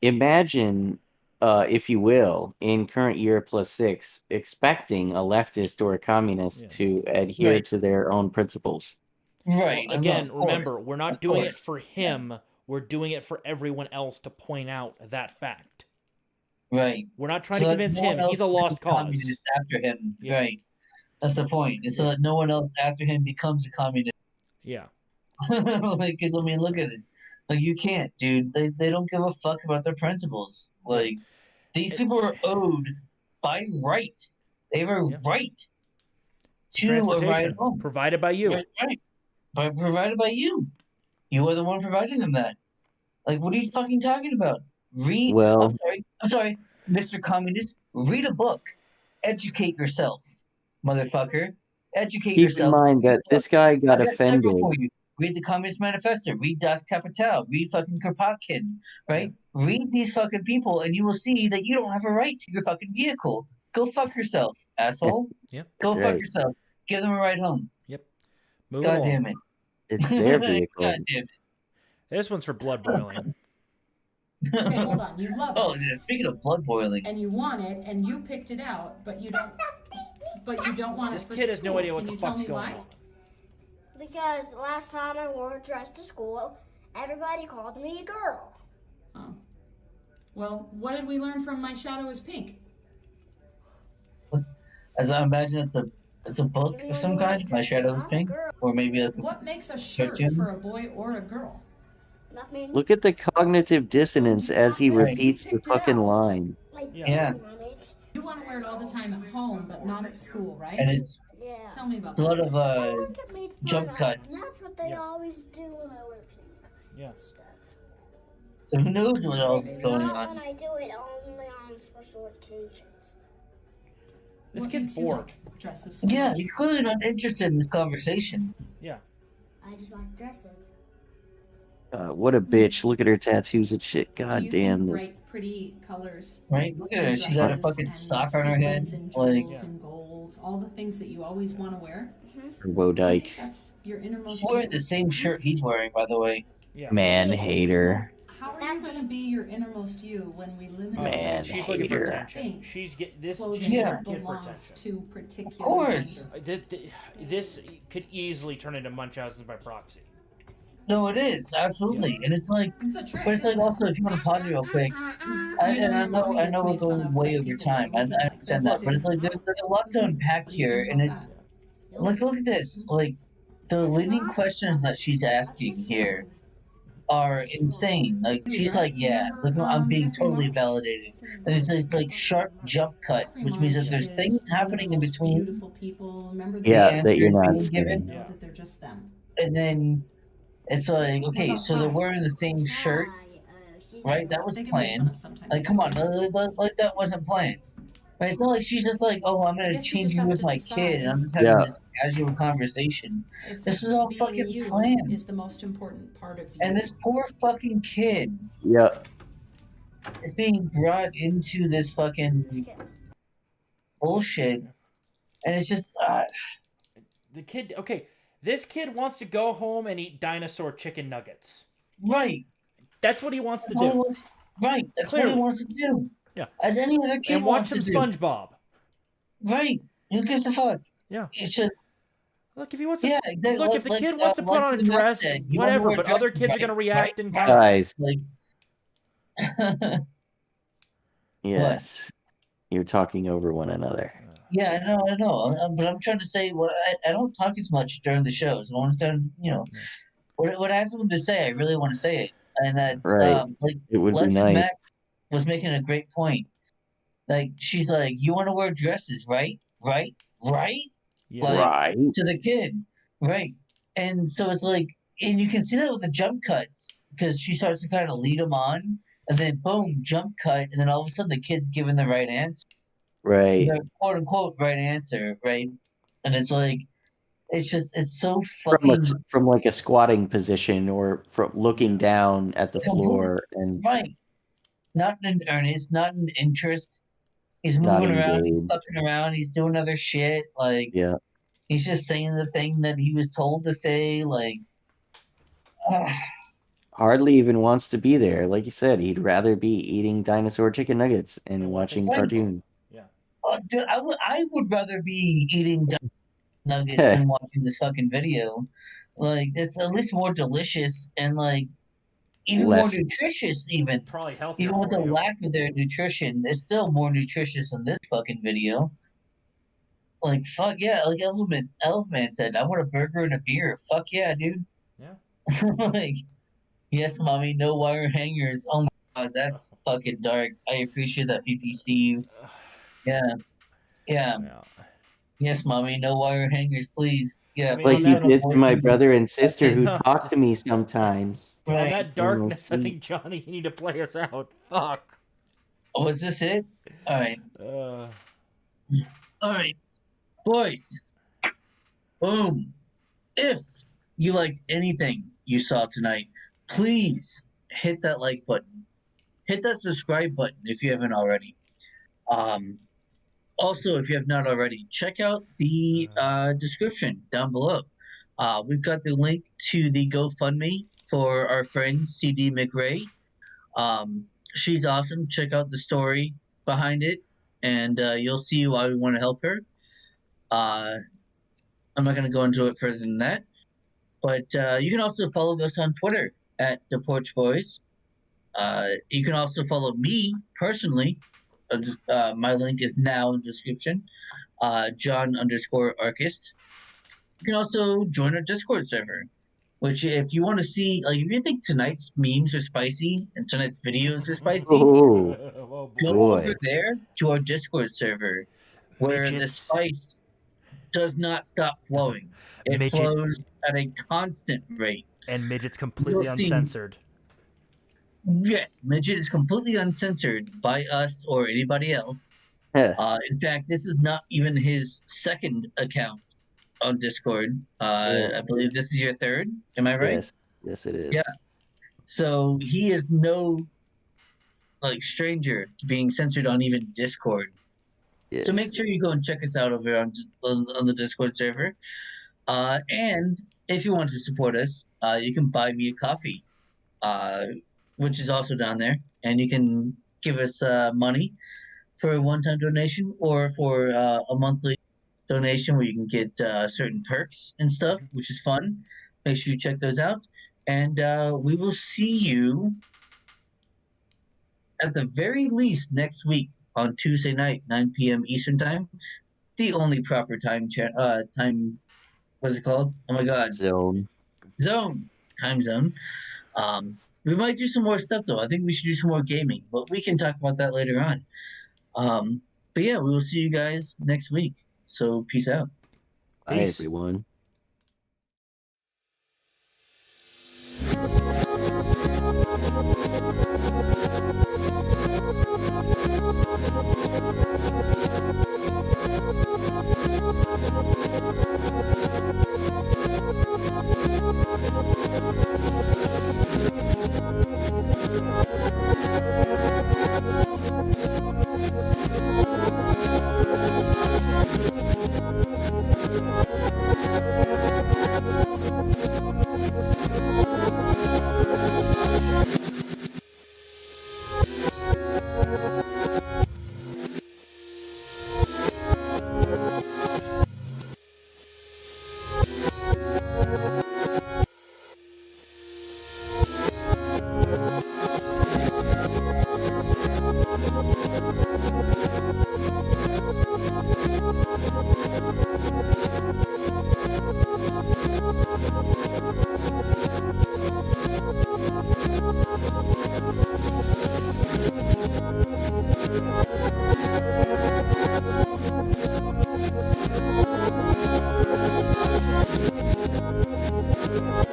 Imagine, if you will, in current year +6, expecting a leftist or a communist to adhere to their own principles. Right. Well, again, remember, we're not doing it for him. We're doing it for everyone else to point out that fact. Right. We're not trying to convince him. He's a lost cause. Communist after him. Right. That's the point. It's so that no one else after him becomes a communist. Yeah. Because, I mean, look at it. Like, you can't, dude. They don't give a fuck about their principles. Like, these people are owed by right. They have a right to a ride home. Provided by you. Right. Provided by you. You are the one providing them that. Like, what are you fucking talking about? I'm sorry, Mr. Communist. Read a book. Educate yourself, motherfucker. Educate yourself. Keep in mind that this guy got offended. Read the Communist Manifesto. Read Das Kapital. Read fucking Kropotkin. Right? Read these fucking people, and you will see that you don't have a right to your fucking vehicle. Go fuck yourself, asshole. Go fuck yourself. Give them a ride home. Yep. God damn it. It's their vehicle. God damn it. This one's for blood boiling. Okay, hold on. You love it. Oh, yeah, speaking of blood boiling. And you want it, and you picked it out, but you don't. But you don't want it for This kid has no school. idea what Can the you tell fuck's me going why? on. Because last time I wore a dress to school, everybody called me a girl. Oh. Well, what did we learn from My Shadow is Pink? As I imagine, it's a book of some kind. My Shadow is Pink, or maybe like What makes a shirt cartoon? for a boy or a girl? Nothing. Look at the cognitive dissonance as he repeats the fucking line. Yeah. You want to wear it all the time at home, but not at school, right? And it's Tell me about it's a lot of jump And cuts. that's what they always do when I wear pink. Yeah. So who knows what else is going Not on? when I do it only on special occasions. This What kid's makes you bored. like dresses so Yeah, much? he's clearly not interested in this conversation. Yeah. I just like dresses. What a bitch. Look at her tattoos and shit. Do God you damn think this. bright, pretty colors, Right? Look at her. and She's got a dresses fucking and sock on her head. sequins and Like, jewels and golds, all the things that you always want to wear? Her Wodike. That's your innermost. she's wearing the same shirt he's wearing, by the way. Yeah. Man hater. How are you going to be your innermost you when we live in Man a She's looking for hater. attention. She's get this. clothing She's that looking for belongs attention. to particular Of course. gender? This could easily turn into Munchausen by proxy. No, it is absolutely, and it's like, It's a trick. but it's like isn't it? also if you want to pause it real quick, I know we're going way over time. I understand that, but it's like there's a lot to unpack here, and it's like look at this, like the leading questions that she's asking here are insane. Like she's like, yeah, look, I'm being totally validated. And it's like sharp jump cuts, which means that there's things happening in between. Beautiful people. Remember Yeah, that you're not being given, seeing. know that they're just them. and then it's like, okay, so they're wearing the same shirt, right? That was They can make fun planned. of sometimes. Like, come on, like that wasn't planned. Right? It's not like she's just like, oh, I'm gonna guess you change just you have with to my decide. kid, and I'm just having Yeah. this casual conversation. If This is all being fucking you planned. is the most important part of you. And this poor fucking kid Yeah. is being brought into this fucking bullshit, and it's just, The kid. Okay, this kid wants to go home and eat dinosaur chicken nuggets. right. That's what he wants to That's what he do. wants- Right, that's what Clearly. he wants to do. Yeah. As any other kid And watch wants some to do. SpongeBob. Right. Who gives a fuck? Yeah. It's just, Look, if he wants to, yeah, exactly. look, if the kid wants to put on a like Matt dress, said, you wanna whatever. wear But dresses, other kids are right, gonna react right, in right. kind. Guys, Like, yes. You're talking over one another. yeah, I know. But I'm trying to say, what I don't talk as much during the shows. I want to, what I have something to say, I really want to say it, and that's Right. like It would be Legend nice. Max was making a great point. Like she's like, you want to wear dresses, right? Right? Yeah. Like, Right. to the kid, right? And so it's like and you can see that with the jump cuts because she starts to kind of lead them on, and then boom, jump cut, and then all of a sudden the kid's giving the right answer, Right. the quote unquote right answer, right? And it's like, it's so From fucking from like a squatting position or from looking down at the floor and right. Not in earnest, not in interest. He's not moving around, he's engaged. fucking around, he's doing other shit. Like Yeah. he's just saying the thing that he was told to say. Like, Hardly even wants to be there. Like you said, he'd rather be eating dinosaur chicken nuggets and watching Right. cartoons. Dude, I would rather be eating nuggets and watching this fucking video. Like, it's at least more delicious and like even Less- more nutritious. Even Probably healthier even with for the you. lack of their nutrition, it's still more nutritious than this fucking video. Like, fuck yeah! Like Elfman said, I want a burger and a beer. Fuck yeah, dude. Yeah. Like, yes, mommy, no wire hangers. Oh my god, that's fucking dark. I appreciate that, PPC. Yeah. Yeah. Yes, mommy, no wire hangers, please. Yeah, mean, Like please you don't did to abort my me. brother and sister who know. talk to me sometimes. On Right. that darkness, I think, Johnny, you need to play us out. Fuck. Oh, is this it? All right. All right, boys. Boom. If you liked anything you saw tonight, please hit that like button. Hit that subscribe button if you haven't already. Also, if you have not already, check out the description down below. We've got the link to the GoFundMe for our friend CD McRae. She's awesome. Check out the story behind it, and you'll see why we want to help her. I'm not going to go into it further than that. But you can also follow us on Twitter at the Porch Bois. You can also follow me personally. My link is now in the description. John_Archist. You can also join our Discord server, which if you want to see, like, if you think tonight's memes are spicy and tonight's videos are spicy, Oh, go boy. over there to our Discord server where the Midgets. spice does not stop flowing. It Midget. flows at a constant rate. And Midget's completely You'll see- uncensored. Yes, Midget is completely uncensored by us or anybody else. In fact, this is not even his second account on Discord. I believe this is your third. Am I right? Yes, it is. Yeah. So he is no stranger to being censored on even Discord. Yes. So make sure you go and check us out over on the Discord server. And if you want to support us, you can buy me a coffee, which is also down there. And you can give us money for a one-time donation or for a monthly donation where you can get certain perks and stuff, which is fun. Make sure you check those out. And we will see you at the very least next week on Tuesday night, 9 p.m. Eastern Time. The only proper time, what is it called? Oh my God. Time zone. We might do some more stuff though. I think we should do some more gaming, but we can talk about that later on. But yeah, we will see you guys next week. So peace out. Bye, everyone. Thank you.